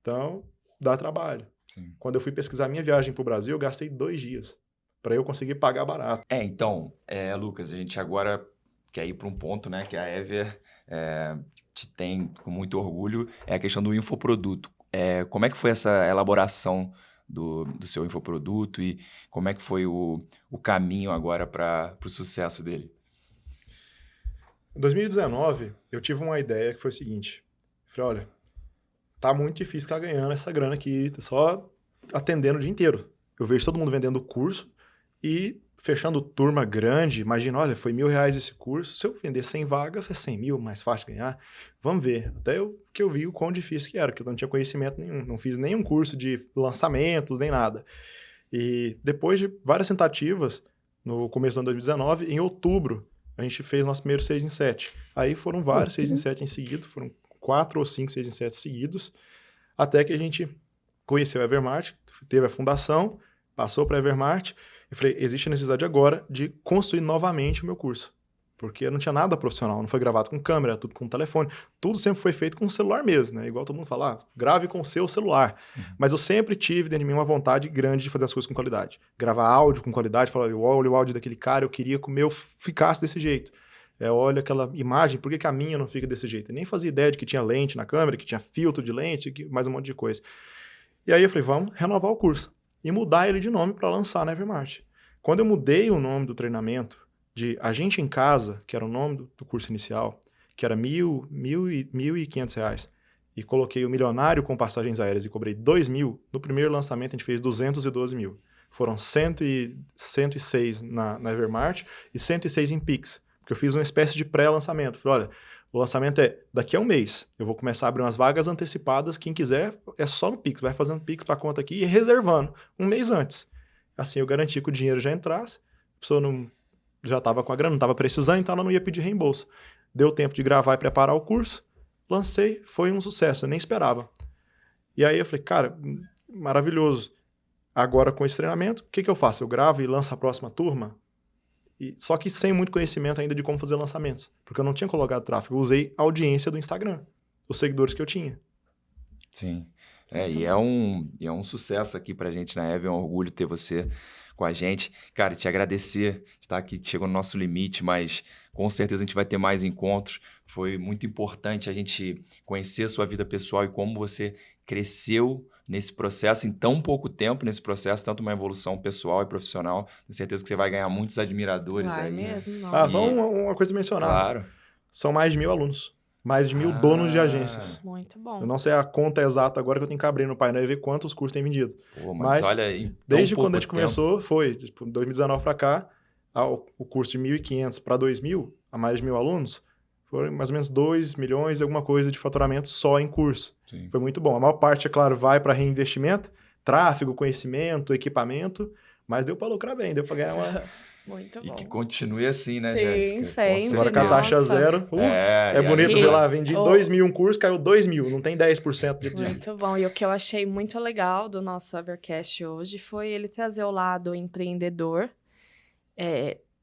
Então, dá trabalho. Sim. Quando eu fui pesquisar a minha viagem para o Brasil, eu gastei 2 dias para eu conseguir pagar barato. Então, Lucas, a gente agora quer ir para um ponto, né, que a Ever te tem com muito orgulho, é a questão do infoproduto. Como é que foi essa elaboração do seu infoproduto e como é que foi o caminho agora para o sucesso dele? Em 2019, eu tive uma ideia que foi o seguinte. Falei, olha, tá muito difícil ficar ganhando essa grana aqui, só atendendo o dia inteiro. Eu vejo todo mundo vendendo curso e fechando turma grande. Imagina, olha, foi R$1.000 esse curso. Se eu vender 100 vagas, é 100 mil, mais fácil de ganhar. Vamos ver. Até que eu vi o quão difícil que era, porque eu não tinha conhecimento nenhum. Não fiz nenhum curso de lançamentos, nem nada. E depois de várias tentativas, no começo do ano 2019, em outubro, a gente fez nosso primeiro 6 em 7. Aí foram vários 6 em 7 em seguida, foram 4 ou 5 6 em 7 seguidos, até que a gente conheceu a Evermart, teve a fundação, passou para a Evermart, e falei, existe a necessidade agora de construir novamente o meu curso. Porque não tinha nada profissional, não foi gravado com câmera, tudo com telefone. Tudo sempre foi feito com o celular mesmo, né? Igual todo mundo fala, grave com o seu celular. Mas eu sempre tive dentro de mim uma vontade grande de fazer as coisas com qualidade. Gravar áudio com qualidade, falar, olha o áudio daquele cara, eu queria que o meu ficasse desse jeito. Olha aquela imagem, por que a minha não fica desse jeito? Eu nem fazia ideia de que tinha lente na câmera, que tinha filtro de lente, mais um monte de coisa. E aí eu falei, vamos renovar o curso. E mudar ele de nome para lançar na Evermart. Quando eu mudei o nome do treinamento de Agente em Casa, que era o nome do curso inicial, que era R$1.500, e coloquei o Milionário com passagens aéreas e cobrei R$2.000, no primeiro lançamento a gente fez 212 mil. Foram 106 na Evermart e 106 em Pix, porque eu fiz uma espécie de pré-lançamento. Falei, olha, o lançamento é daqui a um mês. Eu vou começar a abrir umas vagas antecipadas. Quem quiser é só no Pix. Vai fazendo Pix para a conta aqui e reservando um mês antes. Assim eu garanti que o dinheiro já entrasse. A pessoa já estava com a grana, não estava precisando, então ela não ia pedir reembolso. Deu tempo de gravar e preparar o curso. Lancei, foi um sucesso. Eu nem esperava. E aí eu falei, cara, maravilhoso. Agora com esse treinamento, o que eu faço? Eu gravo e lanço a próxima turma? Só que sem muito conhecimento ainda de como fazer lançamentos. Porque eu não tinha colocado tráfego. Eu usei a audiência do Instagram. Os seguidores que eu tinha. Sim. E é um sucesso aqui pra gente na Eve. É um orgulho ter você com a gente. Cara, te agradecer. Estar aqui, chegou no nosso limite, mas com certeza a gente vai ter mais encontros. Foi muito importante a gente conhecer a sua vida pessoal e como você cresceu nesse processo, em tão pouco tempo nesse processo, tanto uma evolução pessoal e profissional. Tenho certeza que você vai ganhar muitos admiradores aí. Mesmo, não. Só uma coisa mencionada. Claro. São mais de 1.000 alunos. Mais de 1.000 donos de agências. Muito bom. Eu não sei a conta exata agora que eu tenho que abrir no painel e ver quantos cursos tem vendido. Pô, mas olha, desde quando a gente começou, foi, tipo, 2019 para cá, o curso de 1.500 para 2.000, a mais de 1.000 alunos, foram mais ou menos 2 milhões e alguma coisa de faturamento só em curso. Sim. Foi muito bom. A maior parte, é claro, vai para reinvestimento, tráfego, conhecimento, equipamento, mas deu para lucrar bem, deu para ganhar uma... Muito bom. E que continue assim, né, Sim, Jéssica? sempre. Agora com a taxa zero, é bonito ver lá, vendi 2.000 um curso, caiu 2.000, não tem 10% de... Muito bom. E o que eu achei muito legal do nosso Evercast hoje foi ele trazer o lado empreendedor,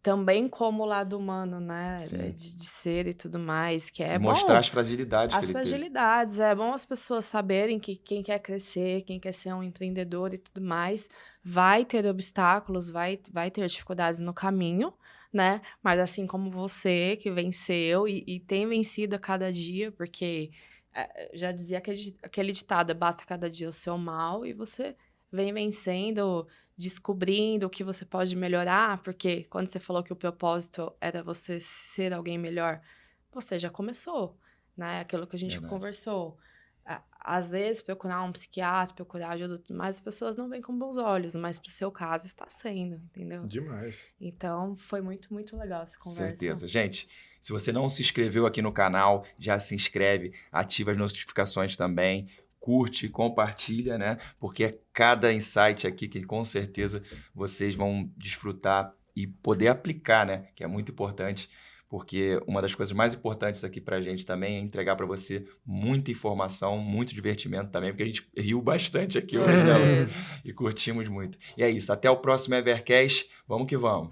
também como o lado humano, né? De ser e tudo mais, que é mostrar bom. As fragilidades que ele tem. As fragilidades. É bom as pessoas saberem que quem quer crescer, quem quer ser um empreendedor e tudo mais, vai ter obstáculos, vai ter dificuldades no caminho, né? Mas assim como você, que venceu e tem vencido a cada dia, porque já dizia aquele ditado, basta cada dia o seu mal, e você vem vencendo, descobrindo o que você pode melhorar, porque quando você falou que o propósito era você ser alguém melhor, você já começou, né? Aquilo que a gente conversou. Às vezes, procurar um psiquiatra, procurar ajuda, mas as pessoas não veem com bons olhos, mas pro seu caso está sendo, entendeu? Demais. Então, foi muito, muito legal essa conversa. Certeza. Gente, se você não se inscreveu aqui no canal, já se inscreve, ativa as notificações também, curte, compartilha, né? Porque é cada insight aqui que com certeza vocês vão desfrutar e poder aplicar, né? Que é muito importante, porque uma das coisas mais importantes aqui pra gente também é entregar para você muita informação, muito divertimento também, porque a gente riu bastante aqui hoje, né? E curtimos muito. E é isso, até o próximo Evercast, vamos que vamos!